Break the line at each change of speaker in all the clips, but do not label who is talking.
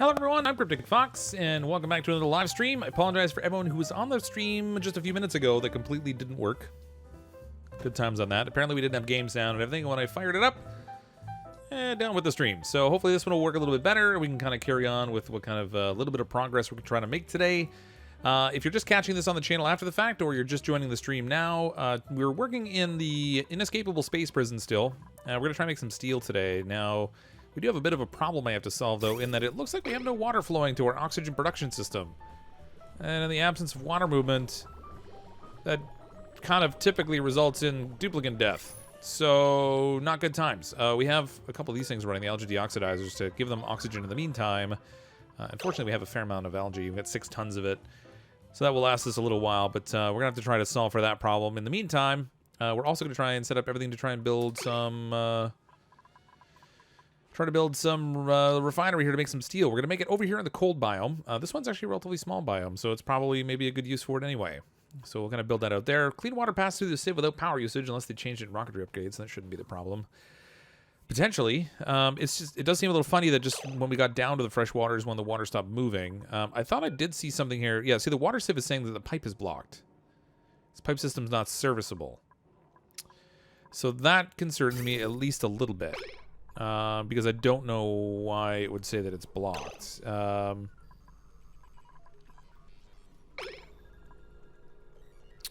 Hello everyone, I'm CrypticFox, and welcome back to another live stream. I apologize for everyone who was on the stream just a few minutes ago that completely didn't work. Good times on that. Apparently we didn't have game sound and everything when I fired it up. Down with the stream. So hopefully this one will work a little bit better. We can kind of carry on with what kind of a little bit of progress we're trying to make today. If you're just catching this on the channel after the fact, or you're just joining the stream now, we're working in the inescapable space prison still. We're going to try and make some steel today. Now, we do have a bit of a problem I have to solve, though, in that it looks like we have no water flowing to our oxygen production system. And in the absence of water movement, that kind of typically results in duplicate death. So, not good times. We have a couple of these things running, the algae deoxidizers, to give them oxygen in the meantime. Unfortunately, we have a fair amount of algae. We've got 6 tons of it. So that will last us a little while, but we're going to have to try to solve for that problem. In the meantime, we're also going to try and set up everything to try and build some... refinery here to make some steel. We're going to make it over here in the cold biome. This one's actually a relatively small biome, so it's probably maybe a good use for it anyway. So we're going to build that out there. Clean water passes through the sieve without power usage, unless they changed it in Rocketry upgrades. That shouldn't be the problem. Potentially. It does seem a little funny that just when we got down to the fresh water is when the water stopped moving. I thought I did see something here. Yeah, see, the water sieve is saying that the pipe is blocked. This pipe system's not serviceable. So that concerns me at least a little bit. Because I don't know why it would say that it's blocked.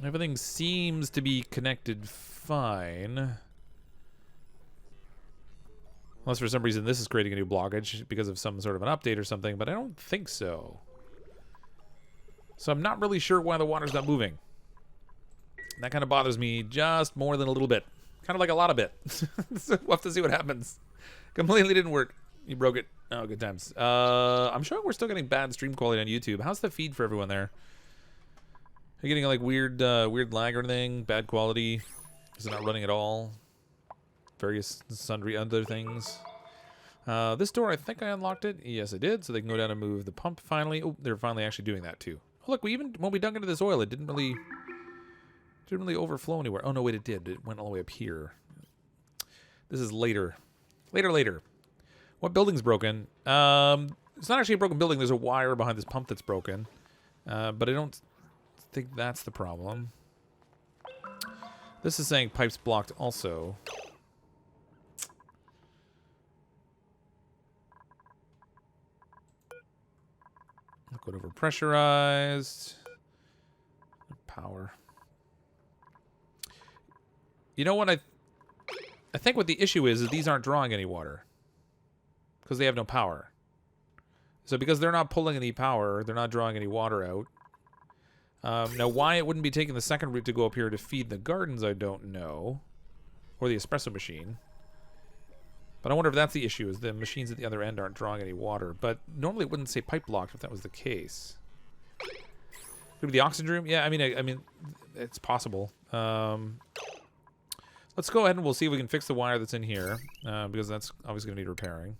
Everything seems to be connected fine. Unless for some reason this is creating a new blockage because of some sort of an update or something, but I don't think so. So I'm not really sure why the water's not moving. That kind of bothers me just more than a little bit. Kind of like a lot of it. So we'll have to see what happens. Completely didn't work. You broke it. Oh, good times. I'm sure we're still getting bad stream quality on YouTube. How's the feed for everyone there? Are you getting like weird lag or anything? Bad quality? Is it not running at all? Various sundry other things. This door, I think I unlocked it. Yes, I did. So they can go down and move the pump finally. Oh, they're finally actually doing that too. Oh, look, when we dug into this oil, it didn't really overflow anywhere. Oh no, wait, it did. It went all the way up here. This is later. Later. What building's broken? It's not actually a broken building. There's a wire behind this pump that's broken. But I don't think that's the problem. This is saying pipes blocked also. Liquid over pressurized. Power. You know what I think what the issue is these aren't drawing any water. Because they have no power. So because they're not pulling any power, they're not drawing any water out. Now why it wouldn't be taking the second route to go up here to feed the gardens, I don't know. Or the espresso machine. But I wonder if that's the issue, is the machines at the other end aren't drawing any water. But normally it wouldn't say pipe blocked if that was the case. Could be the oxygen room? Yeah, I mean, it's possible. Let's go ahead and we'll see if we can fix the wire that's in here, because that's obviously going to need repairing.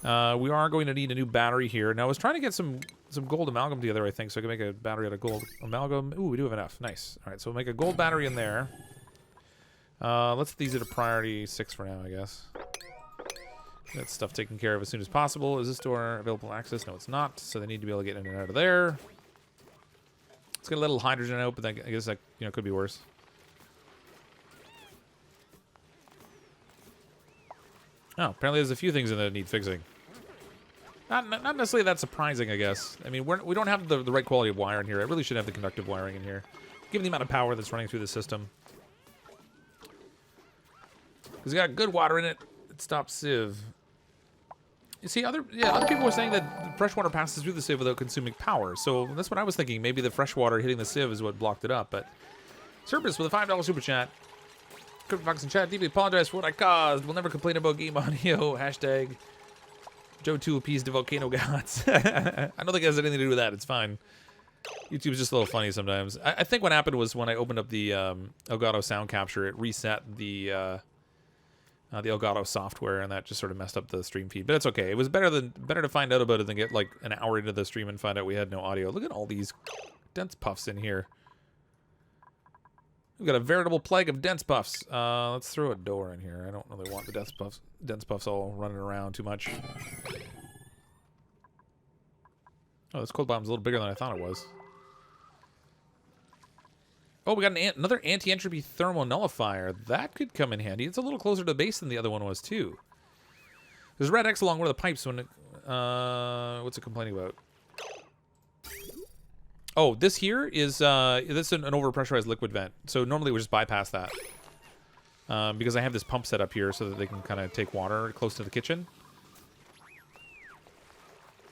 We are going to need a new battery here. Now, I was trying to get some gold amalgam together, I think, so I can make a battery out of gold amalgam. Ooh, we do have enough. Nice. All right, so we'll make a gold battery in there. Let's these at a priority 6 for now, I guess. Get stuff taken care of as soon as possible. Is this door available access? No, it's not, so they need to be able to get in and out of there. Let's get a little hydrogen out, but I guess that could be worse. Oh, apparently there's a few things in there that need fixing. Not necessarily that surprising, I guess. I mean, we don't have the right quality of wire in here. I really should have the conductive wiring in here, given the amount of power that's running through the system. Because it's got good water in it. It stops sieve. You see, other people were saying that fresh water passes through the sieve without consuming power. So that's what I was thinking. Maybe the fresh water hitting the sieve is what blocked it up. But Surface with a $5 super chat. CrypticFox in chat. Deeply apologize for what I caused. We'll never complain about game audio. Hashtag Joe2 appeased the volcano gods. I don't think it has anything to do with that. It's fine. YouTube's just a little funny sometimes. I think what happened was when I opened up the Elgato sound capture, it reset the Elgato software, and that just sort of messed up the stream feed. But it's okay. It was better to find out about it than get like an hour into the stream and find out we had no audio. Look at all these dense puffs in here. We've got a veritable plague of dense puffs. Let's throw a door in here. I don't really want the dense puffs all running around too much. Oh, this cold bomb's a little bigger than I thought it was. Oh, we got another anti-entropy thermal nullifier. That could come in handy. It's a little closer to the base than the other one was, too. There's red X along one of the pipes when it... what's it complaining about? Oh, this here is... this is an overpressurized liquid vent. So normally we just bypass that. Because I have this pump set up here so that they can kind of take water close to the kitchen.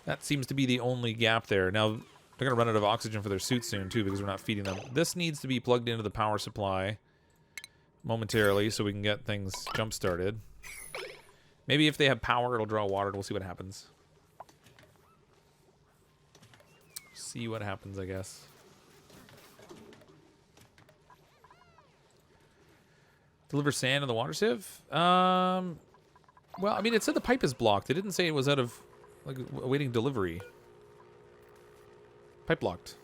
That seems to be the only gap there. Now... They're going to run out of oxygen for their suits soon, too, because we're not feeding them. This needs to be plugged into the power supply momentarily so we can get things jump-started. Maybe if they have power, it'll draw water, and we'll see what happens. See what happens, I guess. Deliver sand in the water sieve? Well, I mean, it said the pipe is blocked. It didn't say it was out of, like, awaiting delivery. Pipe locked.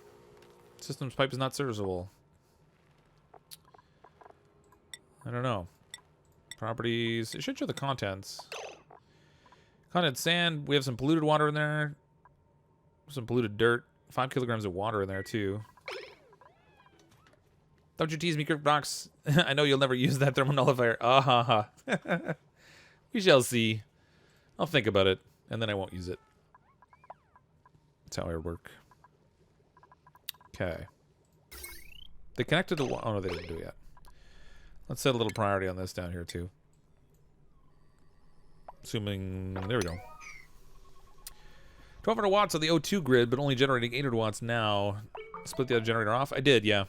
System's pipe is not serviceable. I don't know. Properties. It should show the contents. Content sand. We have some polluted water in there. Some polluted dirt. 5 kilograms of water in there, too. Don't you tease me, CrypticFox. I know you'll never use that thermal nullifier. Ah ha ha. We shall see. I'll think about it, and then I won't use it. That's how I work. Okay. They connected the... Oh, no, they didn't do it yet. Let's set a little priority on this down here, too. Assuming... There we go. 1,200 watts on the O2 grid, but only generating 800 watts now. Split the other generator off? I did, yeah.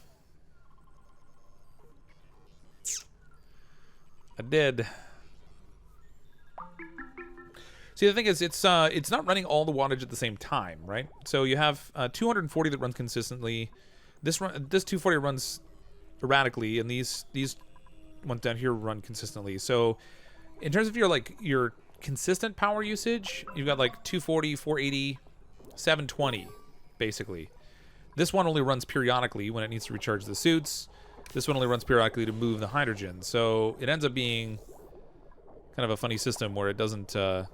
I did. See, the thing is, it's not running all the wattage at the same time, right? So you have 240 that runs consistently. This 240 runs erratically, and these ones down here run consistently. So in terms of your consistent power usage, you've got like 240, 480, 720, basically. This one only runs periodically when it needs to recharge the suits. This one only runs periodically to move the hydrogen. So it ends up being kind of a funny system where it doesn't end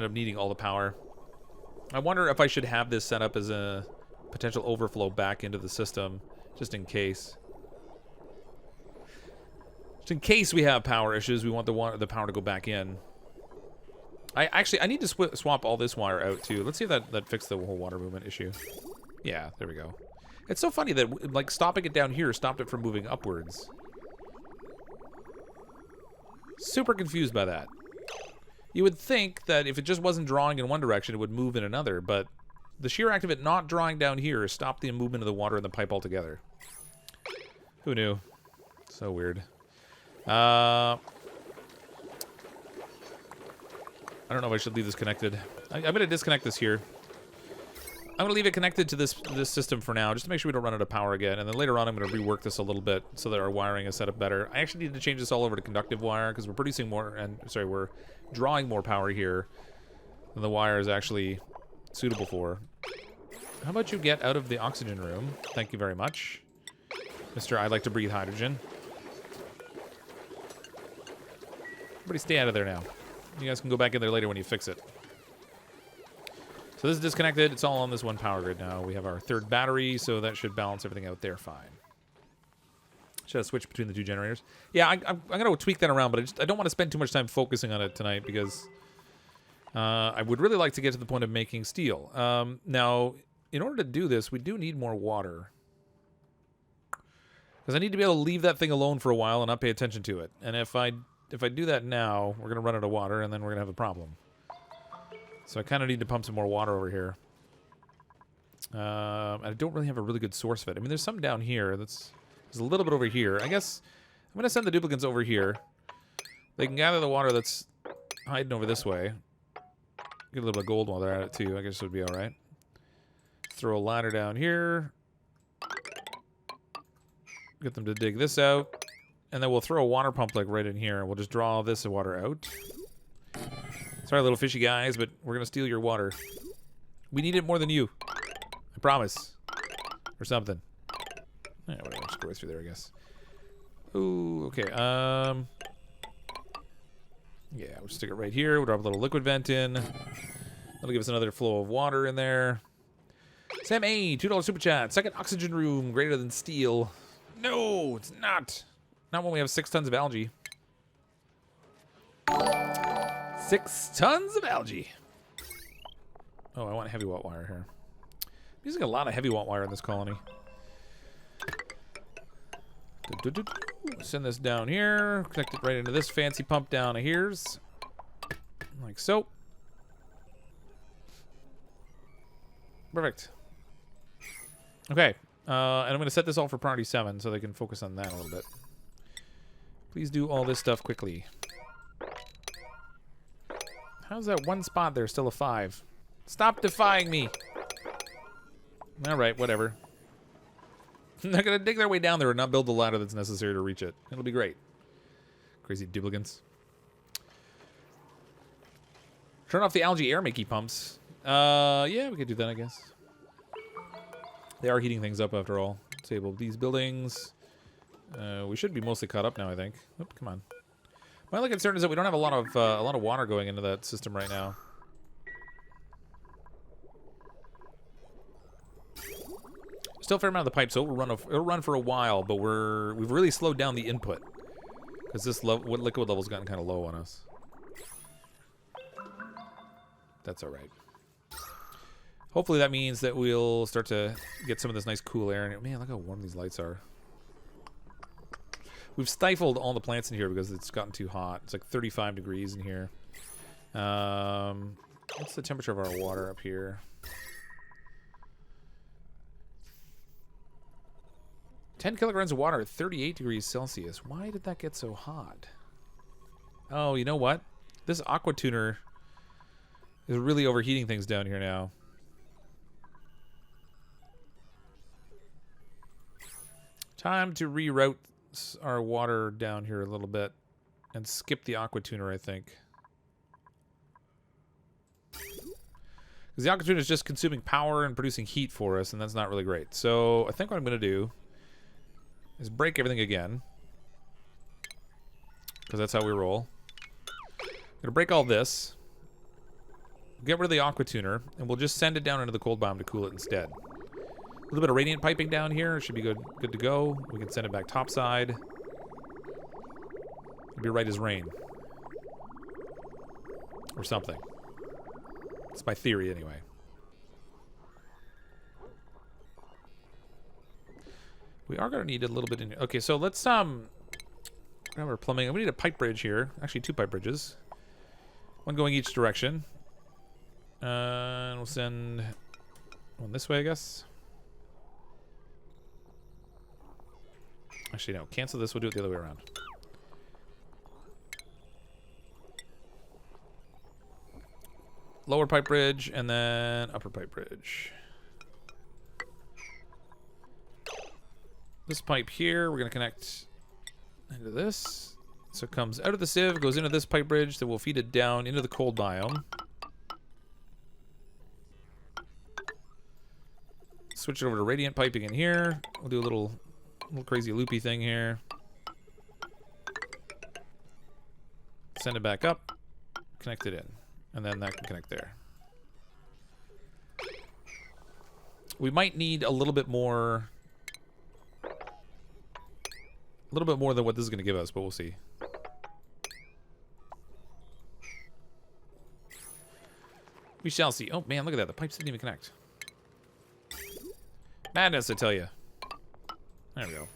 up needing all the power. I wonder if I should have this set up as a potential overflow back into the system, just in case. Just in case we have power issues, we want the power to go back in. I need to swap all this wire out too. Let's see if that fixed the whole water movement issue. Yeah, there we go. It's so funny that like stopping it down here stopped it from moving upwards. Super confused by that. You would think that if it just wasn't drawing in one direction, it would move in another, but the sheer act of it not drawing down here stopped the movement of the water in the pipe altogether. Who knew? So weird. I don't know if I should leave this connected. I'm going to disconnect this here. I'm going to leave it connected to this system for now, just to make sure we don't run out of power again. And then later on, I'm going to rework this a little bit so that our wiring is set up better. I actually need to change this all over to conductive wire because we're producing more, we're drawing more power here than the wire is actually suitable for. How about you get out of the oxygen room? Thank you very much. Mr. I'd like to breathe hydrogen. Everybody stay out of there now. You guys can go back in there later when you fix it. So this is disconnected. It's all on this one power grid now. We have our third battery, so that should balance everything out there fine. Should I switch between the two generators? Yeah, I'm going to tweak that around, but I don't want to spend too much time focusing on it tonight because I would really like to get to the point of making steel. Now, in order to do this, we do need more water. Because I need to be able to leave that thing alone for a while and not pay attention to it. And if I do that now, we're going to run out of water, and then we're going to have a problem. So I kind of need to pump some more water over here. I don't really have a really good source of it. I mean, there's some down here. There's a little bit over here. I guess I'm going to send the duplicates over here. They can gather the water that's hiding over this way. Get a little bit of gold while they're at it, too. I guess it would be all right. Throw a ladder down here. Get them to dig this out. And then we'll throw a water pump like right in here. And we'll just draw this water out. Sorry, little fishy guys, but we're going to steal your water. We need it more than you. I promise. or something. Yeah, whatever. Just go right through there, I guess. Ooh, okay. Yeah, we'll stick it right here. We'll drop a little liquid vent in. That'll give us another flow of water in there. Sam A, $2 super chat. Second oxygen room greater than steel. No, it's not. Not when we have 6 tons of algae. 6 tons of algae. Oh, I want heavy watt wire here. I'm using a lot of heavy watt wire in this colony. Send this down here. Connect it right into this fancy pump down here's. Like so. Perfect. Okay. And I'm going to set this all for priority 7 so they can focus on that a little bit. Please do all this stuff quickly. How's that one spot there still a 5? Stop defying me. Alright, whatever. They're going to dig their way down there and not build the ladder that's necessary to reach it. It'll be great. Crazy duplicants. Turn off the algae air makey pumps. Yeah, we could do that, I guess. They are heating things up after all. Disable these buildings. We should be mostly caught up now, I think. Oop, come on. My only concern is that we don't have a lot of water going into that system right now. Still a fair amount of the pipe, so it'll run for a while, but we've really slowed down the input because this liquid level's gotten kind of low on us. That's all right. Hopefully that means that we'll start to get some of this nice cool air. And man, look how warm these lights are. We've stifled all the plants in here because it's gotten too hot. It's like 35 degrees in here. What's the temperature of our water up here? 10 kilograms of water at 38 degrees Celsius. Why did that get so hot? Oh, you know what? This aqua tuner is really overheating things down here now. Time to reroute our water down here a little bit and skip the aqua tuner, I think. Because the aqua tuner is just consuming power and producing heat for us, and that's not really great. So I think what I'm going to do is break everything again. Because that's how we roll. I'm going to break all this. Get rid of the aqua tuner, and we'll just send it down into the cold biome to cool it instead. A little bit of radiant piping down here should be good to go. We can send it back topside. It'll be right as rain. Or something. It's my theory anyway. We are gonna need a little bit in here. Okay, so let's grab our plumbing. We need a pipe bridge here. Actually 2 pipe bridges. One going each direction. And we'll send one this way, I guess. Actually, no. Cancel this. We'll do it the other way around. Lower pipe bridge, and then upper pipe bridge. This pipe here, we're going to connect into this. So it comes out of the sieve, goes into this pipe bridge, then we'll feed it down into the cold biome. Switch it over to radiant piping in here. We'll do a little crazy loopy thing here. Send it back up. Connect it in. And then that can connect there. We might need a little bit more than what this is going to give us, but we'll see. We shall see. Oh man, look at that. The pipes didn't even connect. Madness, I tell you. There we go.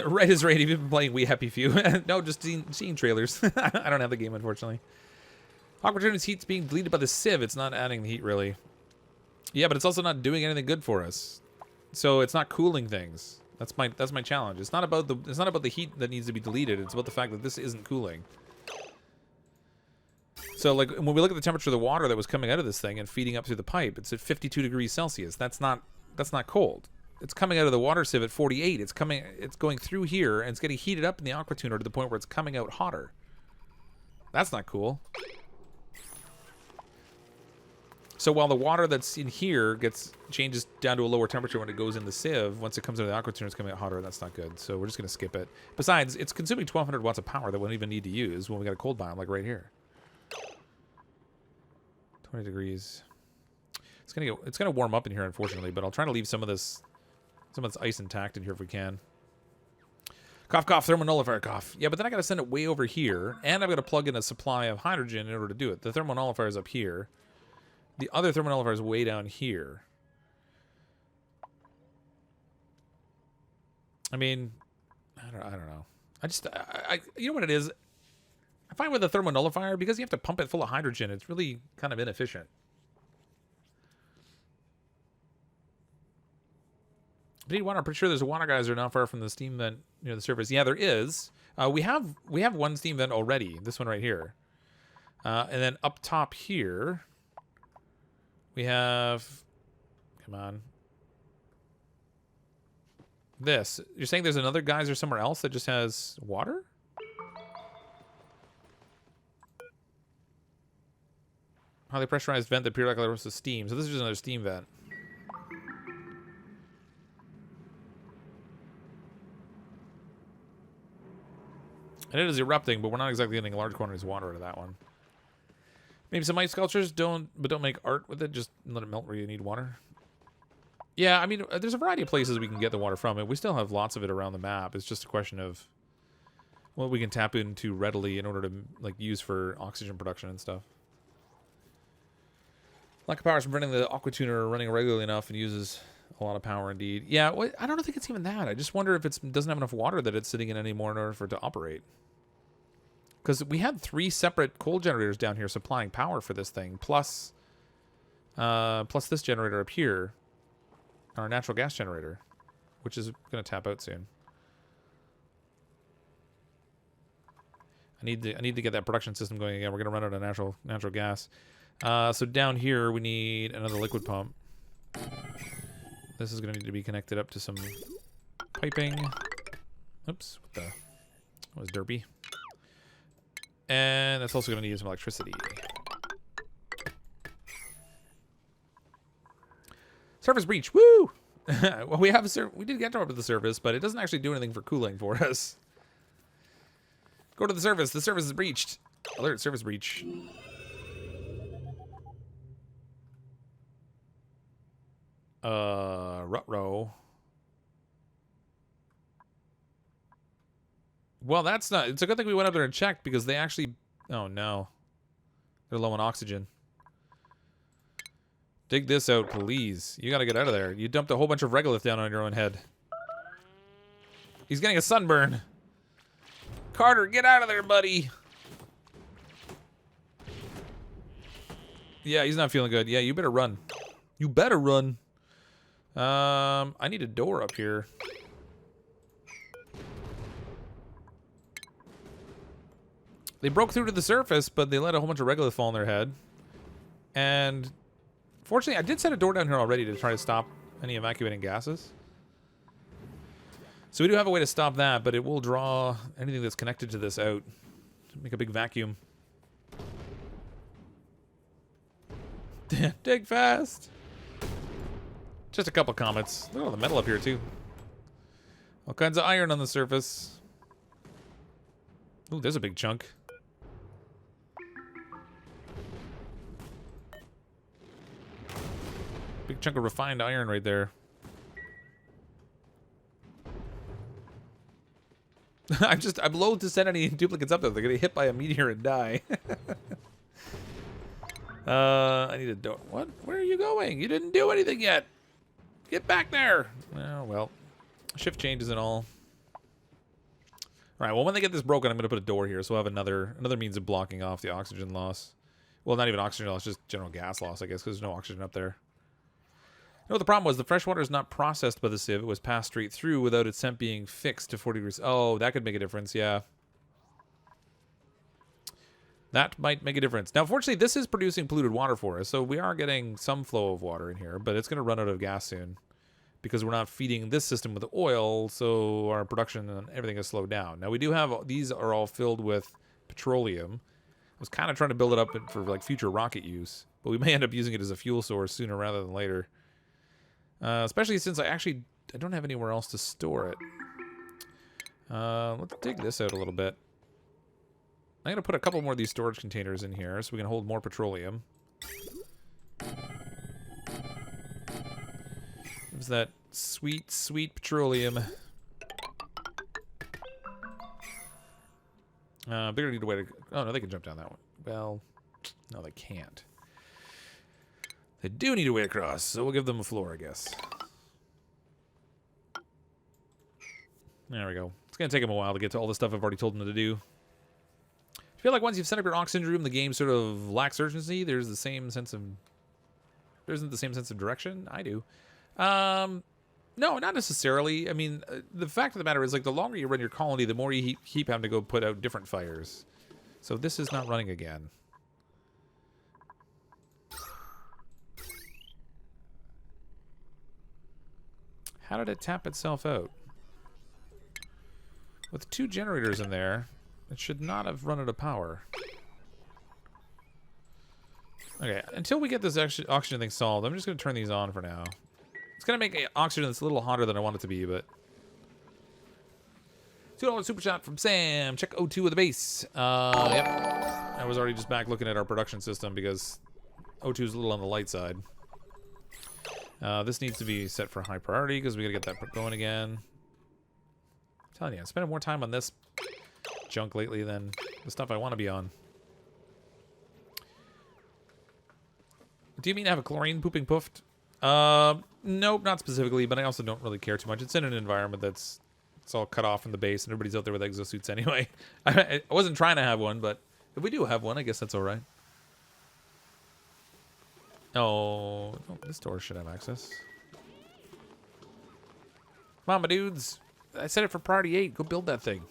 Right as rain. Have you been playing We Happy Few? No, just seeing trailers. I don't have the game, unfortunately. Opportunity's heat's being deleted by the sieve. It's not adding the heat, really. Yeah, but it's also not doing anything good for us. So it's not cooling things. That's my challenge. It's not about the heat that needs to be deleted. It's about the fact that this isn't cooling. So like when we look at the temperature of the water that was coming out of this thing and feeding up through the pipe, it's at 52 degrees Celsius. That's not cold. It's coming out of the water sieve at 48. It's going through here and it's getting heated up in the aqua tuner to the point where it's coming out hotter. That's not cool. So while the water that's in here changes down to a lower temperature when it goes in the sieve, once it comes into the aqua tuner, it's coming out hotter. That's not good. So we're just going to skip it. Besides, it's consuming 1,200 watts of power that we don't even need to use when we got a cold biome, like right here. 20 degrees. It's gonna warm up in here, unfortunately, but I'll try to leave some of this ice intact in here if we can. Cough, cough, thermonullifier, cough. Yeah, but then I got to send it way over here, and I've got to plug in a supply of hydrogen in order to do it. The thermonullifier is up here. The other thermonullifier is way down here. I mean, I don't know. You know what it is? I find with a thermonullifier, because you have to pump it full of hydrogen, it's really kind of inefficient. But water. I'm pretty sure there's a water geyser not far from the steam vent near the surface. Yeah, there is. We have one steam vent already. This one right here. And then up top here, we have. Come on. This. You're saying there's another geyser somewhere else that just has water? Highly pressurized vent that periodically releases steam. So this is just another steam vent. And it is erupting, but we're not exactly getting large quantities of water out of that one. Maybe some ice sculptures, but don't make art with it. Just let it melt where you need water. Yeah, I mean, there's a variety of places we can get the water from, and we still have lots of it around the map. It's just a question of what we can tap into readily in order to like use for oxygen production and stuff. Lack of power is preventing the aqua tuner running regularly enough and uses a lot of power indeed. Yeah, I don't think it's even that. I just wonder if it doesn't have enough water that it's sitting in anymore in order for it to operate. Because we had 3 separate coal generators down here supplying power for this thing, plus this generator up here, our natural gas generator, which is going to tap out soon. I need to get that production system going again. We're going to run out of natural gas. So down here we need another liquid pump. This is going to need to be connected up to some piping. Oops, what was derpy. And that's also going to need some electricity. Surface breach, woo! Well, we did get up to the surface, but it doesn't actually do anything for cooling for us. Go to the surface. The surface is breached. Alert, surface breach. Ruh-roh. Well, that's not... It's a good thing we went up there and checked, because they actually... Oh, no. They're low on oxygen. Dig this out, please. You gotta get out of there. You dumped a whole bunch of regolith down on your own head. He's getting a sunburn. Carter, get out of there, buddy. Yeah, he's not feeling good. Yeah, you better run. You better run. I need a door up here. They broke through to the surface, but they let a whole bunch of regolith fall on their head. And fortunately, I did set a door down here already to try to stop any evacuating gases. So we do have a way to stop that, but it will draw anything that's connected to this out. Make a big vacuum. Dig fast. Just a couple comets. Look at all the metal up here, too. All kinds of iron on the surface. Ooh, there's a big chunk. Big chunk of refined iron right there. I'm loath to send any duplicates up there. They're gonna get hit by a meteor and die. I need a door. What? Where are you going? You didn't do anything yet. Get back there. Oh, well. Shift changes and all. Alright, well, when they get this broken, I'm going to put a door here, so we'll have another means of blocking off the oxygen loss. Well, not even oxygen loss, just general gas loss, I guess, because there's no oxygen up there. You know what the problem was? The fresh water is not processed by the sieve. It was passed straight through without its temp being fixed to 40 degrees. Oh, that could make a difference, yeah. That might make a difference. Now, fortunately, this is producing polluted water for us, so we are getting some flow of water in here, but it's going to run out of gas soon because we're not feeding this system with oil, so our production and everything has slowed down. Now, we do have... These are all filled with petroleum. I was kind of trying to build it up for, like, future rocket use, But we may end up using it as a fuel source sooner rather than later. Especially since I don't have anywhere else to store it. Let's dig this out a little bit. I'm going to put a couple more of these storage containers in here so we can hold more petroleum. There's that sweet, sweet petroleum. They're going to need a way to... Oh, no, they can jump down that one. Well, no, they can't. They do need a way across, so we'll give them a floor, I guess. There we go. It's going to take them a while to get to all the stuff I've already told them to do. I feel like once you've set up your oxygen room, the game sort of lacks urgency. There's the same sense of... There isn't the same sense of direction. I do. No, not necessarily. I mean, the fact of the matter is, like, the longer you run your colony, the more you keep having to go put out different fires. So this is not running again. How did it tap itself out? With 2 generators in there, it should not have run out of power. Okay, until we get this oxygen thing solved, I'm just going to turn these on for now. It's going to make oxygen that's a little hotter than I want it to be, but... $2 super shot from Sam. Check O2 with the base. Yep. I was already just back looking at our production system because O2 is a little on the light side. This needs to be set for high priority because we got to get that going again. I'm telling you, I'm spending more time on this junk lately than the stuff I want to be on. Do you mean have a chlorine pooping poofed? Nope, not specifically, but I also don't really care too much. It's in an environment that's it's all cut off from the base, and everybody's out there with exosuits anyway. I wasn't trying to have one, but if we do have one, I guess that's all right. Oh, this door should have access. Come on, my dudes. I set it for priority 8. Go build that thing.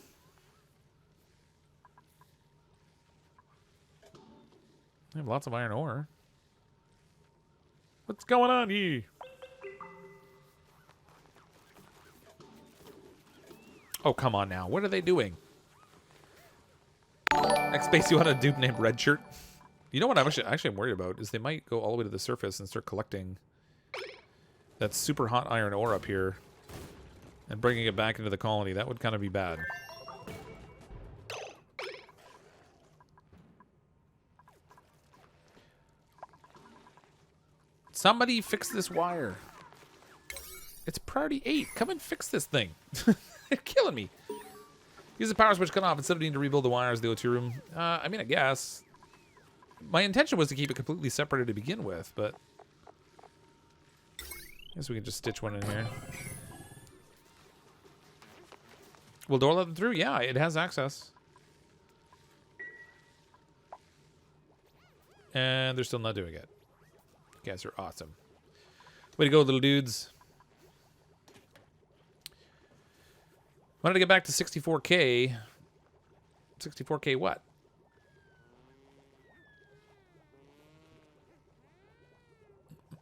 I have lots of iron ore. What's going on here? Oh, come on now. What are they doing? Next base, you want a dude named Redshirt? You know what I'm actually worried about is they might go all the way to the surface and start collecting that super hot iron ore up here and bringing it back into the colony. That would kind of be bad. Somebody fix this wire. It's priority 8. Come and fix this thing. They're killing me. Use the power switch cut off instead of needing to rebuild the wires of the O2 room. I mean, I guess. My intention was to keep it completely separated to begin with, but... I guess we can just stitch one in here. Will door let them through? Yeah, it has access. And they're still not doing it. You guys are awesome. Way to go, little dudes. Wanted to get back to 64K. 64K what?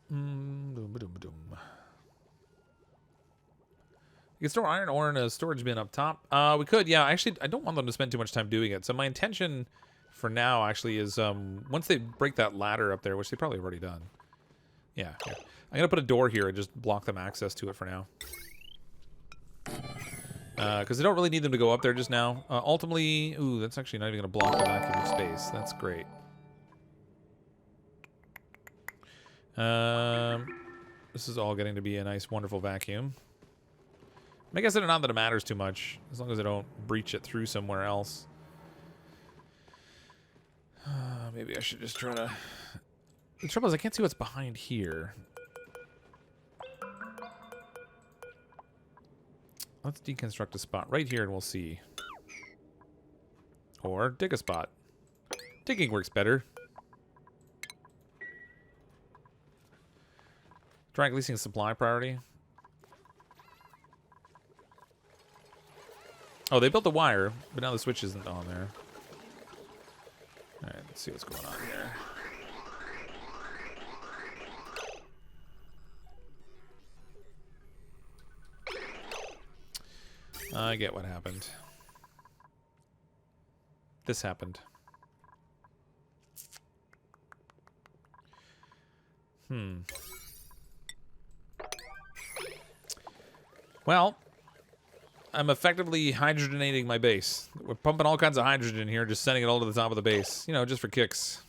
You can store iron ore in a storage bin up top. We could, yeah. Actually, I don't want them to spend too much time doing it. So my intention for now, actually, is once they break that ladder up there, which they probably have already done. Yeah. I'm going to put a door here and just block them access to it for now. Because I don't really need them to go up there just now. Ultimately, ooh, that's actually not even going to block the vacuum of space. That's great. This is all getting to be a nice, wonderful vacuum. I guess not that it matters too much, as long as I don't breach it through somewhere else. Maybe I should just try to... The trouble is I can't see what's behind here. Let's deconstruct a spot right here and we'll see. Or dig a spot. Digging works better. Trying leasing supply priority. Oh, they built the wire, but now the switch isn't on there. Alright, let's see what's going on here. I get what happened. This happened. Well, I'm effectively hydrogenating my base. We're pumping all kinds of hydrogen here, just sending it all to the top of the base. You know, just for kicks.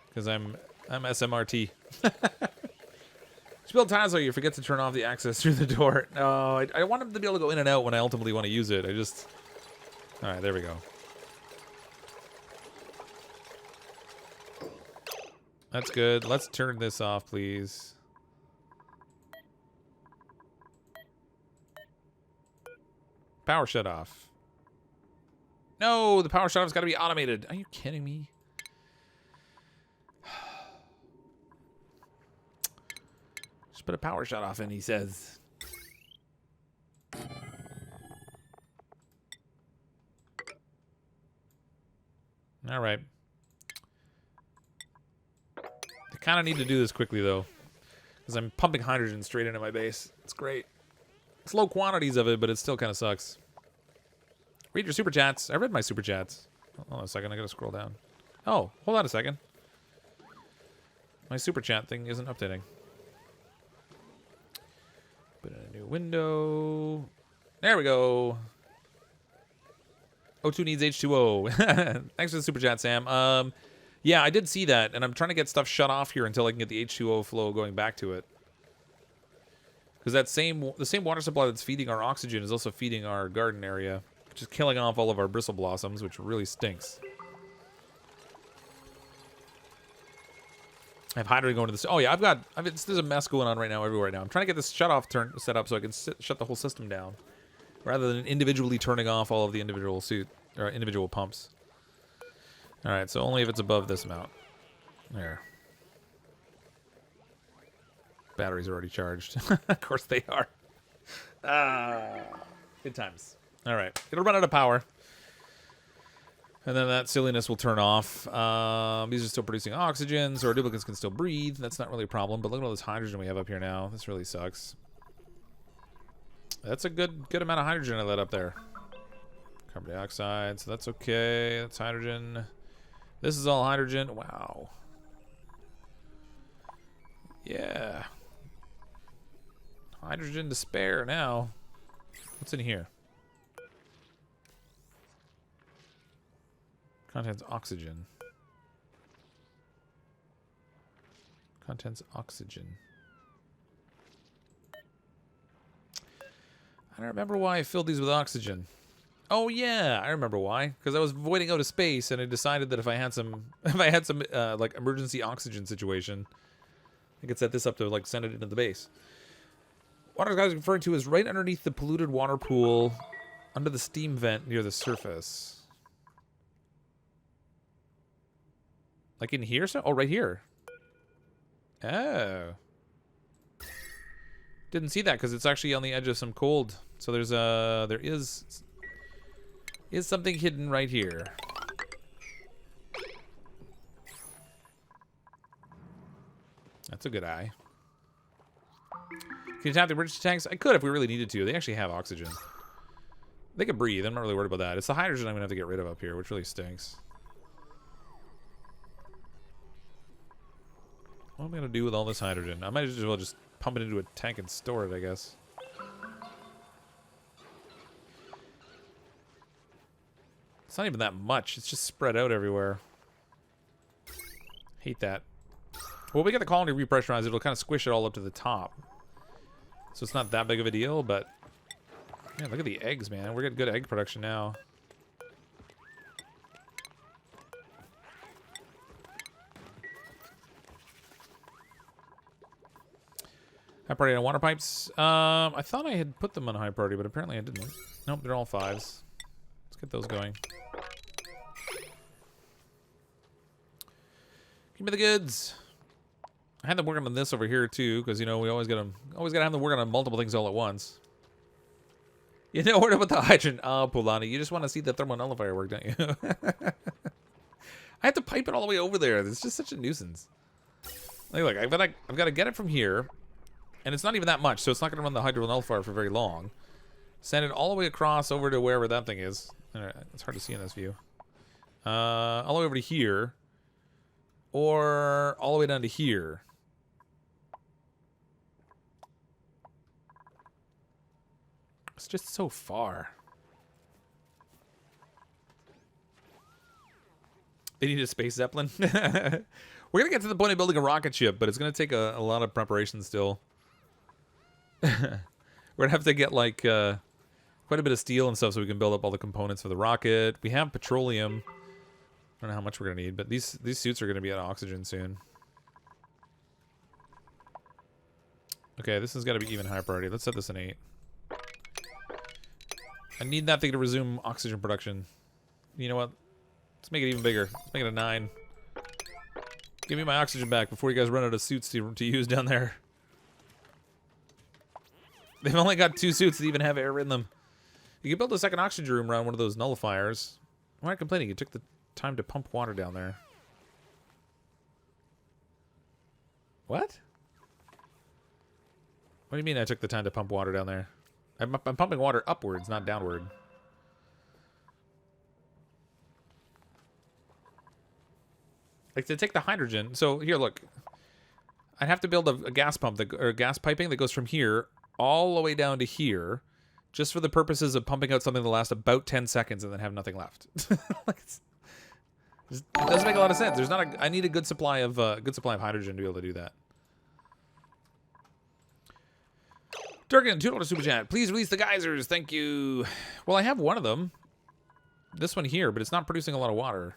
Because I'm SMRT. Spill tiles, so you forget to turn off the access through the door. No, I want him to be able to go in and out when I ultimately want to use it. Alright, there we go. That's good. Let's turn this off, please. Power shut off. No, the power shut off's got to be automated. Are you kidding me? Just put a power shut off in, he says. All right. I kind of need to do this quickly, though, because I'm pumping hydrogen straight into my base. It's great. It's low quantities of it, but it still kind of sucks. Read your super chats. I read my super chats. Hold on a second. I gotta scroll down. Oh, hold on a second. My super chat thing isn't updating. Put in a new window. There we go. O2 needs H2O. Thanks for the super chat, Sam. Yeah, I did see that, and I'm trying to get stuff shut off here until I can get the H2O flow going back to it. Because the same water supply that's feeding our oxygen is also feeding our garden area, which is killing off all of our bristle blossoms, which really stinks. I have hydrogen going to this. Oh yeah, there's a mess going on right now everywhere. Now I'm trying to get this shut off set up so I can shut the whole system down, rather than individually turning off all of the individual pumps. All right, so only if it's above this amount. There. Batteries are already charged. Of course they are. Good times. All right, it'll run out of power. And then that silliness will turn off. These are still producing oxygen, so our duplicates can still breathe. That's not really a problem, but look at all this hydrogen we have up here now. This really sucks. That's a good amount of hydrogen I let up there. Carbon dioxide, so that's okay. That's hydrogen. This is all hydrogen. Wow. Yeah. Hydrogen to spare now. What's in here? Contains oxygen. Contains oxygen. I don't remember why I filled these with oxygen. Oh yeah, I remember why. Because I was voiding out of space, and I decided that if I had some like emergency oxygen situation, I could set this up to like send it into the base. What I was referring to is right underneath the polluted water pool, under the steam vent near the surface. Like in here? So, oh, right here. Oh. Didn't see that because it's actually on the edge of some cold. So there is something hidden right here. That's a good eye. Can you tap the emergency tanks? I could if we really needed to. They actually have oxygen. They can breathe. I'm not really worried about that. It's the hydrogen I'm going to have to get rid of up here, which really stinks. What am I going to do with all this hydrogen? I might as well just pump it into a tank and store it, I guess. It's not even that much. It's just spread out everywhere. Hate that. Well, we get the colony repressurized. It'll kind of squish it all up to the top. So it's not that big of a deal, but... Yeah, look at the eggs, man. We're getting good egg production now. High priority on water pipes. I thought I had put them on high priority, but apparently I didn't. Nope, they're all 5s. Let's get those going. Give me the goods. I had them working on this over here too, because you know we always gotta have them working on multiple things all at once. You know, what about the hydrogen? Oh, Polani, you just want to see the thermal nullifier work, don't you? I have to pipe it all the way over there. It's just such a nuisance. Like, look, I've got to get it from here. And it's not even that much, so it's not going to run the hydro nullifier for very long. Send it all the way across over to wherever that thing is. It's hard to see in this view. All the way over to here. Or all the way down to here. It's just so far. They need a space zeppelin. We're going to get to the point of building a rocket ship, but it's going to take a lot of preparation still. We're going to have to get, like, quite a bit of steel and stuff so we can build up all the components for the rocket. We have petroleum. I don't know how much we're going to need, but these suits are going to be out of oxygen soon. Okay, this has got to be even higher priority. Let's set this in 8. I need that thing to resume oxygen production. You know what? Let's make it even bigger. Let's make it a 9. Give me my oxygen back before you guys run out of suits to use down there. They've only got 2 suits that even have air in them. You can build a second oxygen room around one of those nullifiers. I'm not complaining. You took the time to pump water down there. What? What do you mean I took the time to pump water down there? I'm pumping water upwards, not downward. Like, to take the hydrogen... So, here, look. I'd have to build a gas pump, or gas piping that goes from here all the way down to here, just for the purposes of pumping out something that lasts about 10 seconds and then have nothing left. Like, it doesn't make a lot of sense. There's not a... I need a good supply of hydrogen to be able to do that. Durgan, $2 super chat. Please release the geysers. Thank you. Well, I have one of them. This one here, but it's not producing a lot of water.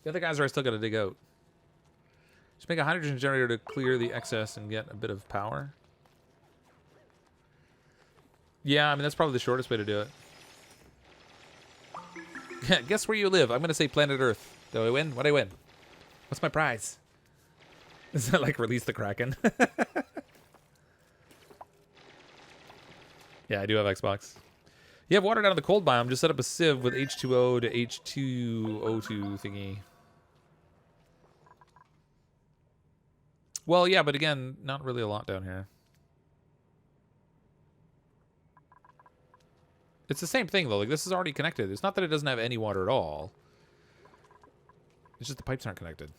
The other geyser I still got to dig out. Just make a hydrogen generator to clear the excess and get a bit of power. Yeah, I mean, that's probably the shortest way to do it. Guess where you live? I'm going to say planet Earth. Do I win? What'd I win? What's my prize? Is that like release the Kraken? Yeah, I do have Xbox. You have water down in the cold biome. Just set up a sieve with H2O to H2O2 thingy. Well, yeah, but again, not really a lot down here. It's the same thing, though. Like, this is already connected. It's not that it doesn't have any water at all. It's just the pipes aren't connected.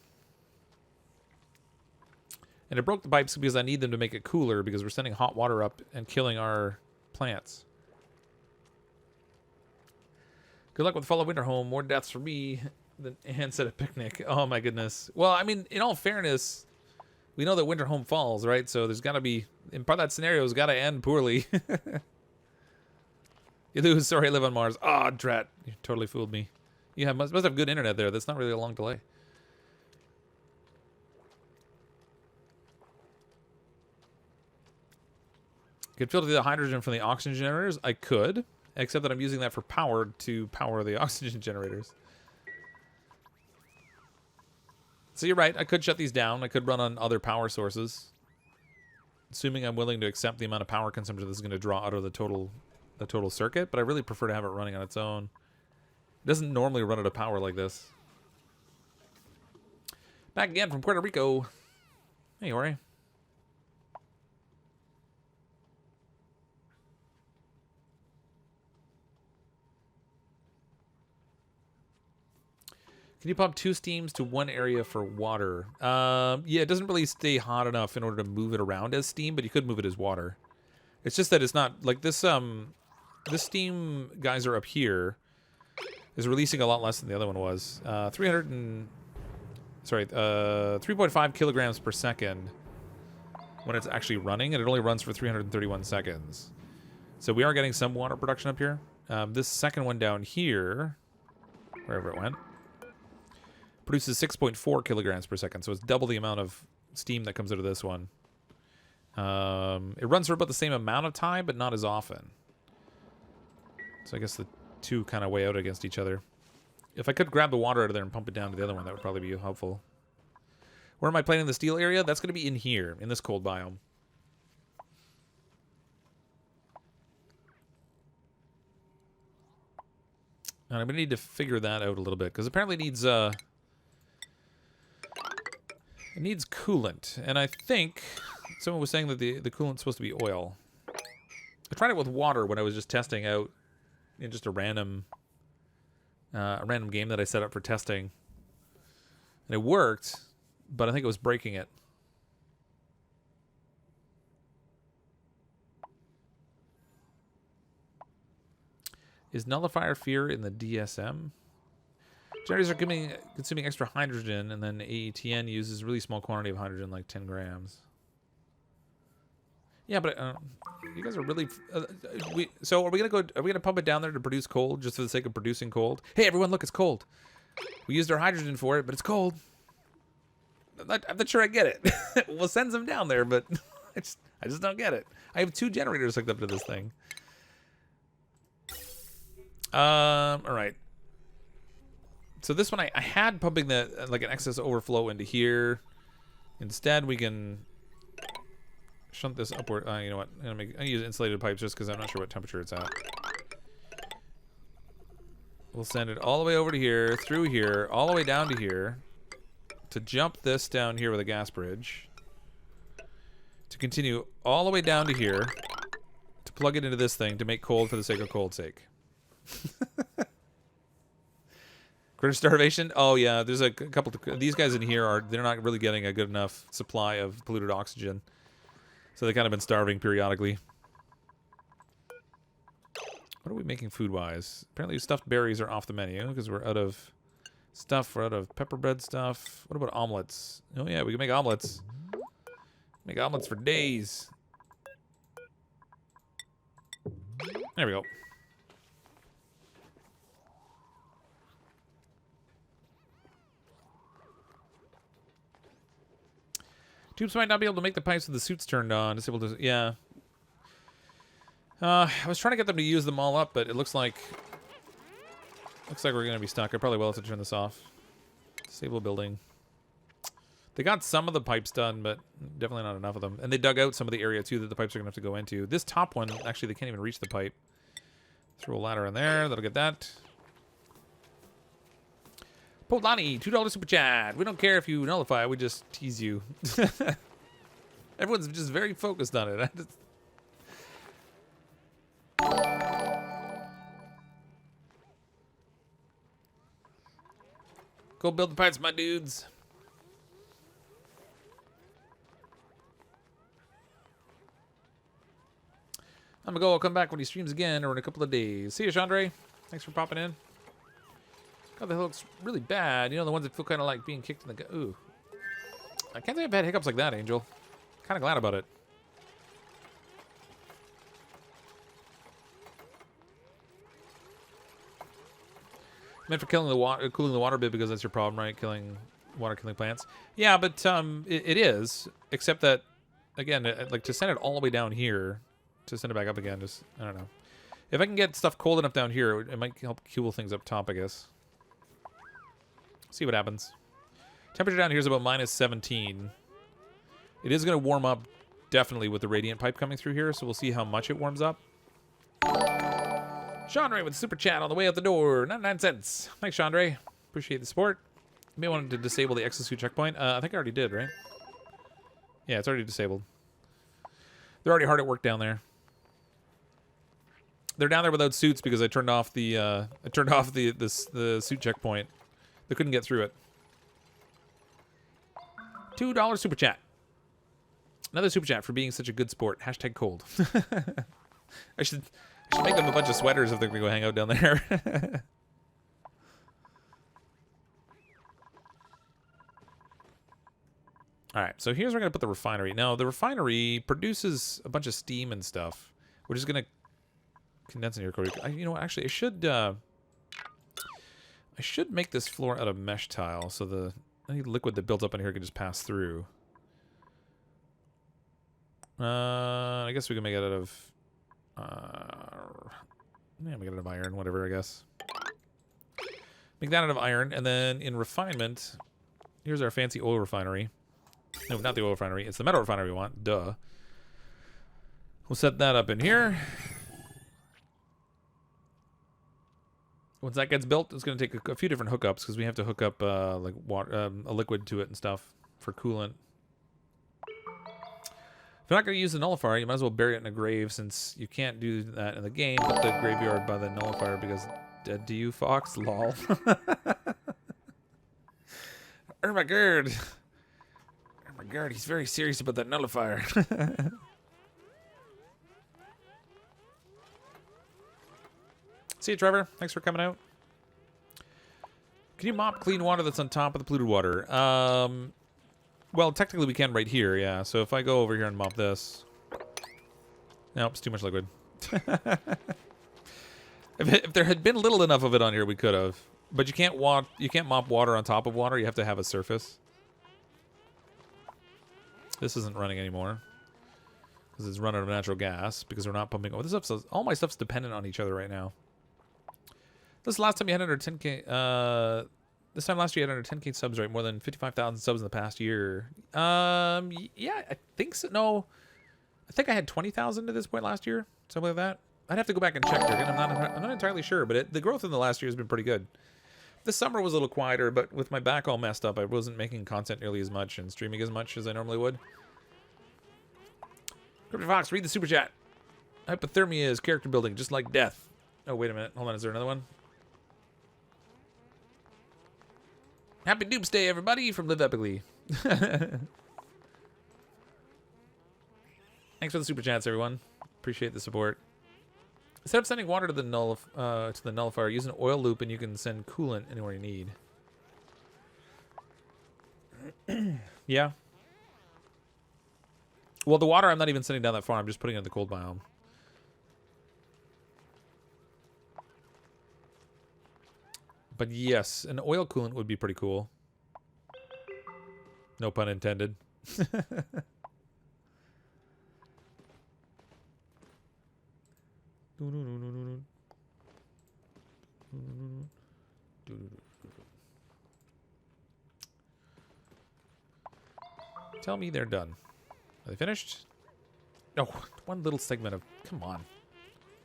And I broke the pipes because I need them to make it cooler because we're sending hot water up and killing our plants. Good luck with Fall of Winterhome. More deaths for me than Ants at a picnic. Oh, my goodness. Well, I mean, in all fairness, we know that Winterhome falls, right? So there's got to be... And part of that scenario has got to end poorly. You lose. Sorry, I live on Mars. Ah, oh, drat. You totally fooled me. You must have good internet there. That's not really a long delay. Could filter the hydrogen from the oxygen generators? I could, except that I'm using that for power to power the oxygen generators. So you're right. I could shut these down. I could run on other power sources. Assuming I'm willing to accept the amount of power consumption this is going to draw out of the total circuit, but I really prefer to have it running on its own. It doesn't normally run out of power like this. Back again from Puerto Rico. Hey, Ori. Can you pump 2 steams to 1 area for water? Yeah, it doesn't really stay hot enough in order to move it around as steam, but you could move it as water. It's just that it's not like this. This steam geyser up here is releasing a lot less than the other one was. 3.5 kilograms per second when it's actually running, and it only runs for 331 seconds. So we are getting some water production up here. This second one down here, wherever it went, produces 6.4 kilograms per second, so it's double the amount of steam that comes out of this one. It runs for about the same amount of time, but not as often. So I guess the two kind of weigh out against each other. If I could grab the water out of there and pump it down to the other one, that would probably be helpful. Where am I planting the steel area? That's going to be in here, in this cold biome. And I'm going to need to figure that out a little bit, because apparently it needs coolant. And I think someone was saying that the coolant's supposed to be oil. I tried it with water when I was just testing out in just a random game that I set up for testing. And it worked, but I think it was breaking it. Is nullifier fear in the DSM? Generators are consuming extra hydrogen, and then AETN uses a really small quantity of hydrogen, like 10 grams. Yeah, but you guys are really. So are we gonna go? Are we gonna pump it down there to produce cold just for the sake of producing cold? Hey, everyone, look, it's cold. We used our hydrogen for it, but it's cold. I'm not sure I get it. We'll send some down there, but I just don't get it. I have 2 generators hooked up to this thing. All right. So this one, I had pumping the like an excess overflow into here. Instead, we can shunt this upward. You know what? I'm gonna use insulated pipes just because I'm not sure what temperature it's at. We'll send it all the way over to here, through here, all the way down to here, to jump this down here with a gas bridge, to continue all the way down to here, to plug it into this thing to make cold for the sake of cold's sake. Critter starvation? Oh yeah, there's a couple. These guys in here they're not really getting a good enough supply of polluted oxygen, so they kind of been starving periodically. What are we making food-wise? Apparently, stuffed berries are off the menu because we're out of stuff. We're out of pepper bread stuff. What about omelets? Oh yeah, we can make omelets. Make omelets for days. There we go. Tubes might not be able to make the pipes with the suits turned on. Disabled to, yeah. I was trying to get them to use them all up, but it looks like we're gonna be stuck. I probably will have to turn this off. Disable building. They got some of the pipes done, but definitely not enough of them. And they dug out some of the area too that the pipes are gonna have to go into. This top one, actually, they can't even reach the pipe. Throw a ladder in there. That'll get that. Polani, $2 super chat. We don't care if you nullify, we just tease you. Everyone's just very focused on it. Go build the pipes, my dudes. I'm gonna go. I'll come back when he streams again or in a couple of days. See you, Chandre. Thanks for popping in. God, that looks really bad. You know, the ones that feel kind of like being kicked in the gut. Ooh. I can't say I've had hiccups like that, Angel. Kind of glad about it. Meant for killing the water, cooling the water bit because that's your problem, right? Killing plants. Yeah, but it is. Except that, again, like to send it all the way down here, to send it back up again, just I don't know. If I can get stuff cold enough down here, it might help cool things up top, I guess. See what happens. Temperature down here is about -17. It is going to warm up definitely with the radiant pipe coming through here, so we'll see how much it warms up. Chandre with super chat on the way out the door. 99 cents. Thanks, Chandre. Appreciate the support. You may want to disable the exosuit checkpoint. I think I already did, right? Yeah, it's already disabled. They're already hard at work down there. They're down there without suits because I turned off the the suit checkpoint. They couldn't get through it. $2 super chat. Another super chat for being such a good sport. Hashtag cold. I should make them a bunch of sweaters if they're gonna go hang out down there. All right, so here's where we're gonna put the refinery. Now the refinery produces a bunch of steam and stuff. We're just gonna condense in here. You know what? Actually, I should make this floor out of mesh tile so any liquid that builds up in here can just pass through. I guess we can make it out of make it out of iron, whatever, I guess. Make that out of iron, and then in refinement, here's our fancy oil refinery. No, not the oil refinery. It's the metal refinery we want. Duh. We'll set that up in here. Once that gets built, it's going to take a few different hookups because we have to hook up like water, a liquid to it and stuff for coolant. If you're not going to use the nullifier, you might as well bury it in a grave since you can't do that in the game. Put the graveyard by the nullifier because dead to you, Fox. Lol. Oh my god. God, he's very serious about that nullifier. See you, Trevor. Thanks for coming out. Can you mop clean water that's on top of the polluted water? Well, technically we can right here, yeah. So if I go over here and mop this... Nope, it's too much liquid. If there had been little enough of it on here, we could have. But you can't mop water on top of water. You have to have a surface. This isn't running anymore. Because it's run out of natural gas. Because we're not pumping... Oh, all my stuff's dependent on each other right now. This last time you had under 10k... this time last year you had under 10k subs, right? More than 55,000 subs in the past year. Yeah, I think so. No. I think I had 20,000 at this point last year. Something like that. I'd have to go back and check there again. I'm not entirely sure, but the growth in the last year has been pretty good. This summer was a little quieter, but with my back all messed up, I wasn't making content nearly as much and streaming as much as I normally would. CrypticFox, read the super chat. Hypothermia is character building, just like death. Oh, wait a minute. Hold on. Is there another one? Happy Doomsday, everybody, from Live Epically. Thanks for the super chats, everyone. Appreciate the support. Instead of sending water to the nullifier, use an oil loop and you can send coolant anywhere you need. Yeah. Well, the water I'm not even sending down that far. I'm just putting it in the cold biome. But yes, an oil coolant would be pretty cool. No pun intended. Tell me they're done. Are they finished? No, one little segment of... Come on.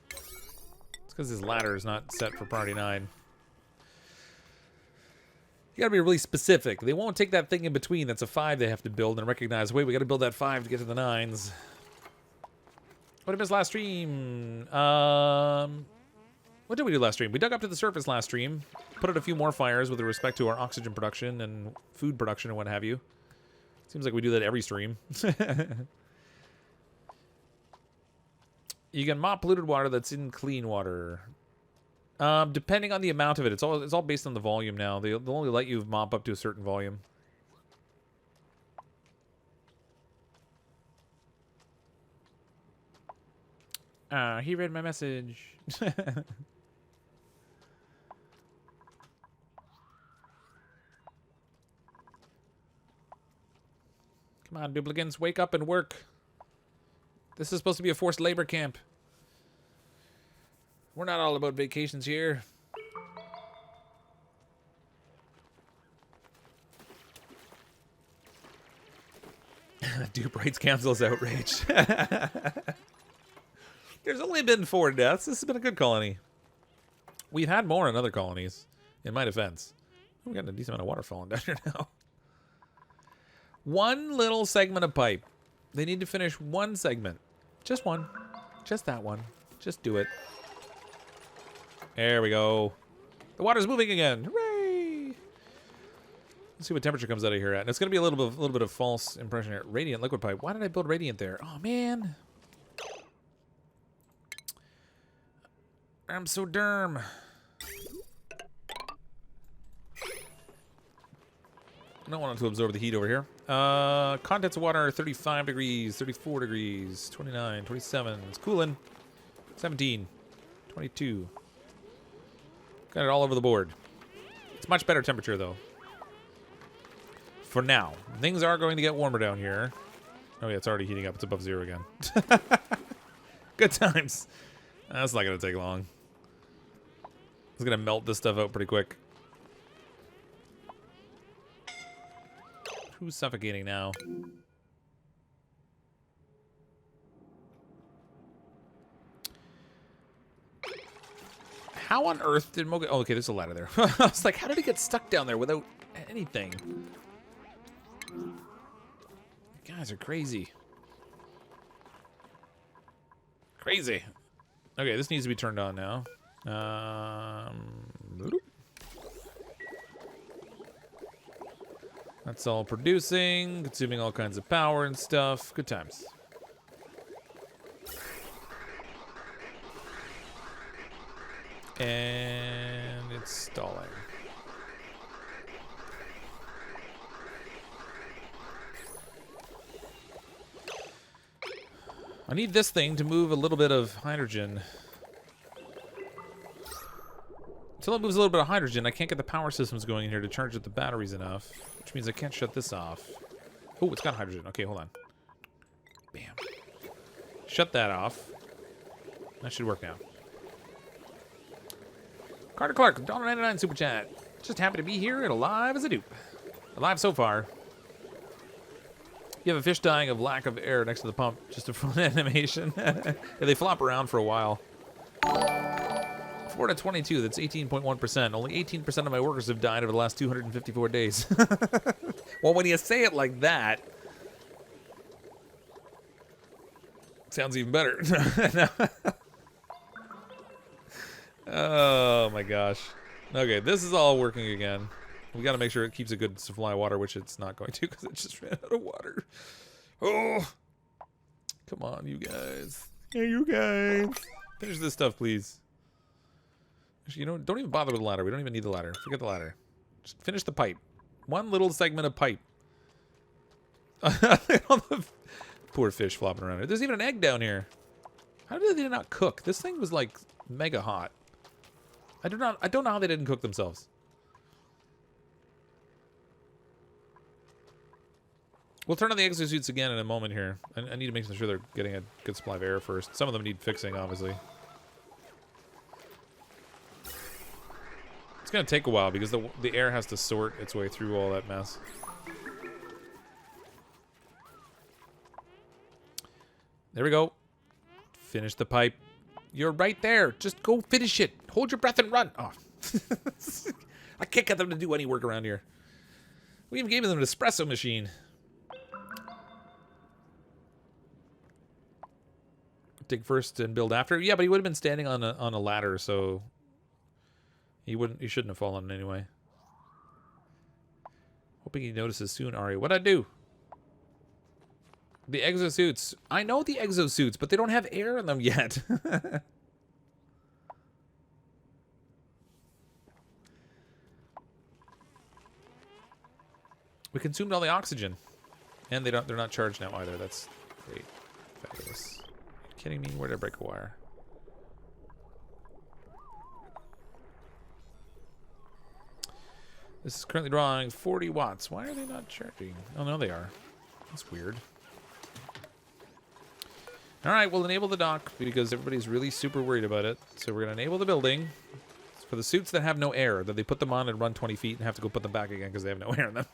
It's because this ladder is not set for priority 9. You gotta be really specific. They won't take that thing in between that's a 5 they have to build and recognize, wait, we gotta build that 5 to get to the 9s. What did I miss last stream? What did we do last stream? We dug up to the surface last stream. Put out a few more fires with respect to our oxygen production and food production and what have you. Seems like we do that every stream. You can mop polluted water that's in clean water. Depending on the amount of it. It's all based on the volume now. They'll only let you mop up to a certain volume. He read my message. Come on, duplicants, wake up and work. This is supposed to be a forced labor camp. We're not all about vacations here. Dupe rates cancels outrage. There's only been 4 deaths. This has been a good colony. We've had more in other colonies, in my defense. We've got a decent amount of water falling down here now. One little segment of pipe. They need to finish one segment. Just one. Just that one. Just do it. There we go. The water's moving again. Hooray! Let's see what temperature comes out of here at. And it's going to be a little bit of false impression here. Radiant liquid pipe. Why did I build radiant there? Oh, man. I'm so derm. I don't want it to absorb the heat over here. Contents of water, 35 degrees, 34 degrees, 29, 27. It's cooling. 17, 22. Got it all over the board. It's much better temperature, though. For now. Things are going to get warmer down here. Oh, yeah, it's already heating up. It's above 0 again. Good times. That's not going to take long. It's going to melt this stuff out pretty quick. Who's suffocating now? How on earth did Moga... Oh, okay, there's a ladder there. I was like, how did it get stuck down there without anything? You guys are crazy. Crazy. Okay, this needs to be turned on now. That's all producing, consuming all kinds of power and stuff. Good times. And it's stalling. I need this thing to move a little bit of hydrogen. Until it moves a little bit of hydrogen, I can't get the power systems going in here to charge up the batteries enough, which means I can't shut this off. Oh, it's got hydrogen. Okay, hold on. Bam. Shut that off. That should work now. Carter Clark, $1.99 super chat. Just happy to be here and alive as a dupe. Alive so far. You have a fish dying of lack of air next to the pump. Just a fun animation. Yeah, they flop around for a while. 4 to 22, that's 18.1%. Only 18% of my workers have died over the last 254 days. Well, when you say it like that, it sounds even better. Oh my gosh. Okay, this is all working again. We got to make sure it keeps a good supply of water, which it's not going to because it just ran out of water. Oh, come on, you guys. Hey, you guys. Finish this stuff, please. Actually, you know, don't even bother with the ladder. We don't even need the ladder. Forget the ladder. Just finish the pipe. One little segment of pipe. Poor fish flopping around here. There's even an egg down here. How did they not cook? This thing was like mega hot. I don't know how they didn't cook themselves. We'll turn on the exosuits again in a moment here. I need to make sure they're getting a good supply of air first. Some of them need fixing, obviously. It's going to take a while because the air has to sort its way through all that mess. There we go. Finish the pipe. You're right there. Just go finish it. Hold your breath and run. Oh. I can't get them to do any work around here. We even gave them an espresso machine. Dig first and build after. Yeah, but he would have been standing on a ladder, so he shouldn't have fallen anyway. Hoping he notices soon, Ari. What'd I do? The exosuits. I know the exosuits, but they don't have air in them yet. We consumed all the oxygen. And they're not charged now either. That's great. Fabulous. Are you kidding me? Where did I break a wire? This is currently drawing 40 watts. Why are they not charging? Oh, no, they are. That's weird. All right, we'll enable the dock because everybody's really super worried about it. So we're going to enable the building. For the suits that have no air, that they put them on and run 20 feet and have to go put them back again because they have no air in them.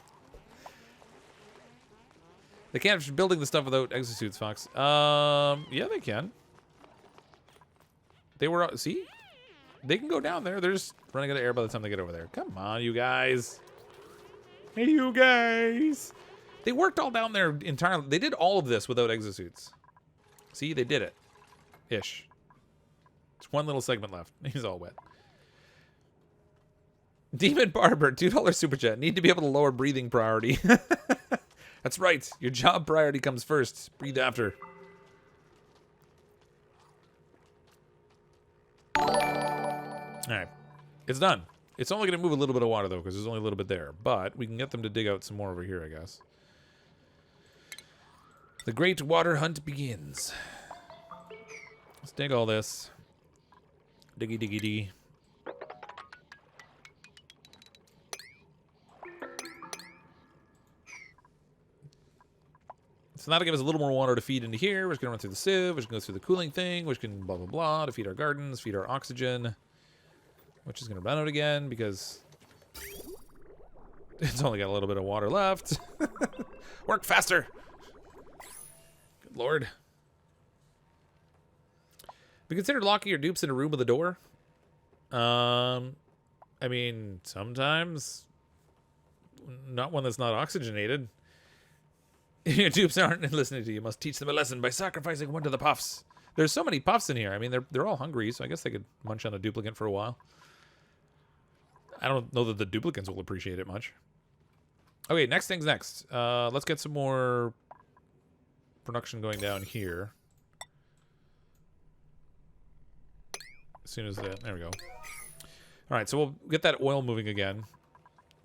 They can't finish building the stuff without exosuits, Fox. Yeah, they can. They were... See? They can go down there. They're just running out of air by the time they get over there. Come on, you guys. Hey, you guys. They worked all down there entirely. They did all of this without exosuits. See? They did it. Ish. There's one little segment left. He's all wet. Demon Barber, $2 super chat. Need to be able to lower breathing priority. That's right. Your job priority comes first. Breathe after. Alright. It's done. It's only going to move a little bit of water, though, because there's only a little bit there. But we can get them to dig out some more over here, I guess. The great water hunt begins. Let's dig all this. Diggy, diggy, diggy. So that'll give us a little more water to feed into here, which can run through the sieve, which can go through the cooling thing, which can blah, blah, blah, to feed our gardens, feed our oxygen, which is going to run out again because it's only got a little bit of water left. Work faster. Good Lord. We considered locking your dupes in a room with a door. I mean, sometimes. Not one that's not oxygenated. Your dupes aren't listening to you. You must teach them a lesson by sacrificing one to the puffs. There's so many puffs in here. I mean, they're all hungry, so I guess they could munch on a duplicate for a while. I don't know that the duplicates will appreciate it much. Okay, next thing's next. Let's get some more production going down here. As soon as that... There we go. Alright, so we'll get that oil moving again.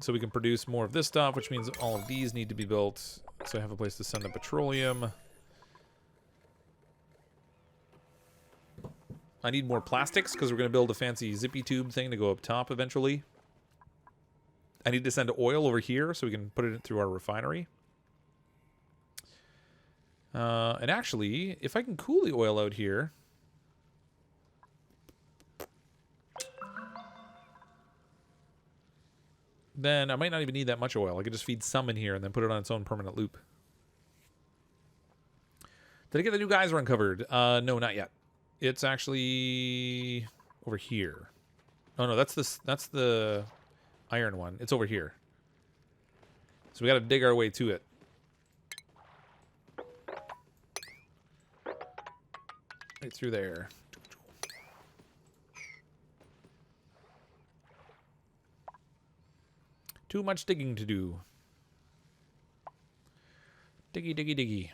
So we can produce more of this stuff, which means all of these need to be built. So I have a place to send the petroleum. I need more plastics because we're going to build a fancy zippy tube thing to go up top eventually. I need to send oil over here so we can put it through our refinery. And actually, if I can cool the oil out here... then I might not even need that much oil. I could just feed some in here and then put it on its own permanent loop. Did I get the new geyser uncovered? No, not yet. It's actually over here. Oh no, that's the iron one. It's over here. So we got to dig our way to it. Right through there. Too much digging to do. Diggy, diggy, diggy.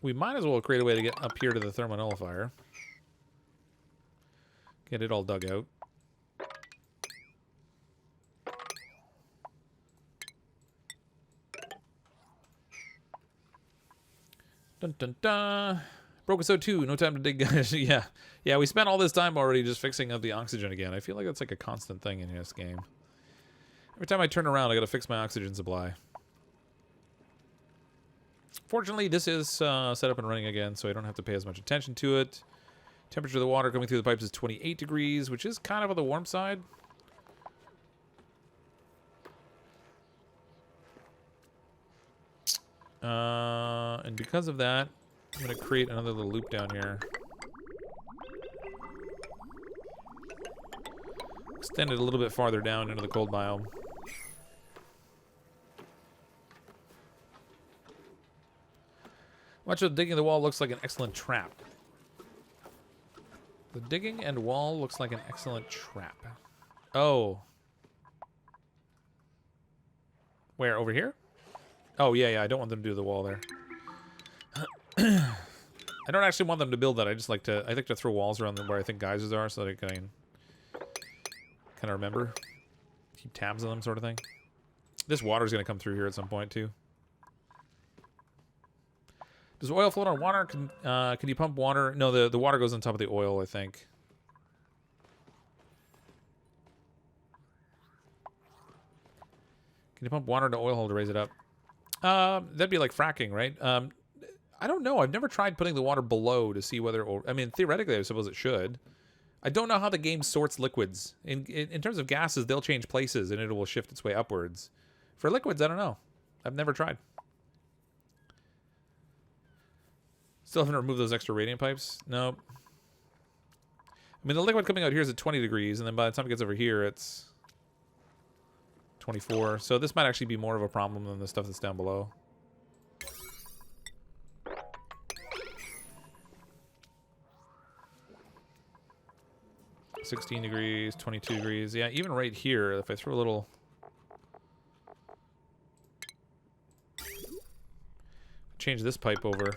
We might as well create a way to get up here to the thermonullifier. Get it all dug out. Dun dun dun. Broke us out too. No time to dig. Yeah. Yeah, we spent all this time already just fixing up the oxygen again. I feel like that's like a constant thing in this game. Every time I turn around, I gotta fix my oxygen supply. Fortunately, this is set up and running again, so I don't have to pay as much attention to it. Temperature of the water coming through the pipes is 28 degrees, which is kind of on the warm side. And because of that, I'm going to create another little loop down here. Extend it a little bit farther down into the cold biome. Much of the digging of the wall looks like an excellent trap. The digging and wall looks like an excellent trap. Oh. Where? Over here? Oh, yeah, yeah. I don't want them to do the wall there. I don't actually want them to build that. I like to throw walls around them where I think geysers are so that I can kind of remember. Keep tabs on them sort of thing. This water's going to come through here at some point, too. Does oil float on water? Can you pump water? No, the water goes on top of the oil, I think. Can you pump water into oil hole to raise it up? That'd be like fracking, right? I don't know. I've never tried putting the water below to see whether... I mean, theoretically, I suppose it should. I don't know how the game sorts liquids. In terms of gases, they'll change places and it will shift its way upwards. For liquids, I don't know. I've never tried. Still haven't removed those extra radiant pipes? Nope. I mean, the liquid coming out here is at 20 degrees, and then by the time it gets over here, it's 24. So this might actually be more of a problem than the stuff that's down below. $16 degrees, 22 degrees. Yeah, even right here, if I throw a little... change this pipe over.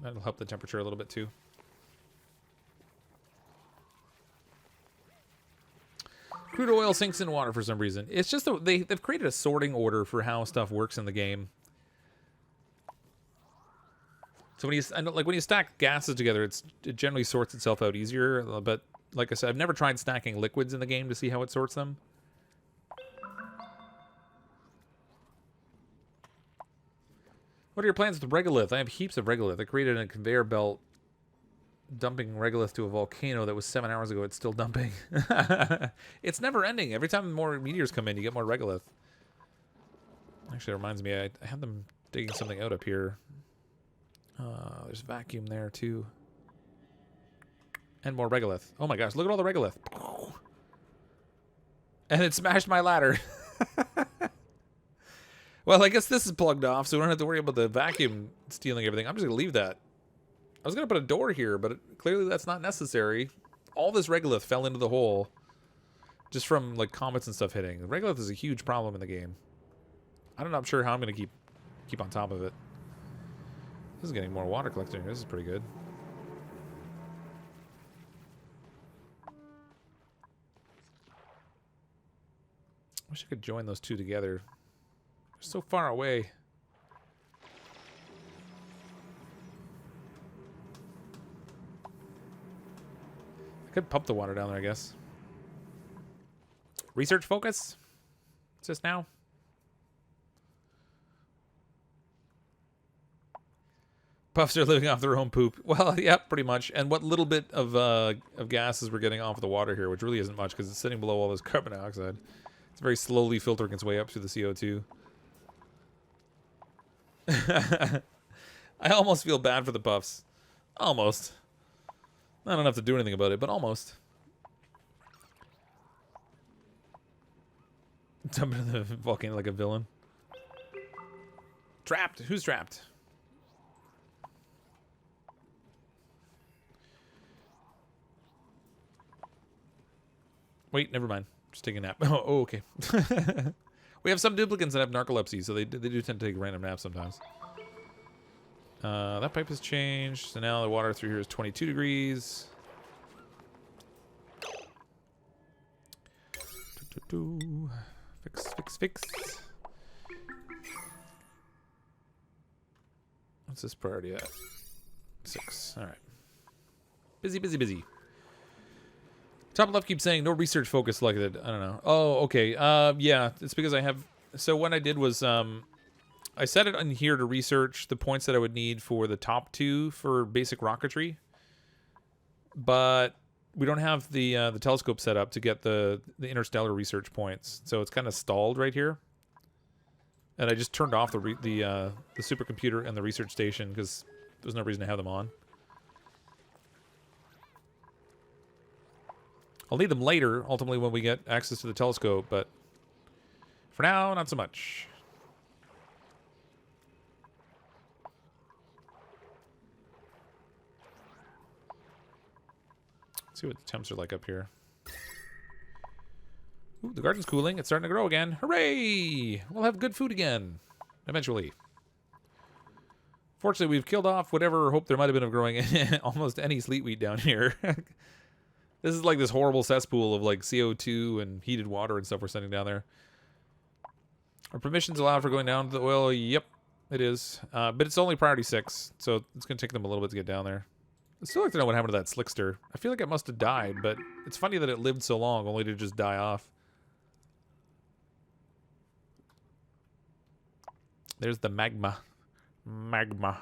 That'll help the temperature a little bit too. Crude oil sinks in water for some reason. It's just they've created a sorting order for how stuff works in the game. So when you stack gases together, it generally sorts itself out easier. But like I said, I've never tried stacking liquids in the game to see how it sorts them. What are your plans with regolith? I have heaps of regolith. I created a conveyor belt dumping regolith to a volcano that was 7 hours ago. It's still dumping. It's never ending. Every time more meteors come in, you get more regolith. Actually, it reminds me, I had them digging something out up here. There's vacuum there, too. And more regolith. Oh my gosh, look at all the regolith. And it smashed my ladder. Well, I guess this is plugged off, so we don't have to worry about the vacuum stealing everything. I'm just going to leave that. I was going to put a door here, but clearly that's not necessary. all this regolith fell into the hole just from like comets and stuff hitting. The regolith is a huge problem in the game. I'm not sure how I'm going to keep on top of it. This is getting more water collecting. This is pretty good. Wish I could join those two together. They're so far away. I could pump the water down there, I guess. Research focus? What's this now? Puffs are living off their own poop. Well, yeah, pretty much. And what little bit of gases we're getting off of the water here, which really isn't much because it's sitting below all this carbon dioxide. It's very slowly filtering its way up through the CO2. I almost feel bad for the puffs. Almost. Not enough to do anything about it, but almost. Jump into the volcano like a villain. Trapped. Who's trapped? Wait, never mind. Just taking a nap. Oh, okay. We have some duplicants that have narcolepsy, so they do tend to take random naps sometimes. That pipe has changed, so now the water through here is 22 degrees. Fix. What's this priority at? 6. All right. Busy. Top left keeps saying no research focus selected. I don't know. Oh, okay. Yeah, it's because I have... So what I did was I set it on here to research the points that I would need for the top 2 for basic rocketry. But we don't have the telescope set up to get the interstellar research points. So it's kind of stalled right here. And I just turned off the supercomputer and the research station because there's no reason to have them on. I'll need them later, ultimately, when we get access to the telescope, but for now, not so much. Let's see what the temps are like up here. Ooh, the garden's cooling. It's starting to grow again. Hooray! We'll have good food again. Eventually. Fortunately, we've killed off whatever hope there might have been of growing almost any sleet wheat down here. This is like this horrible cesspool of like CO2 and heated water and stuff we're sending down there. Are permissions allowed for going down to the oil? Yep, it is. But it's only priority 6, so it's going to take them a little bit to get down there. I'd still like to know what happened to that slickster. I feel like it must have died, but it's funny that it lived so long only to just die off. There's the magma. Magma.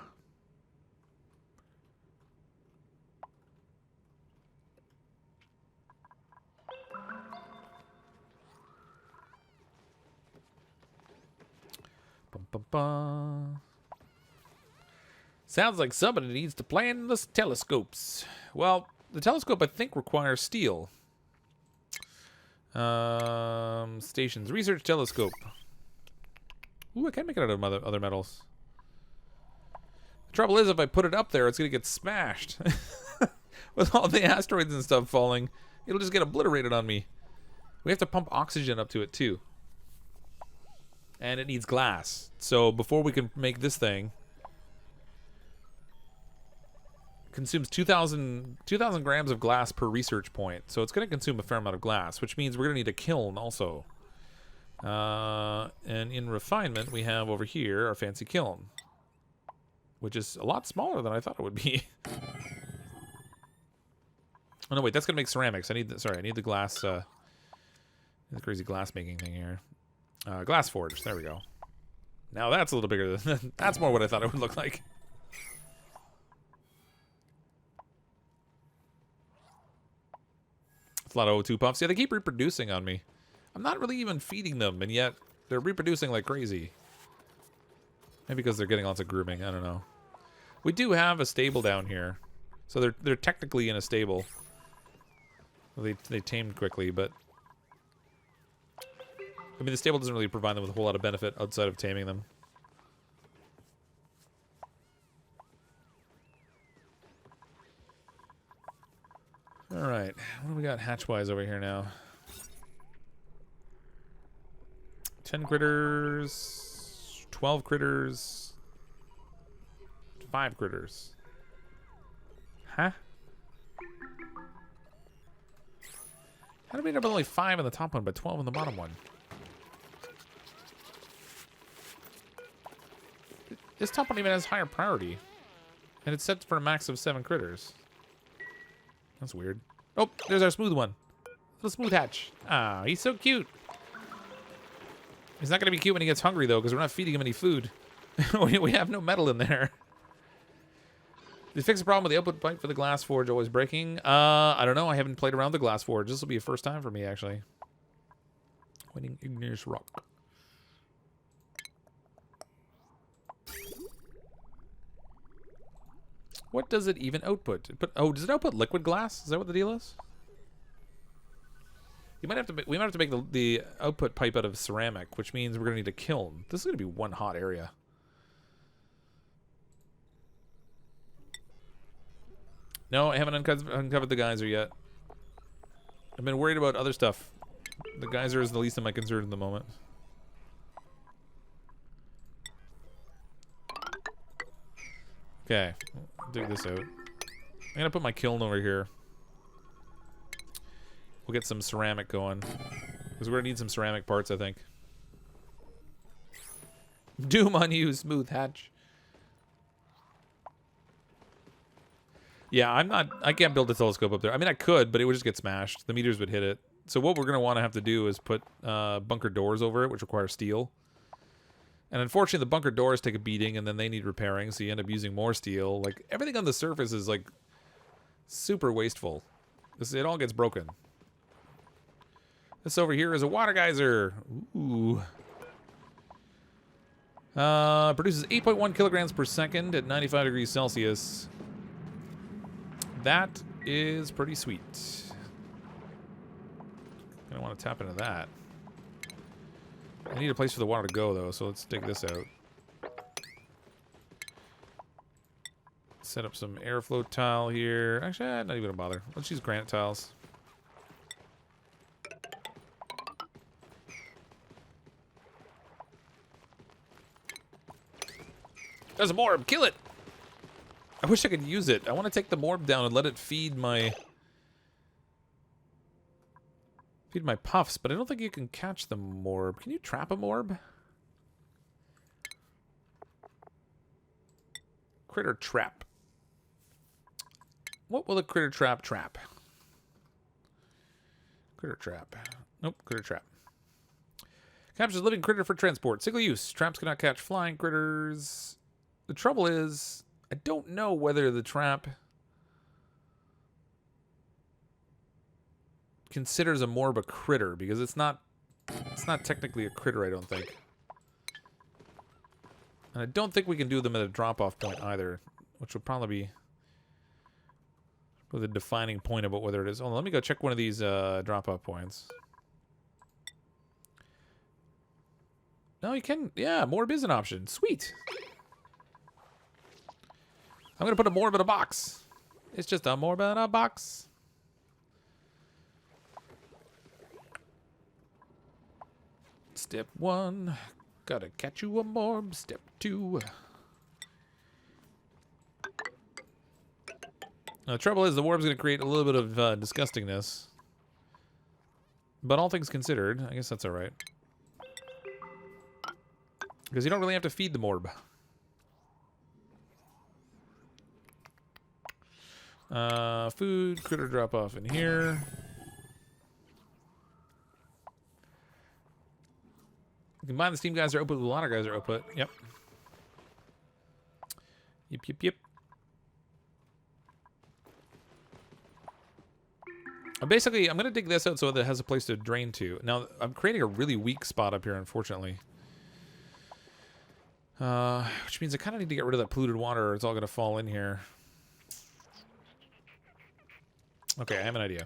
Sounds like somebody needs to plan the telescopes. Well, the telescope, I think, requires steel. Stations. Research telescope. Ooh, I can make it out of other metals. The trouble is, if I put it up there, it's going to get smashed. With all the asteroids and stuff falling, it'll just get obliterated on me. We have to pump oxygen up to it, too. And it needs glass. So before we can make this thing, it consumes 2,000 grams of glass per research point. So it's going to consume a fair amount of glass, which means we're going to need a kiln also. And in refinement, we have over here our fancy kiln, which is a lot smaller than I thought it would be. Oh no, wait, that's going to make ceramics. I need the glass, the crazy glass making thing here. Glass forge. There we go. Now that's a little bigger than... That's more what I thought it would look like. It's a lot of O2 puffs. Yeah, they keep reproducing on me. I'm not really even feeding them, and yet they're reproducing like crazy. Maybe because they're getting lots of grooming. I don't know. We do have a stable down here. So they're technically in a stable. Well, they tamed quickly, but... I mean, the stable doesn't really provide them with a whole lot of benefit outside of taming them. All right. What do we got hatch-wise over here now? 10 critters, 12 critters, 5 critters. Huh? How did we end up with only 5 in the top one, but 12 in the bottom one? This top one even has higher priority. And it's set for a max of 7 critters. That's weird. Oh, there's our smooth one. Little smooth hatch. Ah, he's so cute. He's not going to be cute when he gets hungry, though, because we're not feeding him any food. we have no metal in there. Did you fix the problem with the output pipe for the glass forge always breaking? I don't know. I haven't played around with the glass forge. This will be a first time for me, actually. Waiting igneous rock. What does it even output? Oh, does it output liquid glass? Is that what the deal is? We might have to make the output pipe out of ceramic, which means we're gonna need a kiln. This is gonna be one hot area. No, I haven't uncovered the geyser yet. I've been worried about other stuff. The geyser is the least of my concerns at the moment. Okay, dig this out. I'm gonna put my kiln over here. We'll get some ceramic going, because we're gonna need some ceramic parts, I think. Doom on you, smooth hatch. Yeah, I can't build a telescope up there. I mean, I could, but it would just get smashed. The meters would hit it. So what we're gonna want to have to do is put bunker doors over it, which require steel. And unfortunately, the bunker doors take a beating, and then they need repairing, so you end up using more steel. Like, everything on the surface is, like, super wasteful. It all gets broken. This over here is a water geyser. Ooh. Produces 8.1 kilograms per second at 95 degrees Celsius. That is pretty sweet. I don't want to tap into that. I need a place for the water to go, though, so let's dig this out. Set up some airflow tile here. Actually, not even gonna bother. Let's use granite tiles. There's a morb! Kill it! I wish I could use it. I want to take the morb down and let it feed my puffs, but I don't think you can catch the morb. Can you trap a morb? Critter trap. What will a critter trap trap? Critter trap. Nope, critter trap. Captures living critter for transport. Single use. Traps cannot catch flying critters. The trouble is, I don't know whether the trap considers a morb a critter, because it's not technically a critter, I don't think. And I don't think we can do them at a drop-off point either, which would probably be the defining point about whether it is. Hold on, let me go check one of these drop-off points. No, you can. Yeah, morb is an option. Sweet. I'm gonna put a morb in a box. It's just a morb in a box. Step 1, gotta catch you a morb. Step 2. Now, the trouble is the morb's gonna create a little bit of disgustingness. But all things considered, I guess that's alright. Because you don't really have to feed the morb. Food, critter drop off in here. Combine the steam geyser output with the water geyser output. Yep. Yep. Basically, I'm going to dig this out so that it has a place to drain to. Now, I'm creating a really weak spot up here, unfortunately. Which means I kind of need to get rid of that polluted water, or it's all going to fall in here. Okay, I have an idea.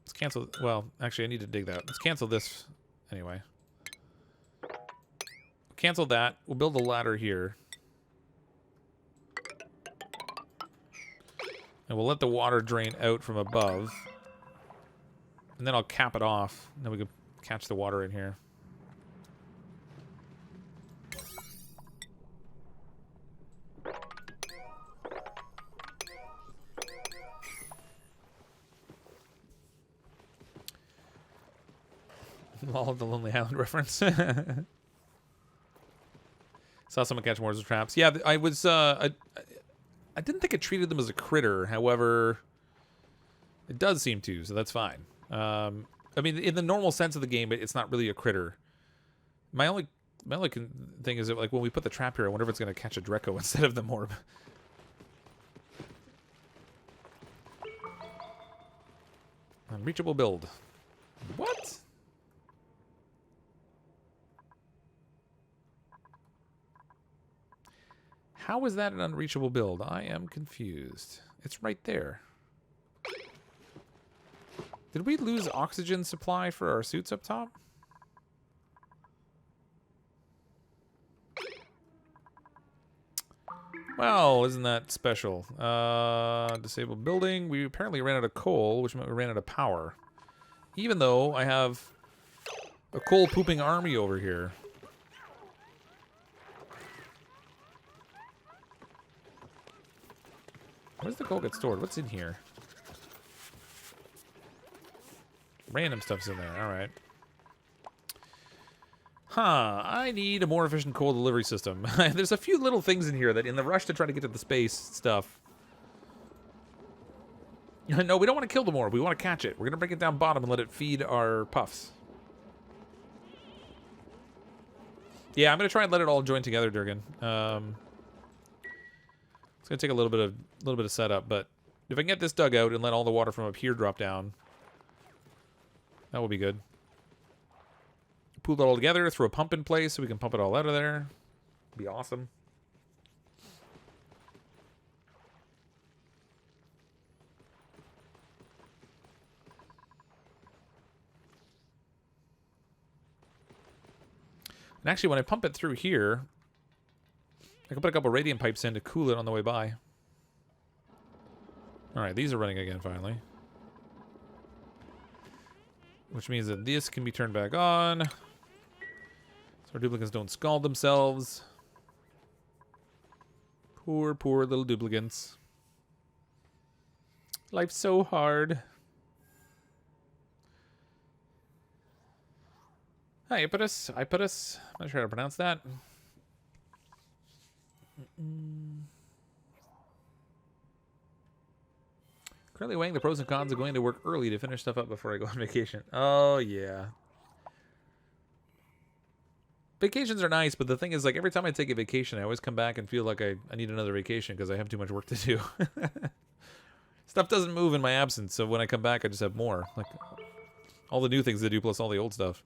Let's cancel... Well, actually, I need to dig that. Let's cancel this anyway. Cancel that. We'll build a ladder here. And we'll let the water drain out from above. And then I'll cap it off. And then we can catch the water in here. All of the Lonely Island reference. Saw someone catch more of the traps. Yeah, I was. I didn't think it treated them as a critter. However, it does seem to, so that's fine. I mean, in the normal sense of the game, it's not really a critter. My only thing is that, like, when we put the trap here, I wonder if it's going to catch a Dreco instead of the Morb. Unreachable build. What? How is that an unreachable build? I am confused. It's right there. Did we lose oxygen supply for our suits up top? Well, isn't that special? Disabled building. We apparently ran out of coal, which meant we ran out of power. Even though I have a coal-pooping army over here. Where's the coal get stored? What's in here? Random stuff's in there. All right. Huh. I need a more efficient coal delivery system. There's a few little things in here that in the rush to try to get to the space stuff. No, we don't want to kill the Morb. We want to catch it. We're going to break it down bottom and let it feed our puffs. Yeah, I'm going to try and let it all join together, Durgan. It's going to take a little bit of setup, but if I can get this dug out and let all the water from up here drop down, that will be good. Pool it all together, throw a pump in place so we can pump it all out of there. Be awesome. And actually, when I pump it through here, I can put a couple radiant pipes in to cool it on the way by. Alright, these are running again finally. Which means that this can be turned back on. So our duplicates don't scald themselves. Poor, poor little duplicates. Life's so hard. Hi, Ipetus. Ipetus. I'm not sure how to pronounce that. Currently weighing the pros and cons of going to work early to finish stuff up before I go on vacation. Oh, yeah. Vacations are nice, but the thing is, like, every time I take a vacation, I always come back and feel like I need another vacation because I have too much work to do. Stuff doesn't move in my absence, so when I come back, I just have more. Like, all the new things to do plus all the old stuff.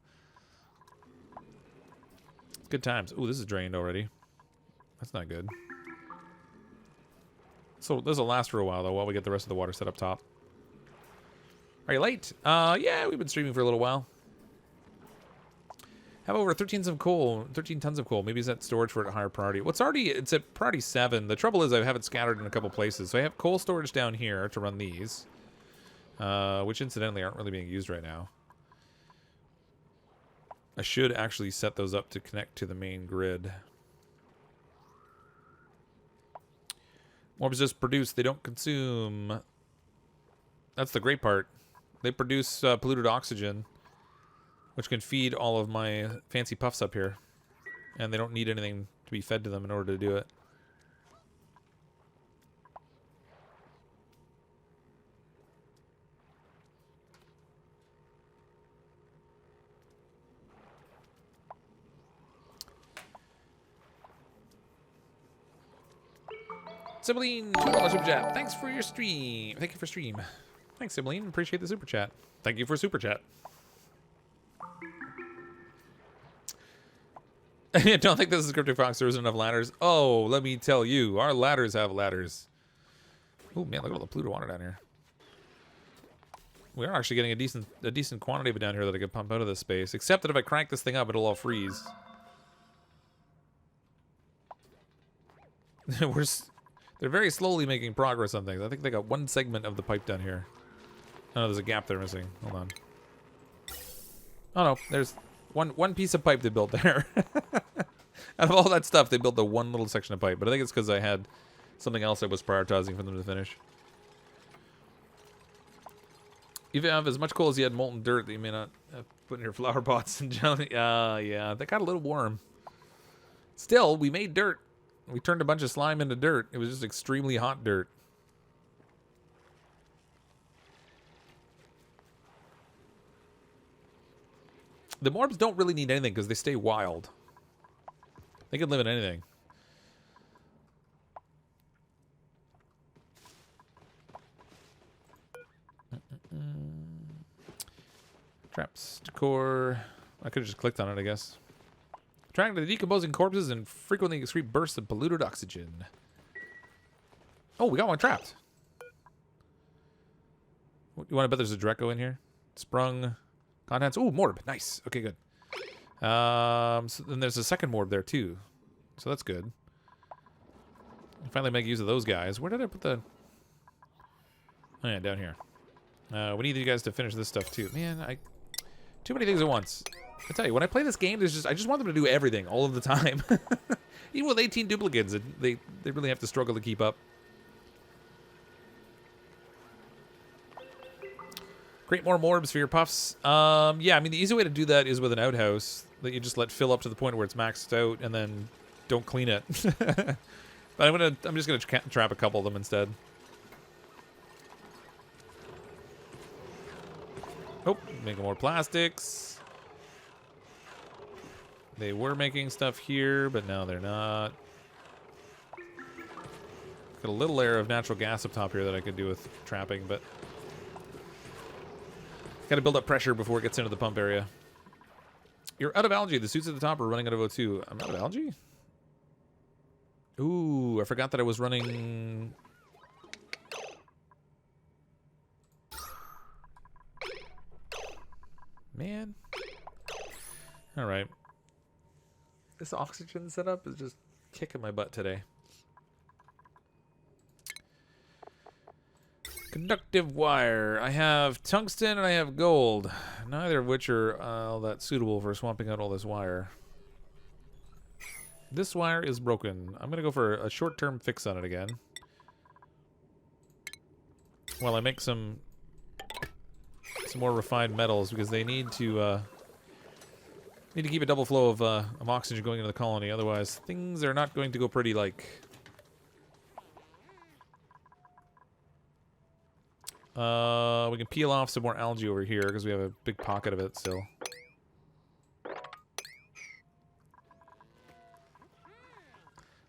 Good times. Ooh, this is drained already. That's not good. So this will last for a while, though, while we get the rest of the water set up top. Are you late? Yeah, we've been streaming for a little while. Have over 13 tons of coal. 13 tons of coal. Maybe is that storage for a higher priority? Well, it's at priority 7. The trouble is I have it scattered in a couple places. So I have coal storage down here to run these. Which incidentally aren't really being used right now. I should actually set those up to connect to the main grid. Orbs just produce, they don't consume. That's the great part. They produce polluted oxygen, which can feed all of my fancy puffs up here. And they don't need anything to be fed to them in order to do it. Sibylline, $2 super chat. Thanks for your stream. Thank you for stream. Thanks, Sibylline. Appreciate the super chat. Thank you for super chat. I don't think this is CrypticFox. There isn't enough ladders. Oh, let me tell you, our ladders have ladders. Oh man, look at all the polluted water down here. We are actually getting a decent quantity of it down here that I could pump out of this space. Except that if I crank this thing up, it'll all freeze. They're very slowly making progress on things. I think they got one segment of the pipe down here. Oh, there's a gap they're missing. Hold on. Oh no, there's one piece of pipe they built there. Out of all that stuff, they built the one little section of pipe. But I think it's because I had something else I was prioritizing for them to finish. If you have as much coal as you had molten dirt that you may not have put in your flower pots and jelly. Yeah, that got a little warm. Still, we made dirt. We turned a bunch of slime into dirt. It was just extremely hot dirt. The morbs don't really need anything because they stay wild. They can live in anything. Traps, decor. I could have just clicked on it, I guess. Attracted to decomposing corpses and frequently excrete bursts of polluted oxygen. Oh, we got one trapped. You want to bet there's a Dreco in here? Sprung. Contents. Ooh, morb. Nice. Okay, good. So then there's a second morb there, too. So that's good. Finally make use of those guys. Where did I put the... Oh, yeah, down here. We need you guys to finish this stuff, too. Man, too many things at once. I tell you, when I play this game, I just want them to do everything all of the time. Even with 18 duplicates, they really have to struggle to keep up. Create more morbs for your puffs. Yeah, I mean, the easy way to do that is with an outhouse that you just let fill up to the point where it's maxed out and then don't clean it. But I'm just gonna trap a couple of them instead. Oh, making more plastics. They were making stuff here, but now they're not. Got a little layer of natural gas up top here that I could do with trapping, but gotta build up pressure before it gets into the pump area. You're out of algae. The suits at the top are running out of O2. I'm out of algae? Ooh, I forgot that I was running... Man. Alright. This oxygen setup is just kicking my butt today. Conductive wire. I have tungsten and I have gold. Neither of which are all that suitable for swamping out all this wire. This wire is broken. I'm going to go for a short-term fix on it again. While I make some more refined metals, because they need to keep a double flow of oxygen going into the colony. Otherwise, things are not going to go pretty like... we can peel off some more algae over here because we have a big pocket of it still.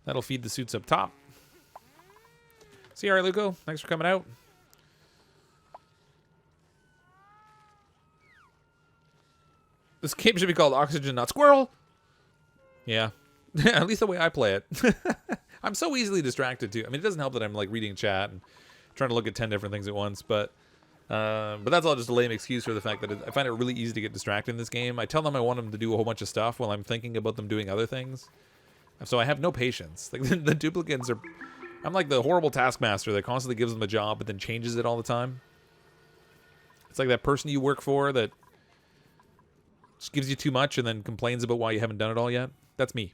That'll feed the suits up top. See you, alright, Luco. Thanks for coming out. This game should be called Oxygen Not Squirrel. Yeah. At least the way I play it. I'm so easily distracted too. I mean, it doesn't help that I'm like reading chat and trying to look at 10 different things at once, but that's all just a lame excuse for the fact that I find it really easy to get distracted in this game. I tell them I want them to do a whole bunch of stuff while I'm thinking about them doing other things. So I have no patience. Like the duplicates are... I'm like the horrible taskmaster that constantly gives them a job but then changes it all the time. It's like that person you work for that just gives you too much and then complains about why you haven't done it all yet. That's me.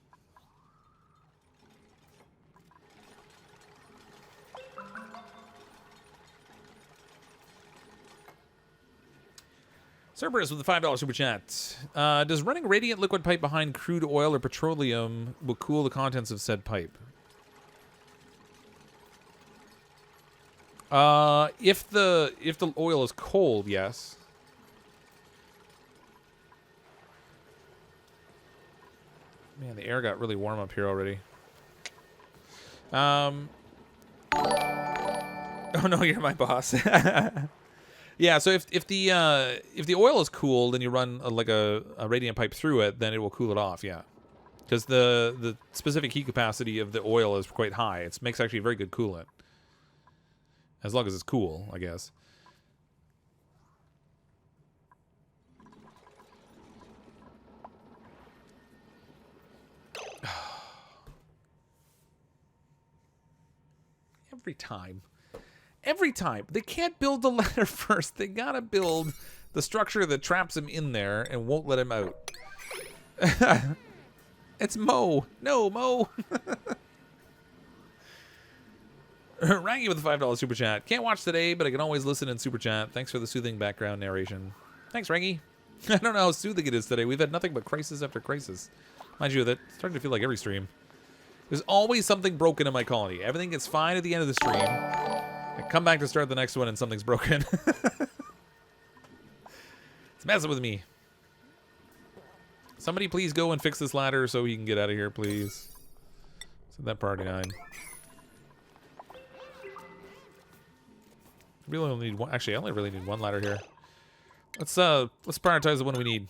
Cerberus with the $5 super chat. Does running radiant liquid pipe behind crude oil or petroleum will cool the contents of said pipe? If the oil is cold, yes. Man, the air got really warm up here already. Oh no, you're my boss. Yeah, so if the oil is cooled and you run like a radiant pipe through it, then it will cool it off. Yeah, because the specific heat capacity of the oil is quite high. It makes actually a very good coolant, as long as it's cool, I guess. Every time. They can't build the ladder first. They gotta build The structure that traps him in there and won't let him out. It's Mo. No, Mo. Rangy with the $5 super chat. Can't watch today, but I can always listen in super chat. Thanks for the soothing background narration. Thanks, Rangy. I don't know how soothing it is today. We've had nothing but crisis after crisis. Mind you, that's starting to feel like every stream. There's always something broken in my colony. Everything gets fine at the end of the stream. I come back to start the next one and something's broken. It's messing with me. Somebody please go and fix this ladder so he can get out of here, please. Set that priority 9. Really only need one. Actually, I only really need one ladder here. Let's prioritize the one we need.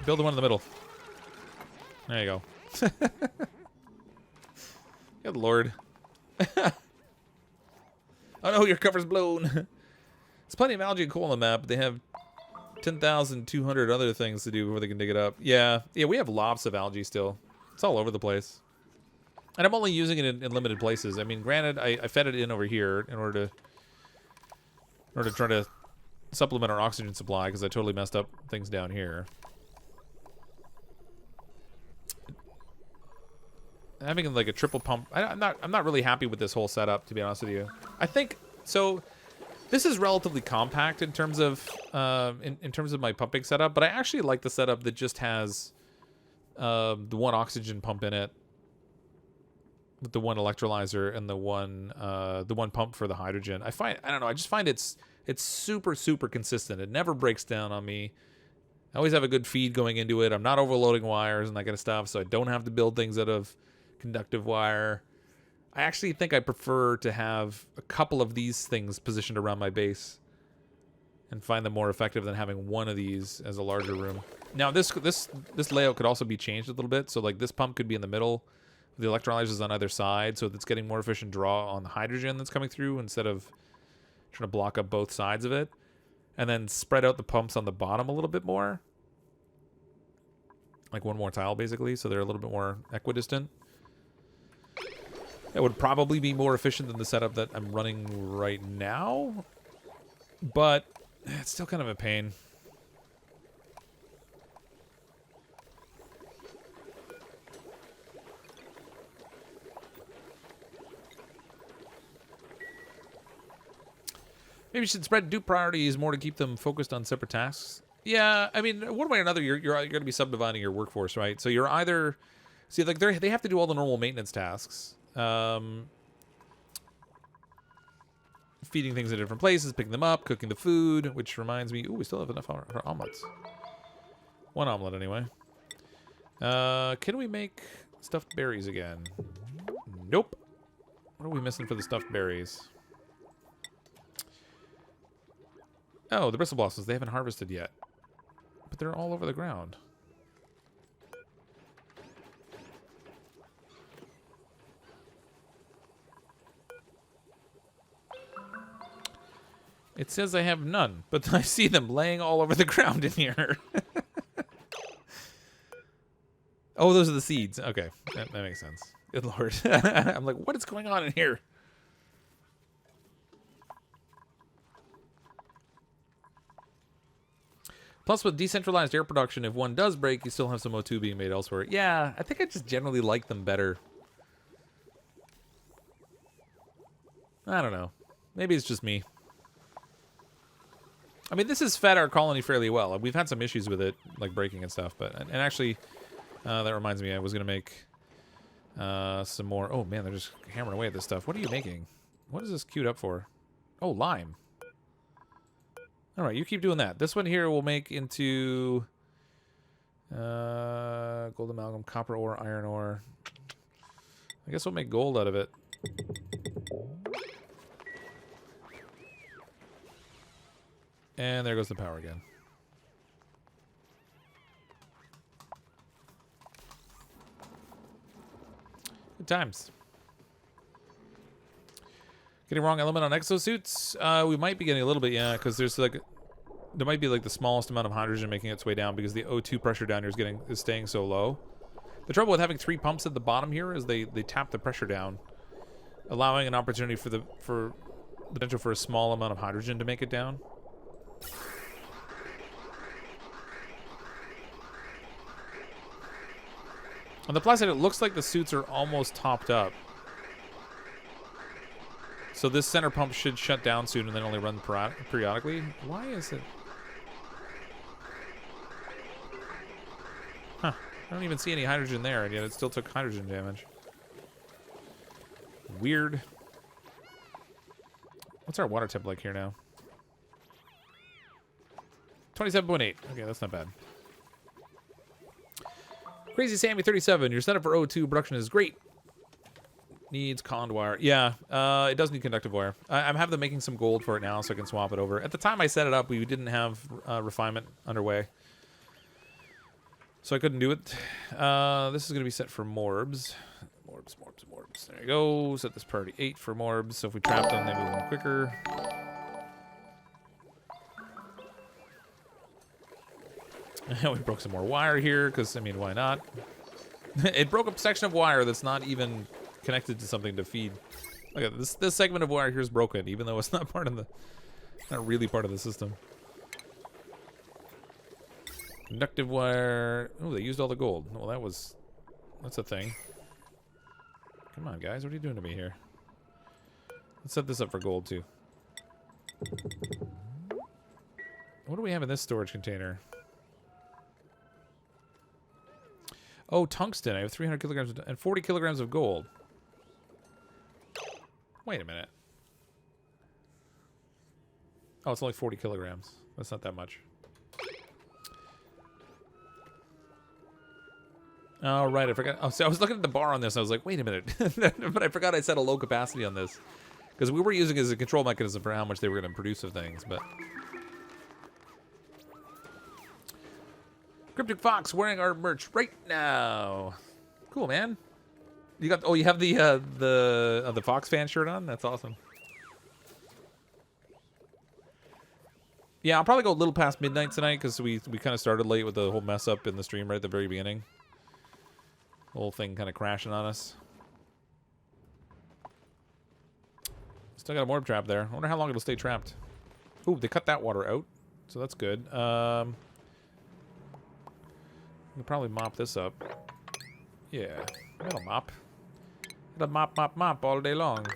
Build the one in the middle. There you go. Good lord. Oh no, your cover's blown. There's plenty of algae and coal on the map, but they have 10,200 other things to do before they can dig it up. Yeah, we have lots of algae still. It's all over the place. And I'm only using it in limited places. I mean, granted, I fed it in over here in order to try to supplement our oxygen supply, because I totally messed up things down here. Having like a triple pump, I'm not really happy with this whole setup, to be honest with you. I think so. This is relatively compact in terms of in terms of my pumping setup, but I actually like the setup that just has the one oxygen pump in it, with the one electrolyzer and the one pump for the hydrogen. I don't know. I just find it's super consistent. It never breaks down on me. I always have a good feed going into it. I'm not overloading wires and that kind of stuff, so I don't have to build things out of conductive wire. I actually think I prefer to have a couple of these things positioned around my base and find them more effective than having one of these as a larger room. Now this layout could also be changed a little bit. So like this pump could be in the middle, the electrolyzers on either side, so it's getting more efficient draw on the hydrogen that's coming through instead of trying to block up both sides of it. And then spread out the pumps on the bottom a little bit more. Like one more tile basically, so they're a little bit more equidistant. That would probably be more efficient than the setup that I'm running right now, but it's still kind of a pain. Maybe you should spread due priorities more to keep them focused on separate tasks. Yeah, I mean, one way or another, you're going to be subdividing your workforce, right? So you're either... See, like, they have to do all the normal maintenance tasks. Feeding things in different places, picking them up, cooking the food, which reminds me... Ooh, we still have enough for omelets. One omelet, anyway. Can we make stuffed berries again? Nope. What are we missing for the stuffed berries? Oh, the bristle blossoms. They haven't harvested yet. But they're all over the ground. It says I have none, but I see them laying all over the ground in here. Oh, those are the seeds. Okay, that makes sense. Good lord. I'm like, what is going on in here? Plus, with decentralized air production, if one does break, you still have some O2 being made elsewhere. Yeah, I think I just generally like them better. I don't know. Maybe it's just me. I mean, this has fed our colony fairly well. We've had some issues with it, like breaking and stuff. But and actually, that reminds me, I was going to make some more. Oh, man, they're just hammering away at this stuff. What are you making? What is this queued up for? Oh, lime. All right, you keep doing that. This one here will make into gold amalgam, copper ore, iron ore. I guess we'll make gold out of it. And there goes the power again. Good times. Getting wrong element on exosuits? We might be getting a little bit, yeah, because there's like, there might be like the smallest amount of hydrogen making its way down because the O2 pressure down here is staying so low. The trouble with having 3 pumps at the bottom here is they tap the pressure down, allowing an opportunity for potential for a small amount of hydrogen to make it down. On the plus side, it looks like the suits are almost topped up. So this center pump should shut down soon and then only run periodically. Why is it? Huh. I don't even see any hydrogen there, and yet it still took hydrogen damage. Weird. What's our water temp like here now? 27.8. Okay, that's not bad. Crazy Sammy 37. Your setup for O2 production is great. Needs cond wire. Yeah, it does need conductive wire. I'm having them making some gold for it now so I can swap it over. At the time I set it up, we didn't have refinement underway. So I couldn't do it. This is going to be set for morbs. Morbs. There you go. Set this priority 8 for morbs. So if we trap them, they move them quicker. We broke some more wire here, because, I mean, why not? It broke a section of wire that's not even connected to something to feed. Look at this. This segment of wire here is broken, even though it's not part of the, not really part of the system. Conductive wire. Oh, they used all the gold. Well, that's a thing. Come on, guys. What are you doing to me here? Let's set this up for gold, too. What do we have in this storage container? Oh, tungsten. I have 300 kilograms and 40 kilograms of gold. Wait a minute. Oh, it's only 40 kilograms. That's not that much. Oh, right. I forgot. Oh, so I was looking at the bar on this. And I was like, wait a minute. But I forgot I set a low capacity on this. Because we were using it as a control mechanism for how much they were going to produce of things. But CrypticFox wearing our merch right now. Cool, man. You got? Oh, you have the Fox fan shirt on. That's awesome. Yeah, I'll probably go a little past midnight tonight because we kind of started late with the whole mess up in the stream right at the very beginning. The whole thing kind of crashing on us. Still got a morb trap there. I wonder how long it'll stay trapped. Ooh, they cut that water out, so that's good. We'll probably mop this up. Yeah, it'll mop. It'll mop all day long.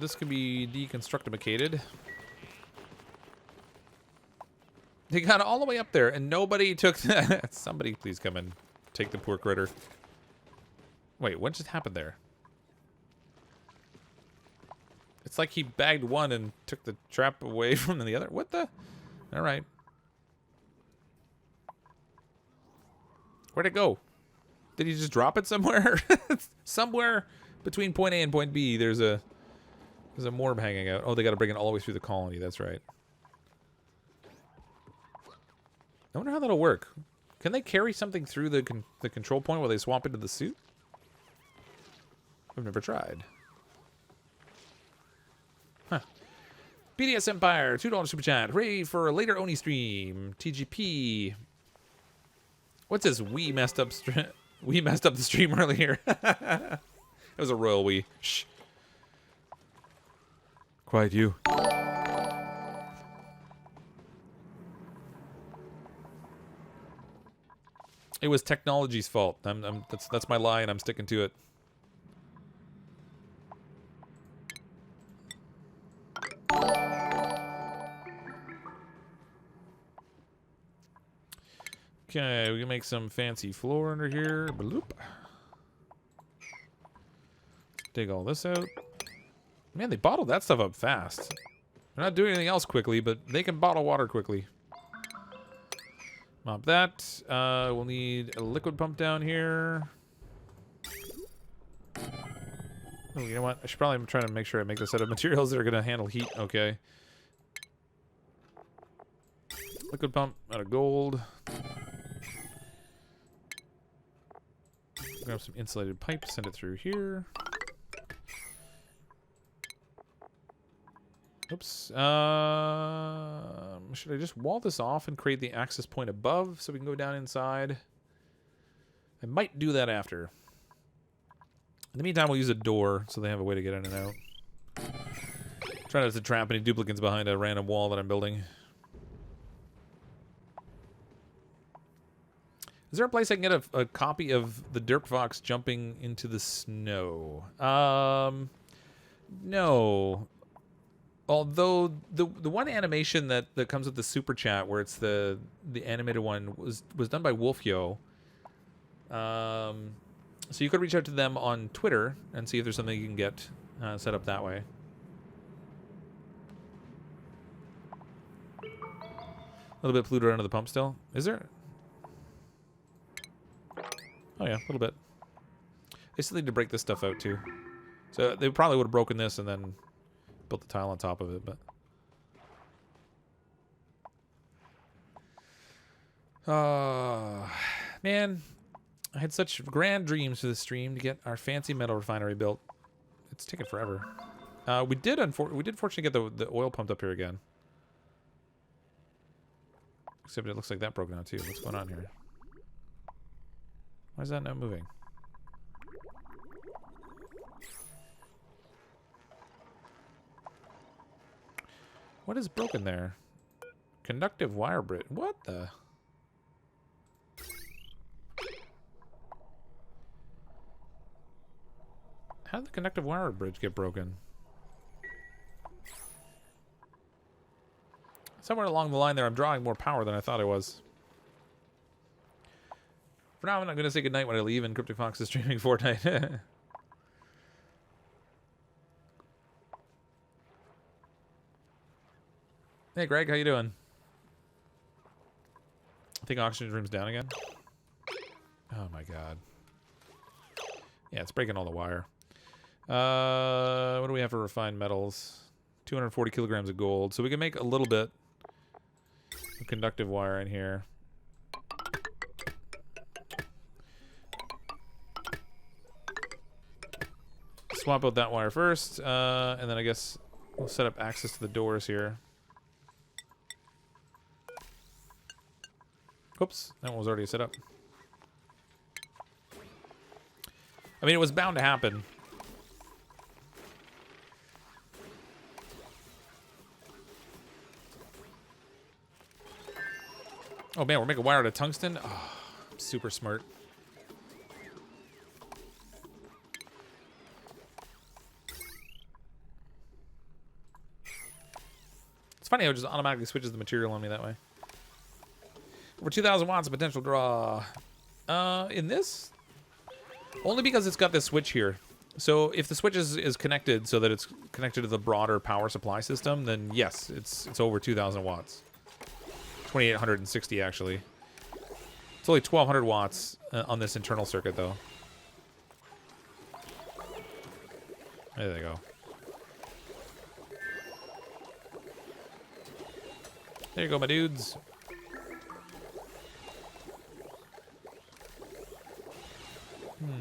This could be deconstructimacated. They got all the way up there, and nobody took that. Somebody please come and take the poor critter. Wait, what just happened there? It's like he bagged one and took the trap away from the other. What the? All right. Where'd it go? Did he just drop it somewhere? Somewhere between point A and point B, there's a morb hanging out. Oh, they got to bring it all the way through the colony. That's right. I wonder how that'll work. Can they carry something through the control point while they swap into the suit? I've never tried. Huh. BDS Empire, $2 super chat. Hooray for a later Oni stream. TGP. What's this? We messed up the stream earlier. It was a royal we. Shh. Quiet you. It was technology's fault. That's my lie, and I'm sticking to it. Okay, we can make some fancy floor under here. Bloop. Dig all this out. Man, they bottled that stuff up fast. They're not doing anything else quickly, but they can bottle water quickly. Mop that. We'll need a liquid pump down here. Oh, you know what? I should probably try to make sure I make a set of materials that are going to handle heat. Okay. Liquid pump out of gold. Grab some insulated pipe, send it through here. Oops. Should I just wall this off and create the access point above so we can go down inside? I might do that after. In the meantime, we'll use a door so they have a way to get in and out. Try not to trap any duplicates behind a random wall that I'm building. Is there a place I can get a copy of the CrypticFox jumping into the snow? No. Although the one animation that comes with the super chat, where it's the animated one, was done by Wolfyo. So you could reach out to them on Twitter and see if there's something you can get set up that way. A little bit polluted under the pump still. Is there? Oh yeah, a little bit. They still need to break this stuff out too. So they probably would have broken this and then built the tile on top of it, but... man, I had such grand dreams for this stream to get our fancy metal refinery built. It's taken forever. We did fortunately get the oil pumped up here again. Except it looks like that broke down too. What's going on here? Why is that not moving? What is broken there? Conductive wire bridge. What the? How did the conductive wire bridge get broken? Somewhere along the line there, I'm drawing more power than I thought I was. For now, I'm not going to say goodnight when I leave, and CrypticFox is streaming Fortnite. Hey, Greg, how you doing? I think oxygen room's down again. Oh, my God. Yeah, it's breaking all the wire. What do we have for refined metals? 240 kilograms of gold. So we can make a little bit of conductive wire in here. Swap out that wire first, and then I guess we'll set up access to the doors here. Oops, that one was already set up. I mean, it was bound to happen. Oh man, we're making wire out of tungsten? Oh, super smart. It's funny how it just automatically switches the material on me that way. Over 2,000 watts of potential draw. In this? Only because it's got this switch here. So if the switch is connected so that it's connected to the broader power supply system, then yes, it's over 2,000 watts. 2,860 actually. It's only 1,200 watts on this internal circuit though. There they go. There you go, my dudes.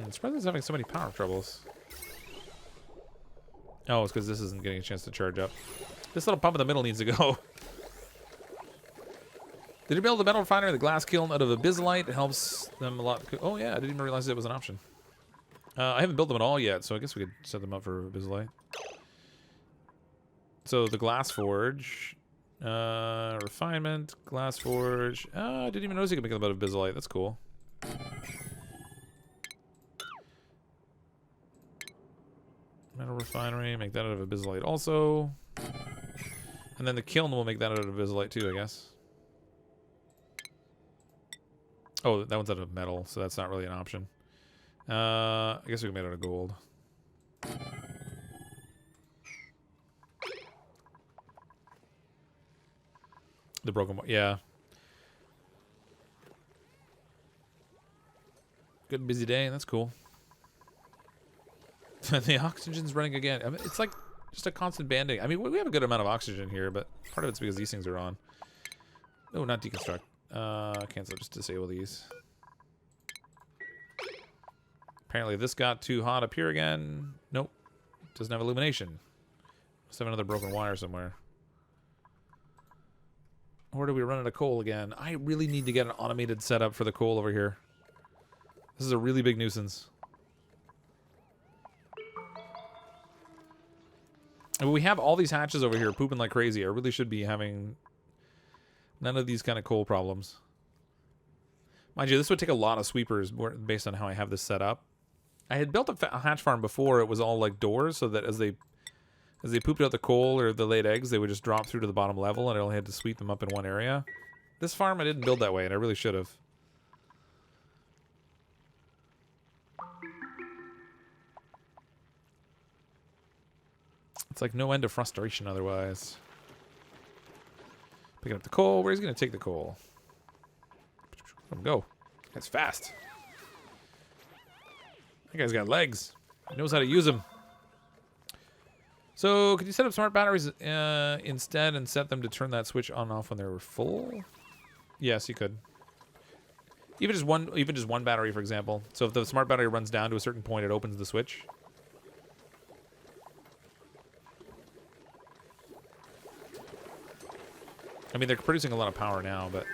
Surprised it's having so many power troubles. Oh, it's because this isn't getting a chance to charge up. This little pump in the middle needs to go. Did you build the metal refinery and the glass kiln out of abyssalite? It helps them a lot. Oh yeah, I didn't even realize it was an option. I haven't built them at all yet, so I guess we could set them up for abyssalite. So the glass forge, refinement, glass forge. I didn't even notice you could make them out of abyssalite. That's cool. Metal refinery, make that out of abyssalite also. And then the kiln will make that out of abyssalite too, I guess. Oh, that one's out of metal, so that's not really an option. I guess we can make it out of gold. The broken one, yeah. Good busy day, that's cool. The oxygen's running again. I mean, it's like just a constant banding. I mean, we have a good amount of oxygen here, but part of it's because these things are on. Oh, not deconstruct. Cancel, just disable these. Apparently this got too hot up here again. Nope. Doesn't have illumination. Must have another broken wire somewhere. Or do we run out of coal again? I really need to get an automated setup for the coal over here. This is a really big nuisance. And we have all these hatches over here pooping like crazy. I really should be having none of these kind of coal problems. Mind you, this would take a lot of sweepers based on how I have this set up. I had built a hatch farm before. It was all like doors, so that as they pooped out the coal or the laid eggs, they would just drop through to the bottom level, and I only had to sweep them up in one area. This farm I didn't build that way, and I really should have. It's like no end of frustration otherwise. Picking up the coal. Where's he going to take the coal? Let him go. That's fast. That guy's got legs. He knows how to use them. So, could you set up smart batteries instead and set them to turn that switch on and off when they were full? Yes, you could. Even just one battery, for example. So if the smart battery runs down to a certain point, it opens the switch. I mean, they're producing a lot of power now, but...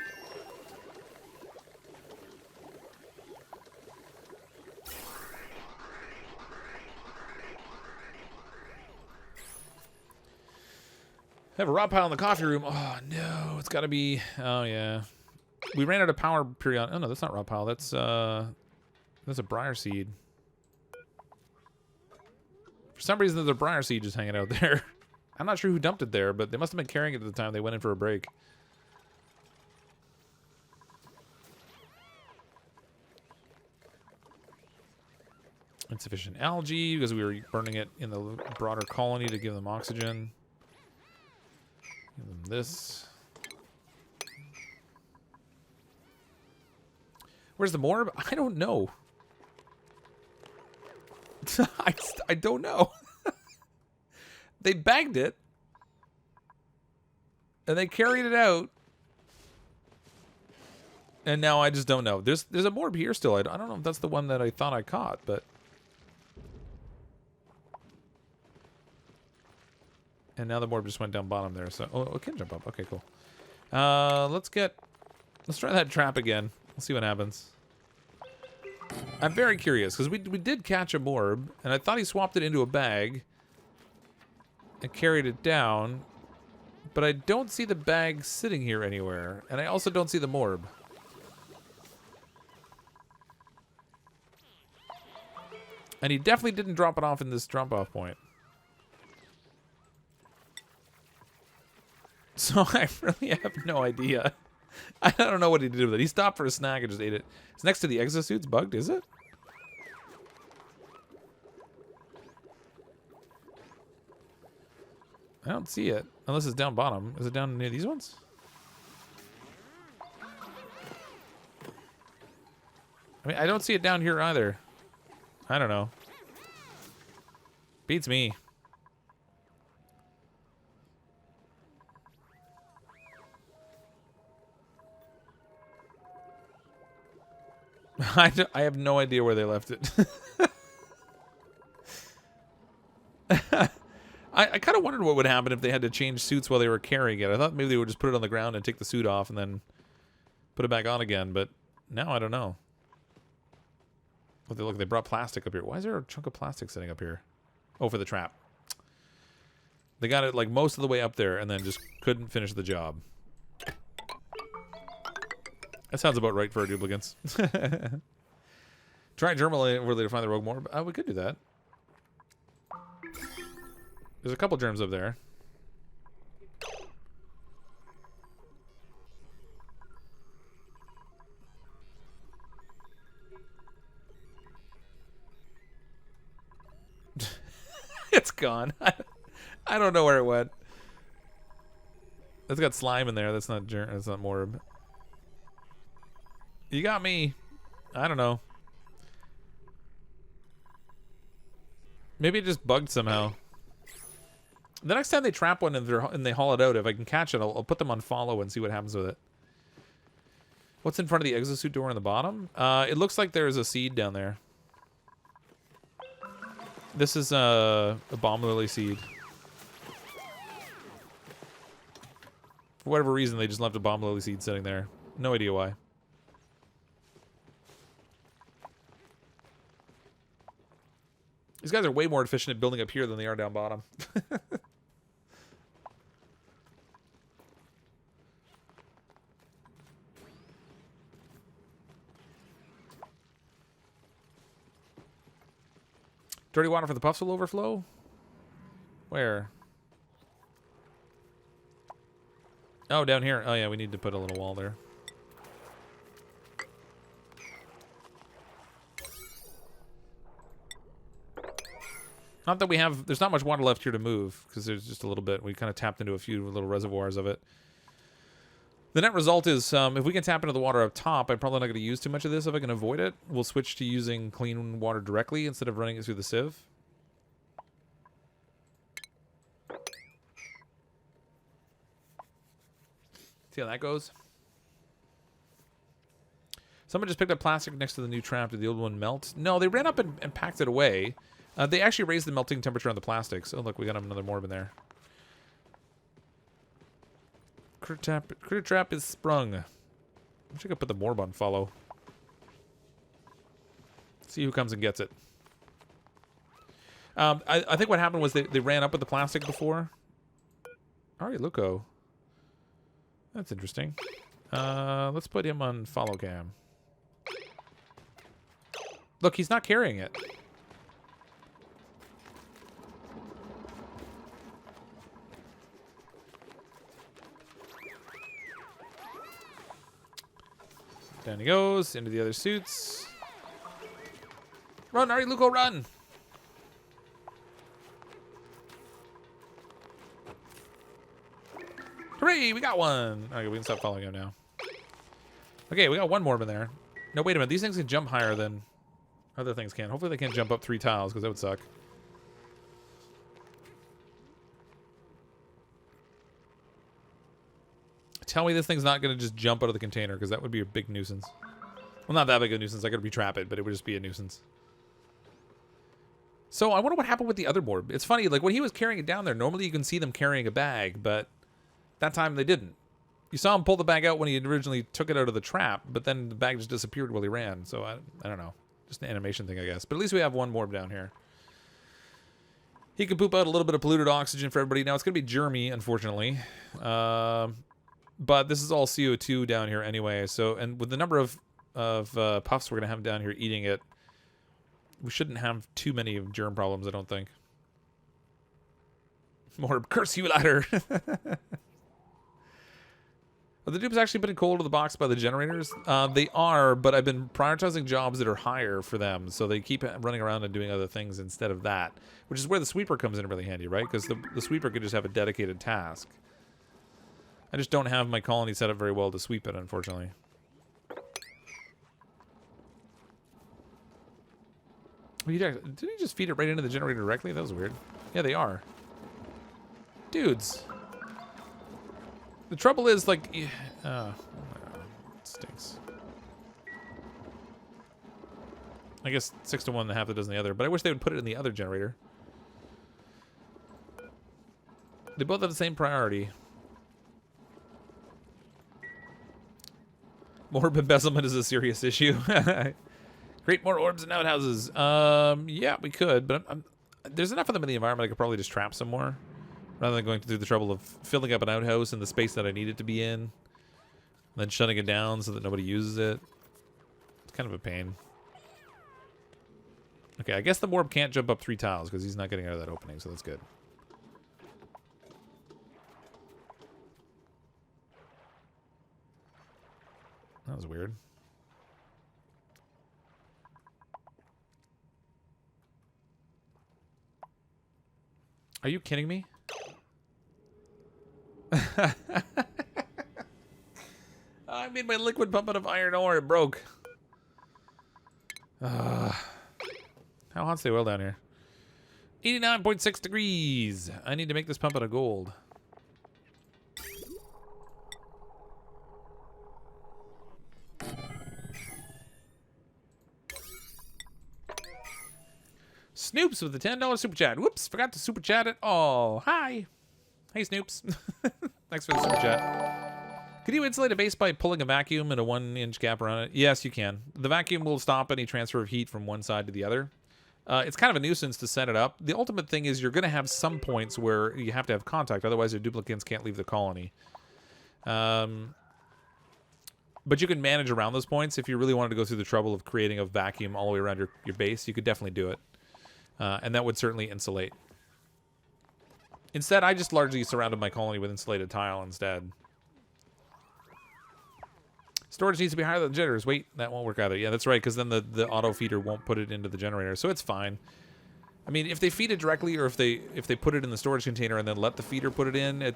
I have a rot pile in the coffee room. Oh, no. It's got to be... Oh, yeah. We ran out of power period. Oh, no, that's not rot pile. That's a briar seed. For some reason, there's a briar seed just hanging out there. I'm not sure who dumped it there, but they must have been carrying it at the time they went in for a break. Insufficient algae because we were burning it in the broader colony to give them oxygen. Give them this. Where's the morb? I don't know. I don't know. They bagged it. And they carried it out. And now I just don't know. There's a morb here still. I don't know if that's the one that I thought I caught, but... And now the morb just went down bottom there. So, oh, it can jump up. Okay, cool. Let's try that trap again. We'll see what happens. I'm very curious, because we did catch a morb, and I thought he swapped it into a bag and carried it down, but I don't see the bag sitting here anywhere, and I also don't see the morb. And he definitely didn't drop it off in this drop-off point. So I really have no idea. I don't know what he did with it. He stopped for a snack and just ate it. It's next to the exosuits. Bugged, is it? I don't see it. Unless it's down bottom. Is it down near these ones? I mean, I don't see it down here either. I don't know. Beats me. I have no idea where they left it. I kind of wondered what would happen if they had to change suits while they were carrying it. I thought maybe they would just put it on the ground and take the suit off and then put it back on again, but now I don't know. Look, they brought plastic up here. Why is there a chunk of plastic sitting up here? Oh, for the trap. They got it like most of the way up there and then just couldn't finish the job. That sounds about right for our duplicants. Try germinate where they find the rogue morb. We could do that. There's a couple germs up there. It's gone. I don't know where it went. It's got slime in there. That's not germ. That's not morb. You got me. I don't know. Maybe it just bugged somehow. The next time they trap one and they haul it out, if I can catch it, I'll put them on follow and see what happens with it. What's in front of the exosuit door on the bottom? It looks like there's a seed down there. This is a bomb lily seed. For whatever reason, they just left a bomb lily seed sitting there. No idea why. These guys are way more efficient at building up here than they are down bottom. Dirty water for the puffs will overflow? Where? Oh, down here. Oh, yeah, we need to put a little wall there. Not that we have... There's not much water left here to move, because there's just a little bit. We kind of tapped into a few little reservoirs of it. The net result is, if we can tap into the water up top, I'm probably not going to use too much of this if I can avoid it. We'll switch to using clean water directly instead of running it through the sieve. See how that goes? Someone just picked up plastic next to the new trap. Did the old one melt? No, they ran up and packed it away. They actually raised the melting temperature on the plastics. Oh, look, we got another morb in there. Critter trap is sprung. I wish I could put the morb on follow. See who comes and gets it. I think what happened was they ran up with the plastic before. Alright, Luco. That's interesting. Let's put him on follow cam. Look, he's not carrying it. Down he goes, into the other suits. Run, Ari Luco, run! Hooray, we got one! Okay, we can stop following him now. Okay, we got one more in there. No, wait a minute. These things can jump higher than other things can. Hopefully they can't jump up 3 tiles, because that would suck. Tell me this thing's not going to just jump out of the container, because that would be a big nuisance. Well, not that big a nuisance. I could retrap it, but it would just be a nuisance. So I wonder what happened with the other morb. It's funny, like when he was carrying it down there, normally you can see them carrying a bag, but that time they didn't. You saw him pull the bag out when he originally took it out of the trap, but then the bag just disappeared while he ran. So I don't know. Just an animation thing, I guess. But at least we have one morb down here. He can poop out a little bit of polluted oxygen for everybody. Now it's going to be germy, unfortunately. But this is all CO2 down here anyway. So, and with the number of puffs we're going to have down here eating it, we shouldn't have too many germ problems, I don't think. More curse you, ladder. Are the dupes actually putting coal to the box by the generators? They are, but I've been prioritizing jobs that are higher for them, so they keep running around and doing other things instead of that, which is where the sweeper comes in really handy, right? Because the sweeper could just have a dedicated task. I just don't have my colony set up very well to sweep it, unfortunately. Did he just feed it right into the generator directly? That was weird. Yeah, they are. Dudes. The trouble is, like... it stinks. I guess 6 to 1 and half a dozen the other, but I wish they would put it in the other generator. They both have the same priority. Morb embezzlement is a serious issue. Create more orbs and outhouses. Yeah, we could, but there's enough of them in the environment I could probably just trap some more. Rather than going through the trouble of filling up an outhouse in the space that I need it to be in. Then shutting it down so that nobody uses it. It's kind of a pain. Okay, I guess the morb can't jump up 3 tiles because he's not getting out of that opening, so that's good. That was weird. Are you kidding me? I made my liquid pump out of iron ore. It broke. How hot's the oil down here? 89.6 degrees. I need to make this pump out of gold. Snoops with the $10 super chat. Whoops, forgot to super chat it. Oh, hi. Hey, Snoops. Thanks for the super chat. Can you insulate a base by pulling a vacuum and a 1-inch gap around it? Yes, you can. The vacuum will stop any transfer of heat from one side to the other. It's kind of a nuisance to set it up. The ultimate thing is you're going to have some points where you have to have contact. Otherwise, your duplicants can't leave the colony. But you can manage around those points. If you really wanted to go through the trouble of creating a vacuum all the way around your base, you could definitely do it. And that would certainly insulate. Instead, I just largely surrounded my colony with insulated tile instead. Storage needs to be higher than the generators. Wait, that won't work either. Yeah, that's right, because then the auto feeder won't put it into the generator, so it's fine. I mean, if they feed it directly, or if they put it in the storage container and then let the feeder put it in, it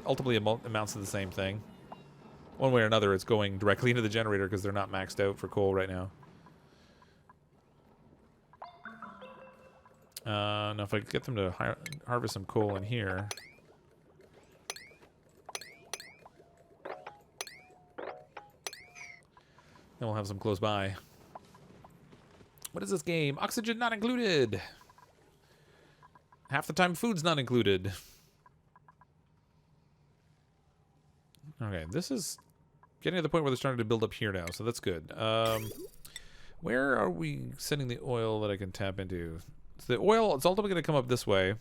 ultimately amounts to the same thing. One way or another, it's going directly into the generator because they're not maxed out for coal right now. Now, if I could get them to harvest some coal in here. Then we'll have some close by. What is this game? Oxygen not included. Half the time, food's not included. Okay, this is getting to the point where they're starting to build up here now, so that's good. Where are we sending the oil that I can tap into? So the oil, it's ultimately going to come up this way.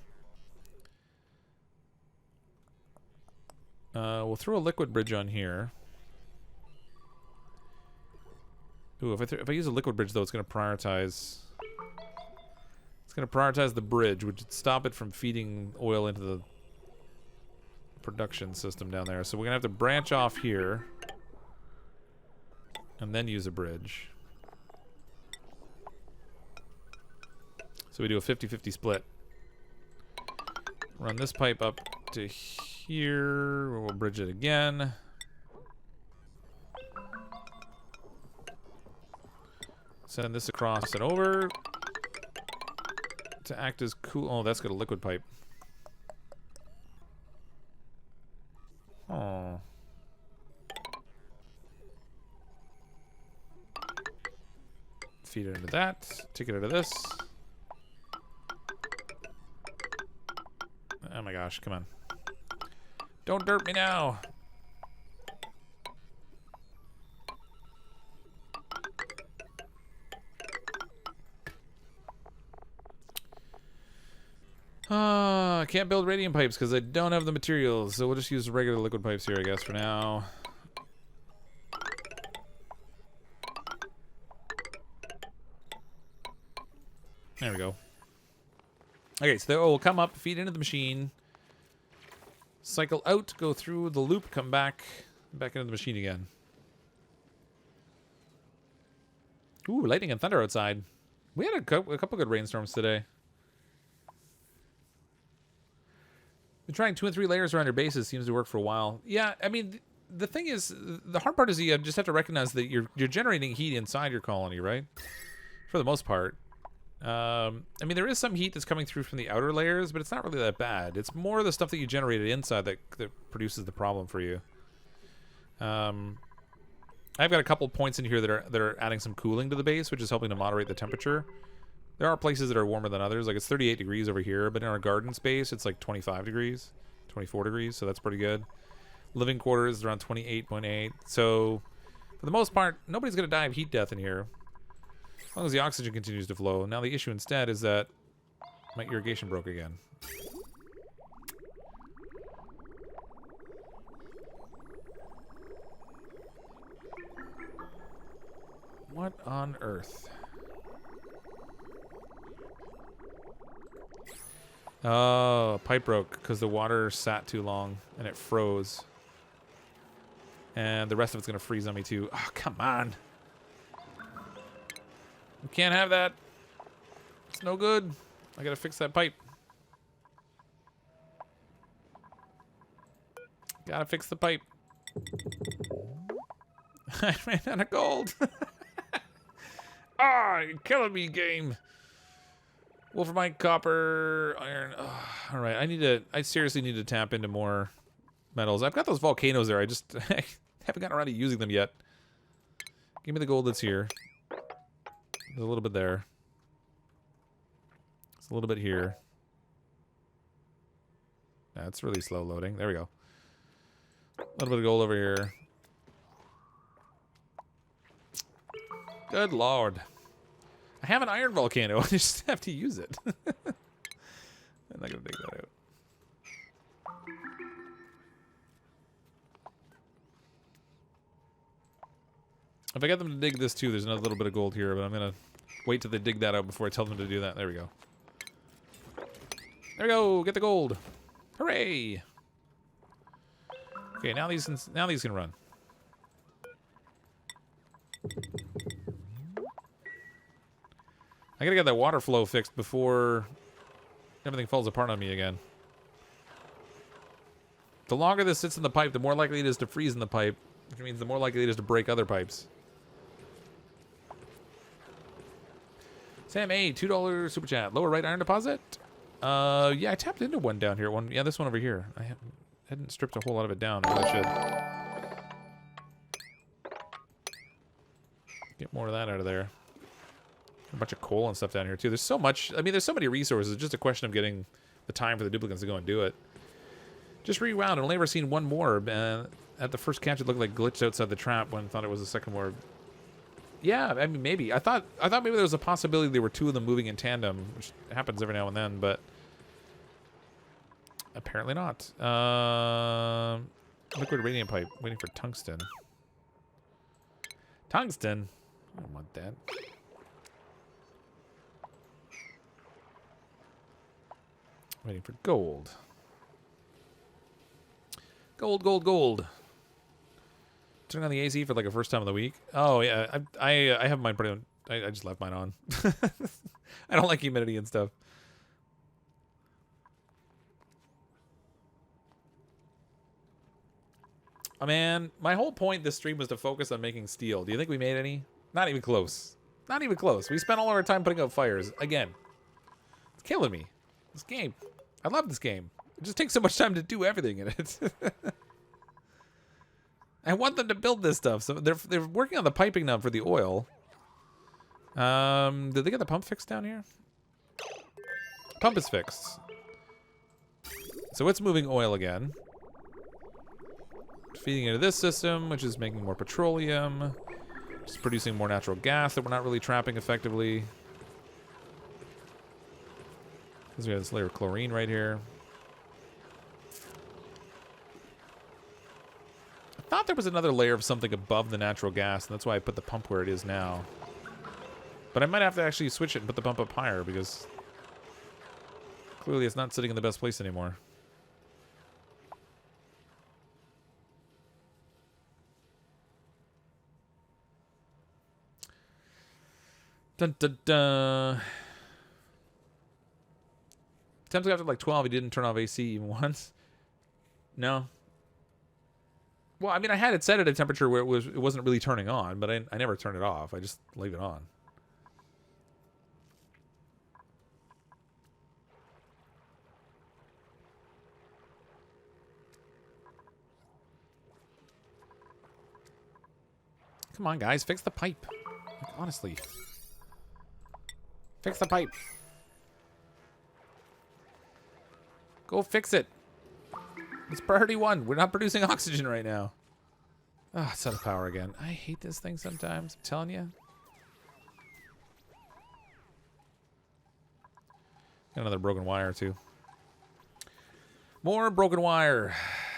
We'll throw a liquid bridge on here. Ooh, if I use a liquid bridge, though, it's going to prioritize... It's going to prioritize the bridge, which would stop it from feeding oil into the production system down there. So we're going to have to branch off here and then use a bridge. So we do a 50-50 split. Run this pipe up to here. We'll bridge it again. Send this across and over to act as cool. Oh, that's got a liquid pipe. Oh. Feed it into that. Take it out of this. Oh my gosh, come on. Don't derp me now. I can't build radiant pipes because I don't have the materials, so we'll just use regular liquid pipes here, I guess, for now. There we go. Okay, so they will come up, feed into the machine, cycle out, go through the loop, come back into the machine again. Ooh, lightning and thunder outside. We had a couple good rainstorms today. Been trying 2 and 3 layers around your bases. Seems to work for a while. Yeah, I mean, the thing is, the hard part is you just have to recognize that you're generating heat inside your colony, right? For the most part. I mean, there is some heat that's coming through from the outer layers, but it's not really that bad. It's more the stuff that you generated inside that produces the problem for you. I've got a couple points in here that are adding some cooling to the base, which is helping to moderate the temperature. There are places that are warmer than others. Like, it's 38 degrees over here, but in our garden space, it's like 25 degrees, 24 degrees, so that's pretty good. Living quarters is around 28.8. So, for the most part, nobody's going to die of heat death in here, as long as the oxygen continues to flow. Now, the issue instead is that my irrigation broke again. What on earth? Oh, pipe broke because the water sat too long and it froze. And the rest of it's going to freeze on me too. Oh, come on. We can't have that. It's no good. I got to fix that pipe. Gotta fix the pipe. I ran out of gold. Ah, you're killing me, game. Wolframite, copper, iron. Oh, all right, I seriously need to tap into more metals. I've got those volcanoes there. I just I haven't gotten around to using them yet. Give me the gold that's here. There's a little bit there. It's a little bit here. That's really slow loading. There we go. A little bit of gold over here. Good lord. I have an iron volcano. I just have to use it. I'm not going to dig that out. If I get them to dig this too, there's another little bit of gold here, but I'm going to wait till they dig that out before I tell them to do that. There we go. There we go. Get the gold. Hooray. Okay, now these can run. I gotta get that water flow fixed before everything falls apart on me again. The longer this sits in the pipe, the more likely it is to freeze in the pipe, which means the more likely it is to break other pipes. Sam A, $2 super chat. Lower right iron deposit? Yeah, I tapped into one down here. Yeah, this one over here. I hadn't stripped a whole lot of it down. Maybe I should. Get more of that out of there. A bunch of coal and stuff down here, too. There's so much. I mean, there's so many resources. It's just a question of getting the time for the duplicates to go and do it. Just rewound. I've only ever seen one more. At the first catch, it looked like glitched outside the trap when I thought it was the second orb. Yeah, I mean, maybe. I thought maybe there was a possibility there were two of them moving in tandem, which happens every now and then, but apparently not. Liquid radiant pipe. Waiting for tungsten. Tungsten? I don't want that. Waiting for gold. Gold, gold, gold. Turning on the AC for like a first time of the week. Oh yeah, I have mine pretty on. I just left mine on. I don't like humidity and stuff. Oh man, my whole point this stream was to focus on making steel. Do you think we made any? Not even close. Not even close. We spent all our time putting out fires. Again. It's killing me. This game. I love this game. It just takes so much time to do everything in it. I want them to build this stuff. So they're working on the piping now for the oil. Did they get the pump fixed down here? Pump is fixed. So it's moving oil again. Feeding into this system, which is making more petroleum. Just producing more natural gas that we're not really trapping effectively. Because we have this layer of chlorine right here. I thought there was another layer of something above the natural gas, and that's why I put the pump where it is now. But I might have to actually switch it and put the pump up higher, because clearly it's not sitting in the best place anymore. Dun dun dun. Temps after like 12, he didn't turn off AC even once. No. Well, I mean, I had it set at a temperature where it wasn't really turning on, but I never turn it off. I just leave it on. Come on, guys, fix the pipe. Like, honestly. Fix the pipe. Go fix it. It's priority 1. We're not producing oxygen right now. Ah, it's out of power again. I hate this thing sometimes. I'm telling you. Got another broken wire, too. More broken wire.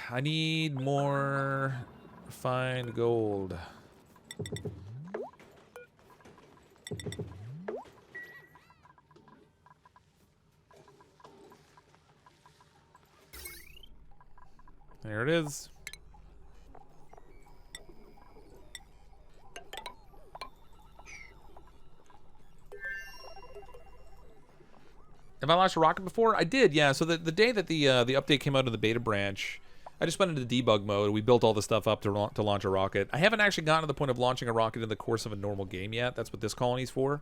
I need more refined gold. There it is. Have I launched a rocket before? I did, yeah. So the day that the update came out of the beta branch, I just went into debug mode. We built all the stuff up to launch a rocket. I haven't actually gotten to the point of launching a rocket in the course of a normal game yet. That's what this colony's for.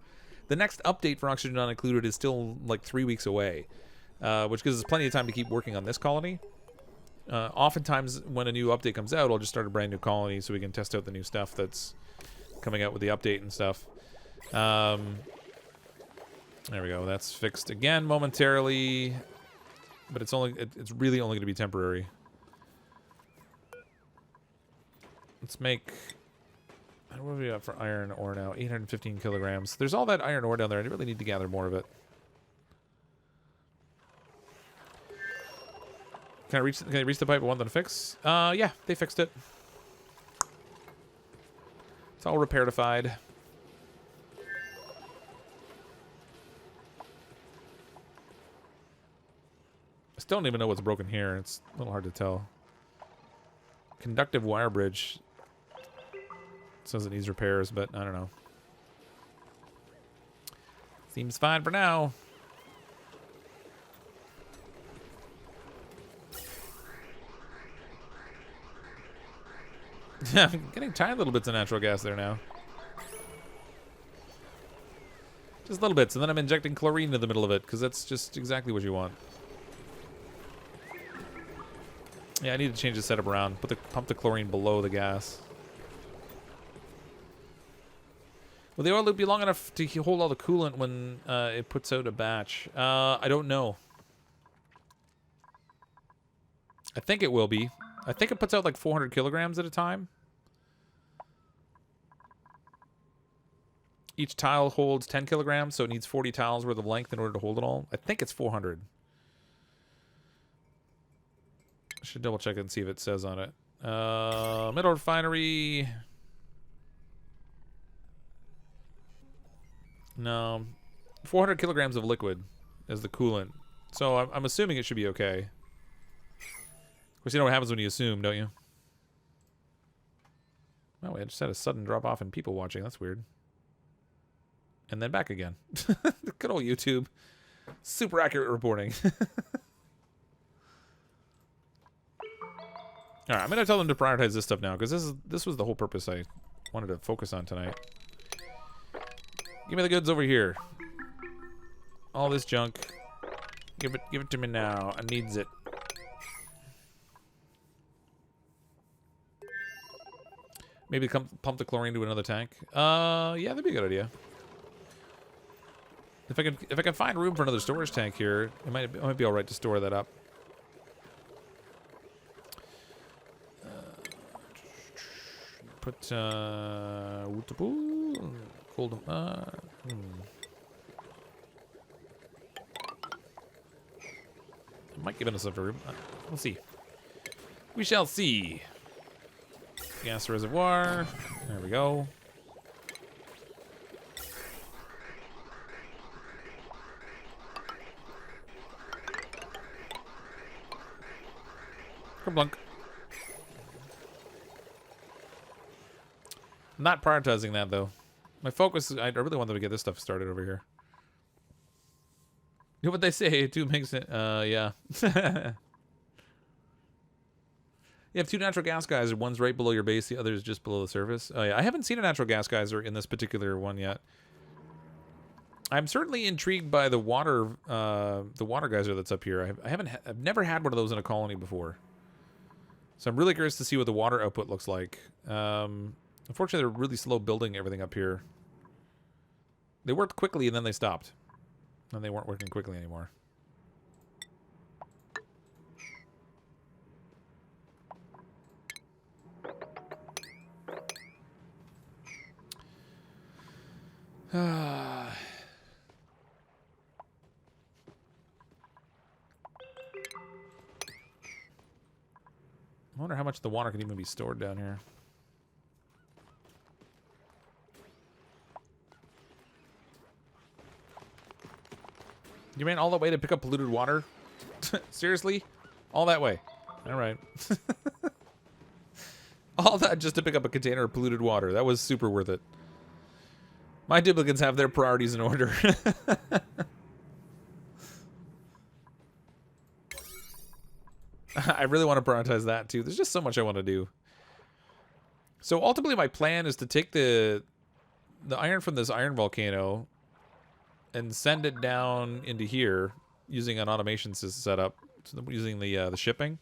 The next update for Oxygen Not Included is still like 3 weeks away, which gives us plenty of time to keep working on this colony. Oftentimes, when a new update comes out, I'll just start a brand new colony so we can test out the new stuff that's coming out with the update and stuff. There we go. That's fixed again momentarily, but it's really only going to be temporary. Let's make. What do we got for iron ore now? 815 kilograms. There's all that iron ore down there. I really need to gather more of it. Can I reach the pipe I want them to fix? Yeah, they fixed it. It's all repairified. don't even know what's broken here. It's a little hard to tell. Conductive wire bridge. Says it needs repairs, but I don't know. Seems fine for now. I'm getting tiny little bits of natural gas there now. Just little bits, and then I'm injecting chlorine into the middle of it, because that's just exactly what you want. Yeah, I need to change the setup around. Pump the chlorine below the gas. Will the oil loop be long enough to hold all the coolant when it puts out a batch? I don't know. I think it will be. I think it puts out like 400 kilograms at a time. Each tile holds 10 kilograms, so it needs 40 tiles worth of length in order to hold it all. I think it's 400. I should double check it and see if it says on it. Middle refinery. No. 400 kilograms of liquid as the coolant. So I'm assuming it should be okay. Of course, you know what happens when you assume, don't you? Oh, I just had a sudden drop off in people watching. That's weird. And then back again. Good old YouTube. Super accurate reporting. Alright, I'm going to tell them to prioritize this stuff now, because this was the whole purpose I wanted to focus on tonight. Give me the goods over here. All this junk. Give it to me now. I needs it. Maybe pump the chlorine to another tank. Yeah, that'd be a good idea. If I can find room for another storage tank here, it might be all right to store that up. Put cold. I might give it enough room. We'll see. We shall see. Gas reservoir. There we go. Kerblunk. I'm not prioritizing that though. My focus is I really wanted to get this stuff started over here. You know what they say? Two makes it. Yeah. You have two natural gas geysers. One's right below your base. The other is just below the surface. Oh yeah, I haven't seen a natural gas geyser in this particular one yet. I'm certainly intrigued by the water geyser that's up here. I've never had one of those in a colony before. So I'm really curious to see what the water output looks like. Unfortunately, they're really slow building everything up here. They worked quickly and then they stopped. And they weren't working quickly anymore. I wonder how much the water can even be stored down here. You ran all that way to pick up polluted water? Seriously? All that way? Alright. All that just to pick up a container of polluted water. That was super worth it. My duplicates have their priorities in order. I really want to prioritize that too. There's just so much I want to do. So ultimately my plan is to take the iron from this iron volcano and send it down into here using an automation setup. So using the shipping.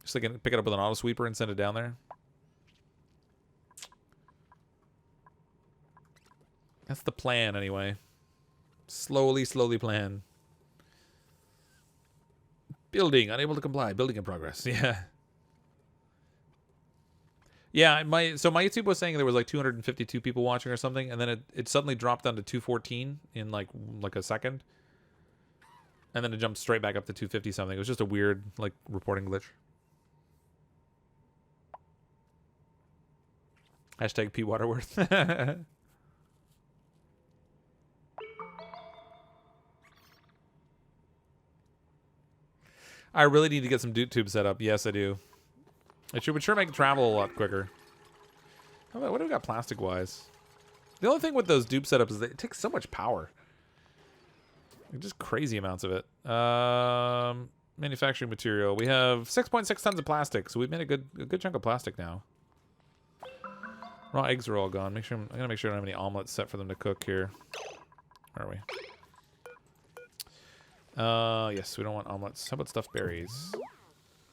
So I can pick it up with an auto sweeper and send it down there. That's the plan anyway. Slowly plan. Building, unable to comply. Building in progress. Yeah. Yeah, my YouTube was saying there was like 252 people watching or something, and then it suddenly dropped down to 214 in like a second. And then it jumped straight back up to 250 something. It was just a weird like reporting glitch. Hashtag P Waterworth. I really need to get some Doot Tube set up. Yes, I do. It would sure make travel a lot quicker. What do we got plastic-wise? The only thing with those dupe setups is that it takes so much power. Just crazy amounts of it. Manufacturing material. We have 6.6 tons of plastic, so we've made a good chunk of plastic now. Raw eggs are all gone. I'm gonna make sure I don't have any omelets set for them to cook here. Where are we? Yes, we don't want omelets. How about stuffed berries?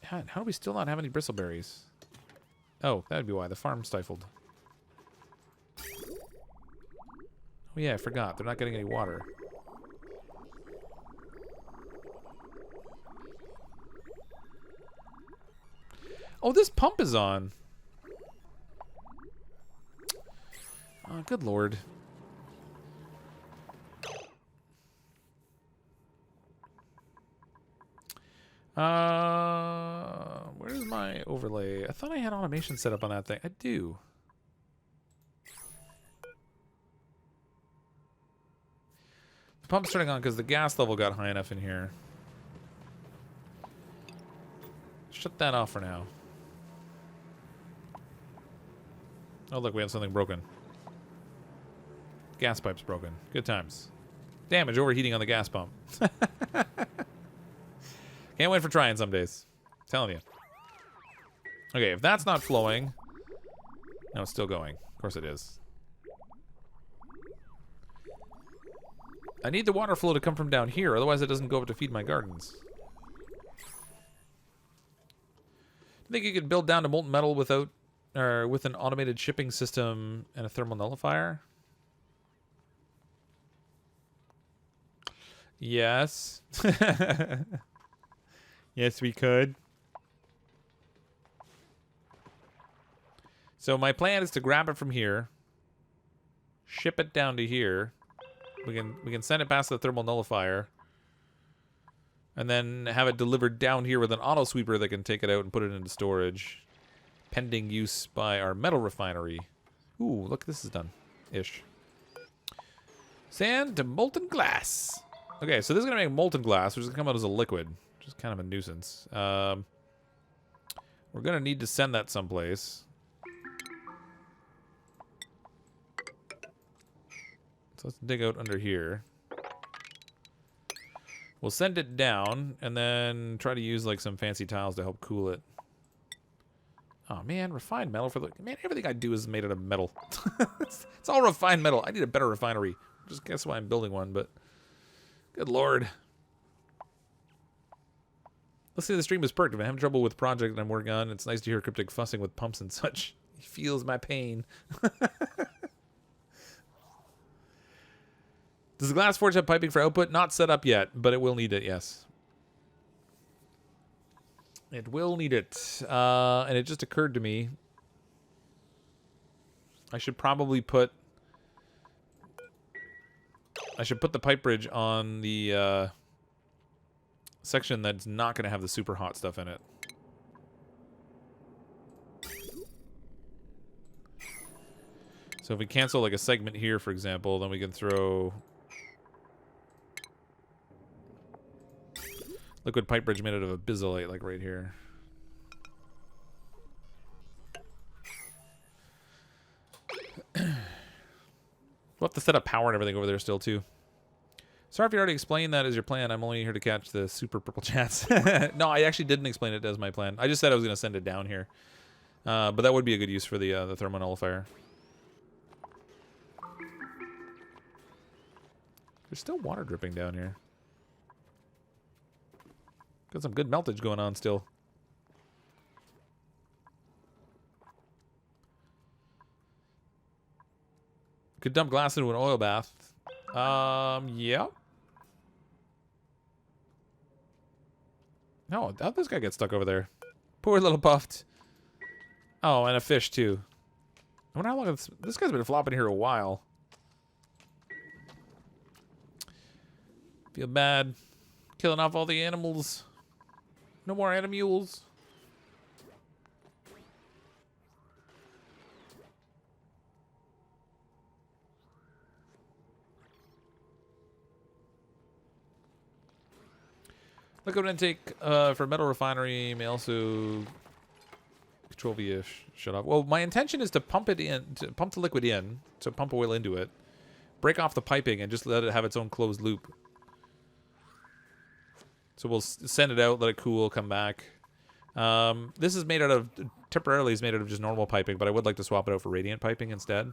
How do we still not have any bristleberries? Oh, that would be why. The farm stifled. Oh yeah, I forgot. They're not getting any water. Oh, this pump is on. Oh, good lord. Where's my overlay? I thought I had automation set up on that thing. I do. The pump's turning on because the gas level got high enough in here. Shut that off for now. Oh, look, we have something broken. Gas pipe's broken. Good times. Damage overheating on the gas pump. Can't wait for trying some days. I'm telling you. Okay, if that's not flowing... No, it's still going. Of course it is. I need the water flow to come from down here, otherwise it doesn't go up to feed my gardens. Think you could build down to molten metal without... or with an automated shipping system and a thermal nullifier? Yes. Yes, we could. So my plan is to grab it from here, ship it down to here. We can send it past the thermal nullifier, and then have it delivered down here with an auto sweeper that can take it out and put it into storage, pending use by our metal refinery. Ooh, look, this is done, ish. Sand to molten glass. Okay, so this is gonna make molten glass, which is gonna come out as a liquid, which is kind of a nuisance. We're gonna need to send that someplace. So let's dig out under here. We'll send it down, and then try to use like some fancy tiles to help cool it. Oh man, refined metal for the... Man, everything I do is made out of metal. It's all refined metal. I need a better refinery. Just guess why I'm building one, but... Good lord. Let's say the stream is perked. If I'm having trouble with project that I'm working on, it's nice to hear Cryptic fussing with pumps and such. He feels my pain. Does the glass forge have piping for output? Not set up yet, but it will need it, yes. It will need it. And it just occurred to me, I should probably put... I should put the pipe bridge on the section that's not going to have the super hot stuff in it. So if we cancel like a segment here, for example, then we can throw liquid pipe bridge made out of a bizzolite, like right here. We'll have to set up power and everything over there still, too. Sorry if you already explained that as your plan. I'm only here to catch the super purple chats. No, I actually didn't explain it as my plan. I just said I was going to send it down here. But that would be a good use for the thermal nullifier. There's still water dripping down here. Got some good meltage going on still. Could dump glass into an oil bath. Yeah. No, how'd this guy get stuck over there? Poor little Puffed. Oh, and a fish too. I wonder how long this guy's been flopping here a while. Feel bad. Killing off all the animals. No more animules. Liquid intake for metal refinery may also control via shut off. Well, my intention is to pump it in, to pump the liquid in, to pump oil into it, break off the piping, and just let it have its own closed loop. So we'll send it out, let it cool, come back. This is made out of, temporarily is made out of just normal piping, but I would like to swap it out for radiant piping instead.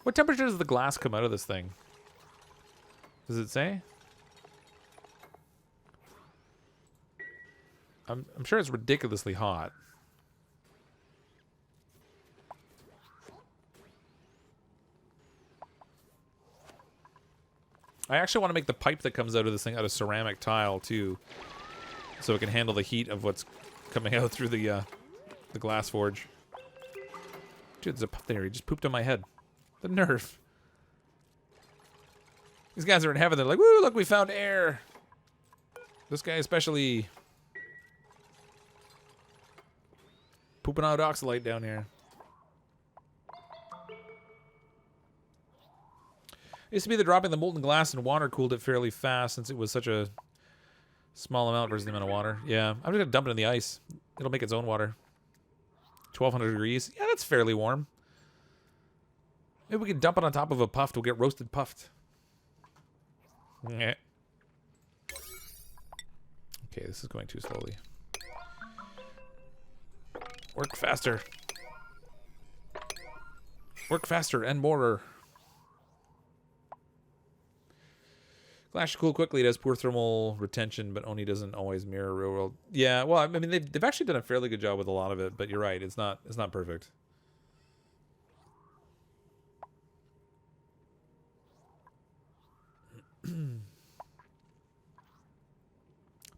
What temperature does the glass come out of this thing? Does it say? I'm sure it's ridiculously hot. I actually want to make the pipe that comes out of this thing out of ceramic tile too, so it can handle the heat of what's coming out through the glass forge. Dude, there's a pup there. He just pooped on my head. The nerve. These guys are in heaven. They're like, woo, look, we found air. This guy especially pooping out oxalite down here. It used to be that dropping the molten glass in water cooled it fairly fast since it was such a small amount versus the amount of water. Yeah, I'm just going to dump it in the ice. It'll make its own water. 1,200 degrees. Yeah, that's fairly warm. Maybe we can dump it on top of a puffed. We'll get roasted puffed. Yeah. Okay, this is going too slowly. Work faster. Work faster and more. Glass should cool quickly. It has poor thermal retention, but only doesn't always mirror real world. Yeah, well, I mean, they've actually done a fairly good job with a lot of it, but you're right. It's not perfect.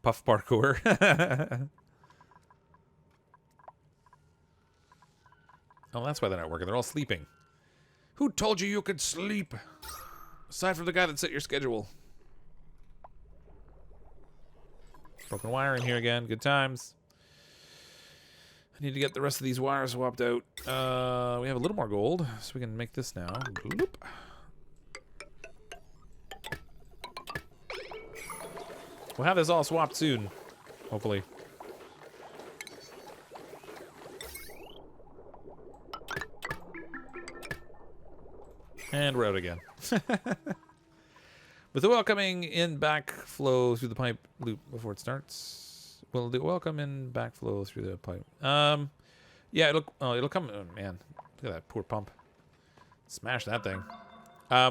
Puff parkour. Oh, that's why they're not working. They're all sleeping. Who told you you could sleep? Aside from the guy that set your schedule. Broken wire in here again. Good times. I need to get the rest of these wires swapped out. We have a little more gold, so we can make this now. Bloop. We'll have this all swapped soon, hopefully. And we're out again. With the oil coming in backflow through the pipe loop before it starts. Will the oil come in backflow through the pipe? Yeah, it'll come. Oh, man, look at that poor pump. Smash that thing.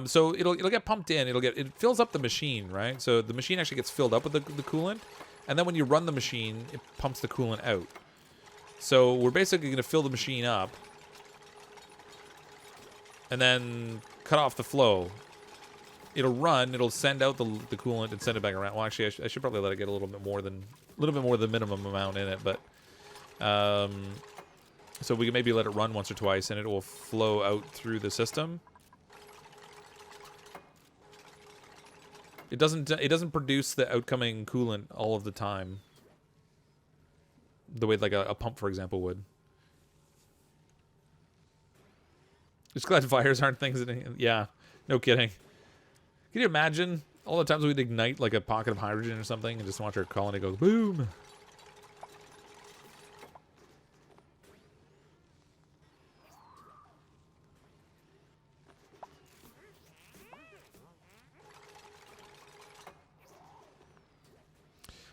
So it'll get pumped in. It fills up the machine, right? So the machine actually gets filled up with the coolant, and then when you run the machine, it pumps the coolant out. So we're basically going to fill the machine up, and then cut off the flow. It'll run. It'll send out the coolant and send it back around. Well, actually, I should probably let it get a little bit more than the minimum amount in it, but so we can maybe let it run once or twice, and it will flow out through the system. It doesn't produce the outcoming coolant all of the time, the way like a pump, for example, would. Just glad fires aren't things that, yeah, no kidding. Can you imagine all the times we'd ignite like a pocket of hydrogen or something and just watch our colony go boom?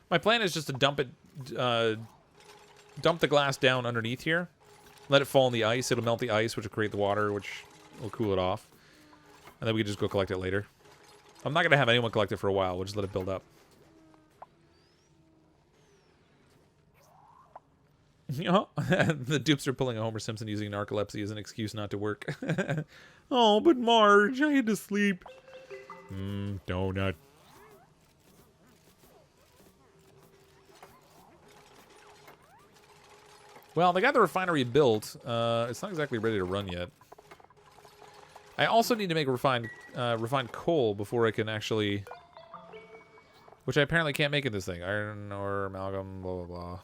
My plan is just to dump the glass down underneath here, let it fall in the ice. It'll melt the ice, which will create the water, which will cool it off, and then we can just go collect it later. I'm not gonna have anyone collect it for a while. We'll just let it build up. The dupes are pulling a Homer Simpson using narcolepsy as an excuse not to work. Oh, but Marge, I had to sleep. Donut. Well, they got the refinery built. It's not exactly ready to run yet. I also need to make refined coal before I can actually... Which I apparently can't make in this thing. Iron ore, amalgam, blah, blah, blah.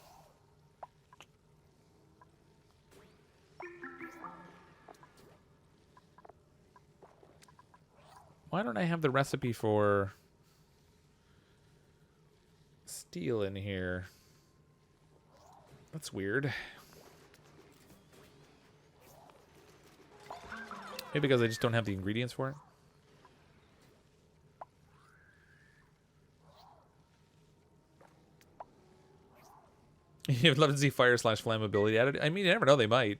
Why don't I have the recipe for steel in here? That's weird. Maybe because I just don't have the ingredients for it. You'd love to see fire / flammability added. I mean, you never know, they might.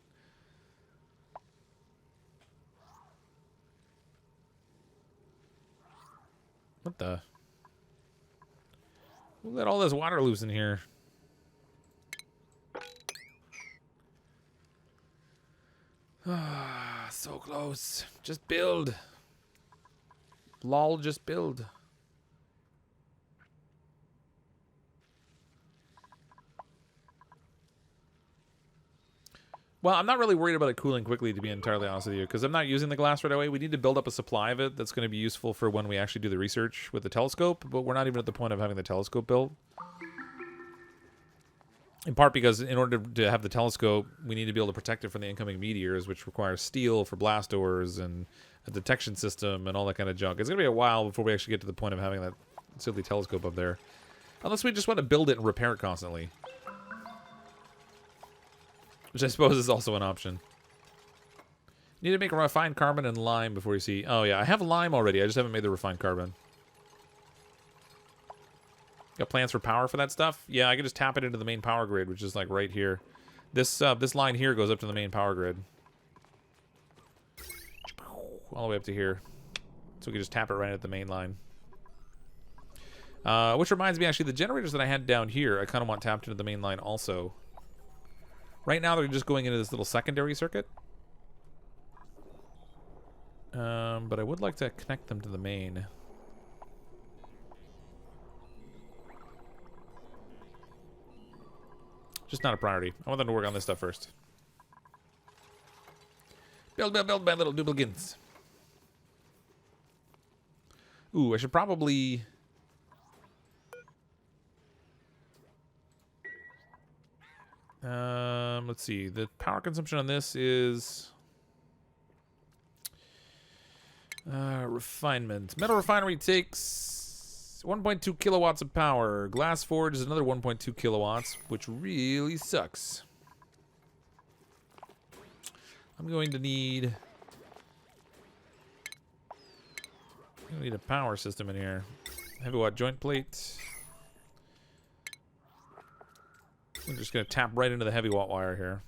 What the? Who let all this water loose in here? Ah, so close. Just build. Lol, just build. Well, I'm not really worried about it cooling quickly, to be entirely honest with you, because I'm not using the glass right away. We need to build up a supply of it that's going to be useful for when we actually do the research with the telescope, but we're not even at the point of having the telescope built. In part because in order to have the telescope, we need to be able to protect it from the incoming meteors, which requires steel for blast doors and a detection system and all that kind of junk. It's going to be a while before we actually get to the point of having that silly telescope up there. Unless we just want to build it and repair it constantly. Which I suppose is also an option. You need to make a refined carbon and lime before you see... Oh, yeah. I have lime already. I just haven't made the refined carbon. Got plans for power for that stuff? Yeah, I can just tap it into the main power grid, which is like right here. This line here goes up to the main power grid. All the way up to here. So we can just tap it right at the main line. Which reminds me, actually, the generators that I had down here, I kind of want tapped into the main line also. Right now, they're just going into this little secondary circuit. But I would like to connect them to the main. Just not a priority. I want them to work on this stuff first. Build, build, build, my little duplicants. Ooh, I should probably... let's see. The power consumption on this is... refinement. Metal refinery takes 1.2 kilowatts of power. Glass forge is another 1.2 kilowatts, which really sucks. I'm going to need... a power system in here. Heavy watt joint plate. I'm just going to tap right into the heavy watt wire here.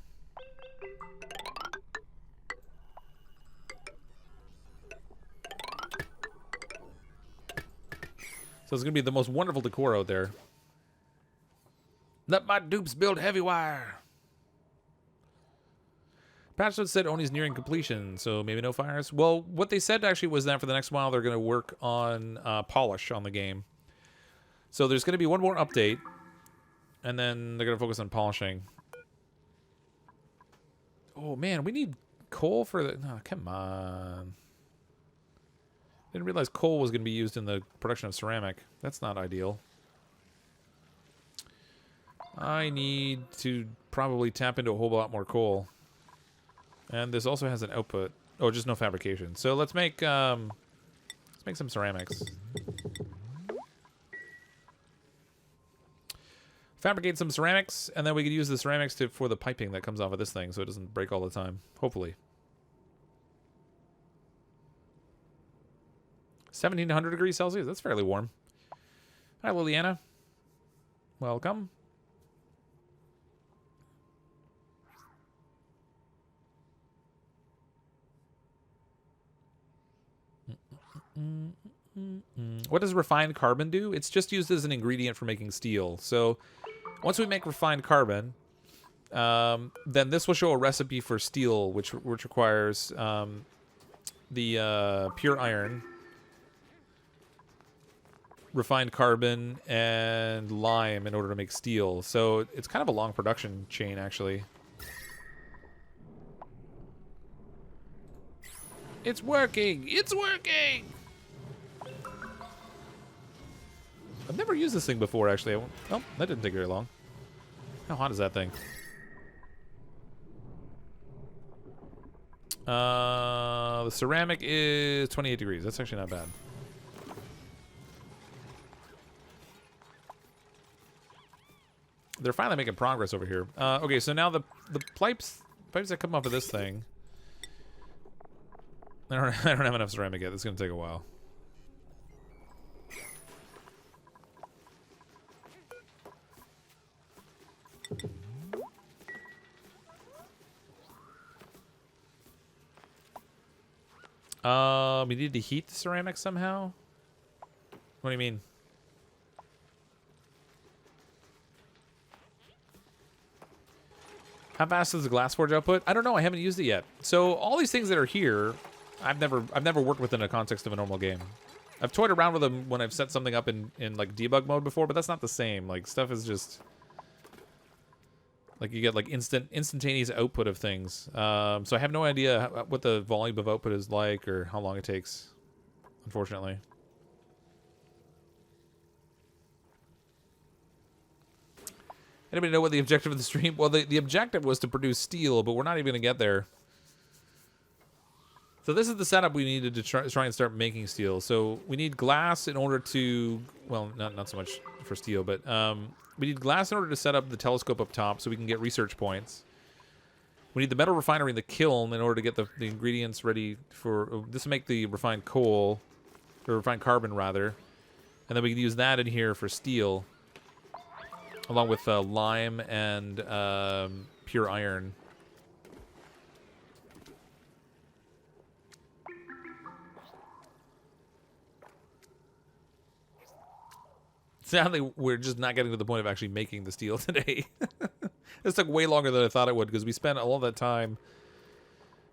So it's going to be the most wonderful decor out there. Let my dupes build heavy wire. Patch notes said Oni's nearing completion, so maybe no fires. Well, what they said actually was that for the next while they're going to work on polish on the game. So there's going to be one more update, and then they're going to focus on polishing. Oh, man, we need coal for the... Oh, come on. Didn't realize coal was going to be used in the production of ceramic. That's not ideal. I need to probably tap into a whole lot more coal. And this also has an output. Oh, just no fabrication. So let's make some ceramics. Fabricate some ceramics, and then we can use the ceramics for the piping that comes off of this thing, so it doesn't break all the time. Hopefully. 1700 degrees Celsius. That's fairly warm. Hi, Liliana. Welcome. What does refined carbon do? It's just used as an ingredient for making steel. So once we make refined carbon, then this will show a recipe for steel, which requires the pure iron, refined carbon, and lime in order to make steel. So it's kind of a long production chain, actually. It's working! It's working! I've never used this thing before, actually. Oh, that didn't take very long. How hot is that thing? The ceramic is 28 degrees. That's actually not bad. They're finally making progress over here. Okay, so now the pipes that come off of this thing. I don't have enough ceramic yet. It's gonna take a while. We need to heat the ceramic somehow? What do you mean? How fast is the glass forge output? I don't know. I haven't used it yet. So all these things that are here, I've never worked with in the context of a normal game. I've toyed around with them when I've set something up in like debug mode before, but that's not the same. Like stuff is just like you get like instantaneous output of things. So I have no idea what the volume of output is like or how long it takes, unfortunately. Anybody know what the objective of the stream? Well, the objective was to produce steel, but we're not even going to get there. So this is the setup we needed to try and start making steel. So we need glass in order to, well, not so much for steel, but we need glass in order to set up the telescope up top so we can get research points. We need the metal refinery in the kiln in order to get the ingredients ready for, this will make the refined coal, or refined carbon rather. And then we can use that in here for steel, along with lime and pure iron. Sadly, we're just not getting to the point of actually making the steel today. This took way longer than I thought it would because we spent all that time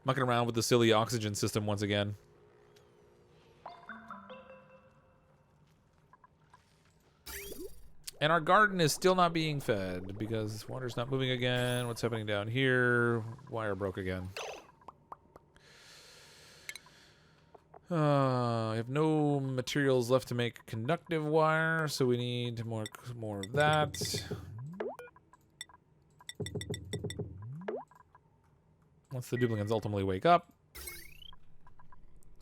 mucking around with the silly oxygen system once again. And our garden is still not being fed because water's not moving again. What's happening down here? Wire broke again. I have no materials left to make conductive wire, so we need more of that. Once the duplicants ultimately wake up.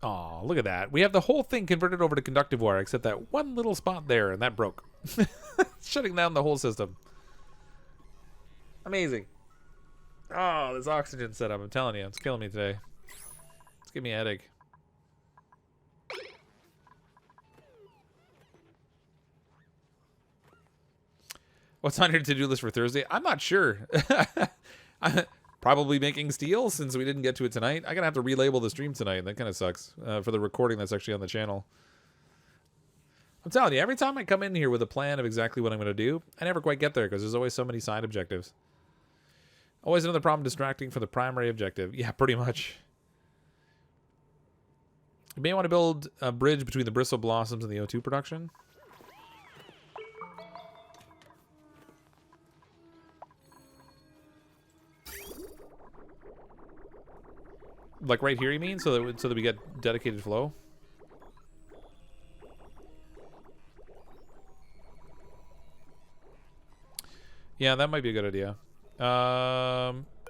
Aw, look at that. We have the whole thing converted over to conductive wire, except that one little spot there, and that broke. Shutting down the whole system. Amazing. Oh, this oxygen setup, I'm telling you, it's killing me today. It's giving me a headache. What's on your to-do list for Thursday? I'm not sure. I'm probably making steel since we didn't get to it tonight. I'm going to have to relabel the stream tonight. That kind of sucks for the recording that's actually on the channel. I'm telling you, every time I come in here with a plan of exactly what I'm going to do, I never quite get there because there's always so many side objectives. Always another problem distracting from the primary objective. Yeah, pretty much. You may want to build a bridge between the bristle blossoms and the O2 production. Like right here, you mean? So that we get dedicated flow? Yeah, that might be a good idea.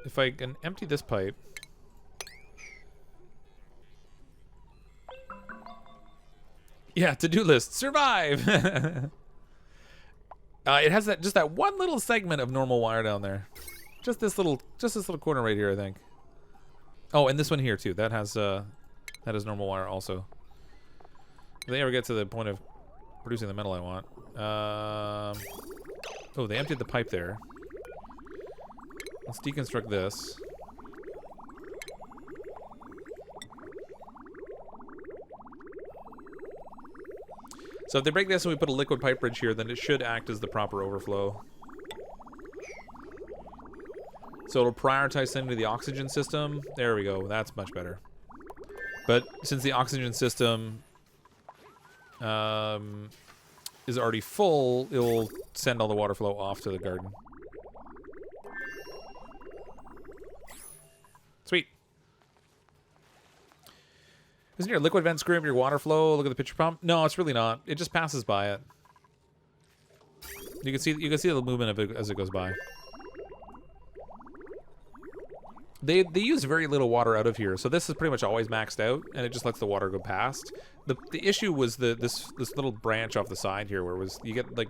If I can empty this pipe. Yeah, to-do list. Survive! It has just that one little segment of normal wire down there. Just this little corner right here, I think. Oh, and this one here too. That has normal wire also. If they ever get to the point of producing the metal I want. Oh, they emptied the pipe there. Let's deconstruct this. So if they break this and we put a liquid pipe bridge here, then it should act as the proper overflow. So it'll prioritize sending to the oxygen system. There we go. That's much better. But since the oxygen system is already full, it'll send all the water flow off to the garden. Sweet. Isn't your liquid vent screwing up your water flow? Look at the pitcher pump. No, it's really not. It just passes by it. You can see the movement of it as it goes by. They use very little water out of here, so this is pretty much always maxed out, and it just lets the water go past. The issue was this little branch off the side here, where you get like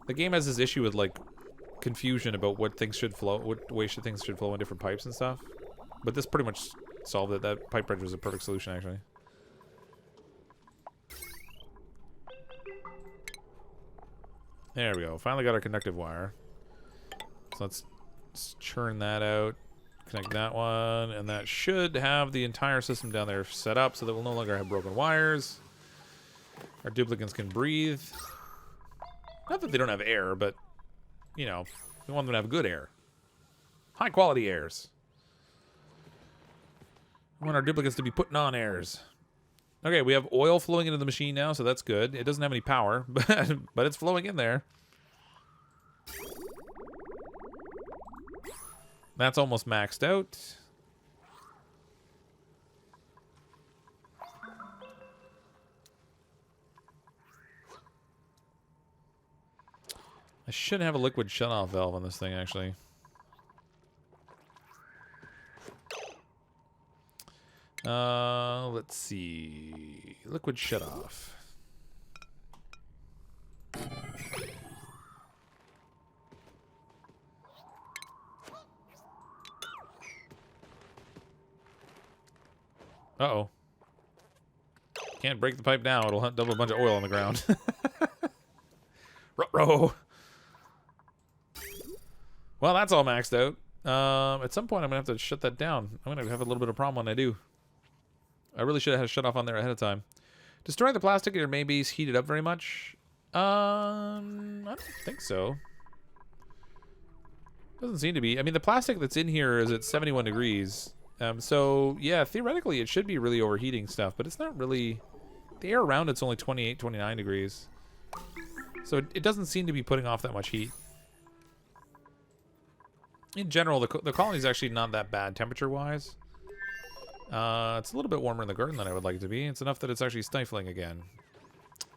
the game has this issue with like confusion about what things should flow, what way things should flow in different pipes and stuff. But this pretty much solved it. That pipe bridge was a perfect solution, actually. There we go. Finally got our conductive wire. So let's churn that out. Connect that one, and that should have the entire system down there set up so that we'll no longer have broken wires. Our duplicates can breathe. Not that they don't have air, but, you know, we want them to have good air. High quality airs. We want our duplicates to be putting on airs. Okay, we have oil flowing into the machine now, so that's good. It doesn't have any power, but it's flowing in there. That's almost maxed out. I should have a liquid shutoff valve on this thing, actually. Let's see. Liquid shutoff. Uh-oh. Can't break the pipe now. It'll dump a bunch of oil on the ground. Ruh-roh. Well, that's all maxed out. At some point, I'm going to have to shut that down. I'm going to have a little bit of a problem when I do. I really should have had a shut off on there ahead of time. Destroying the plastic in your main base heated up very much? I don't think so. Doesn't seem to be. I mean, the plastic that's in here is at 71 degrees. So, yeah, theoretically, it should be really overheating stuff, but it's not really... The air around it's only 28, 29 degrees. So it doesn't seem to be putting off that much heat. In general, the colony is actually not that bad temperature-wise. It's a little bit warmer in the garden than I would like it to be. It's enough that it's actually stifling again.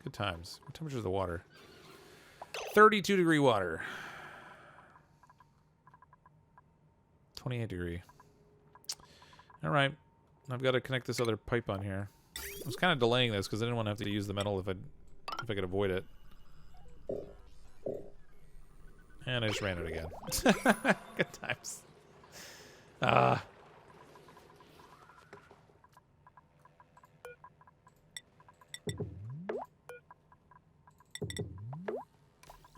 Good times. What temperature is the water? 32 degree water. 28 degree. All right. I've got to connect this other pipe on here. I was kind of delaying this because I didn't want to have to use the metal if I could avoid it. And I just ran it again. Good times.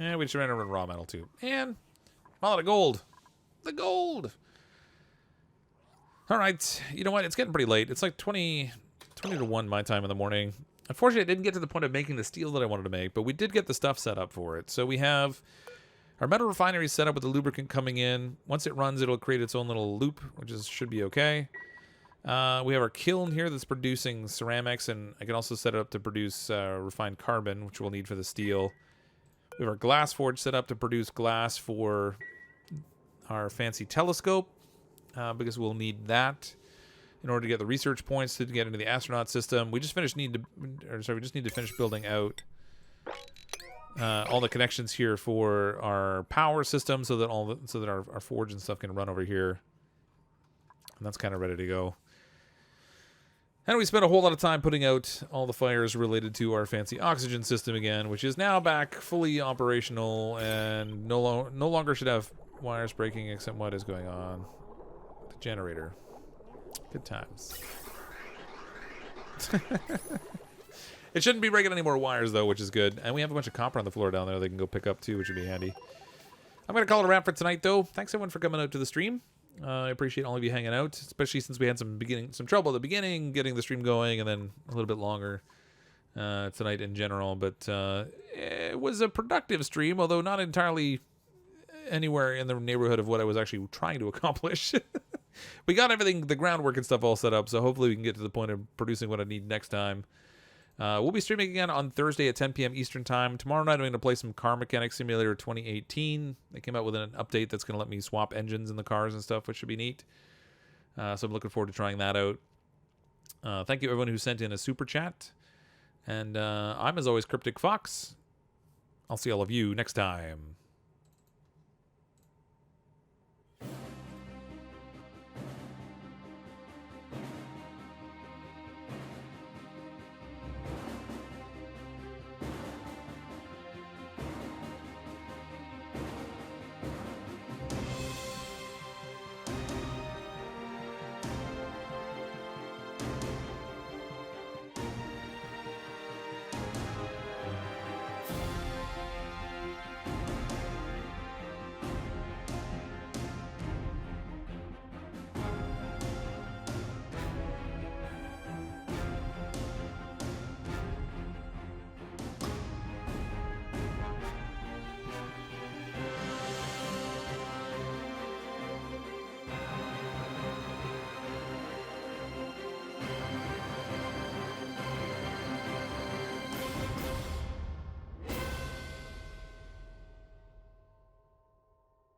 And we just ran over raw metal too. And a lot of gold. The gold. All right. You know what? It's getting pretty late. It's like 20 to 1 my time in the morning. Unfortunately, I didn't get to the point of making the steel that I wanted to make, but we did get the stuff set up for it. So we have our metal refinery set up with the lubricant coming in. Once it runs, it'll create its own little loop, which should be okay. We have our kiln here that's producing ceramics, and I can also set it up to produce refined carbon, which we'll need for the steel. We have our glass forge set up to produce glass for our fancy telescope, because we'll need that in order to get the research points to get into the astronaut system. We just we need to finish building out all the connections here for our power system, so that our forge and stuff can run over here, and that's kind of ready to go. And we spent a whole lot of time putting out all the fires related to our fancy oxygen system again, which is now back fully operational and no longer should have wires breaking, except what is going on. The generator. Good times. It shouldn't be breaking any more wires, though, which is good. And we have a bunch of copper on the floor down there they can go pick up, too, which would be handy. I'm going to call it a wrap for tonight, though. Thanks, everyone, for coming out to the stream. I appreciate all of you hanging out, especially since we had some trouble at the beginning getting the stream going, and then a little bit longer tonight in general. But it was a productive stream, although not entirely anywhere in the neighborhood of what I was actually trying to accomplish. We got everything, the groundwork and stuff all set up, so hopefully we can get to the point of producing what I need next time. We'll be streaming again on Thursday at 10 p.m. Eastern Time. Tomorrow night I'm going to play some Car Mechanic Simulator 2018. They came out with an update that's going to let me swap engines in the cars and stuff, which should be neat. So I'm looking forward to trying that out. Thank you everyone who sent in a super chat. And I'm, as always, CrypticFox. I'll see all of you next time.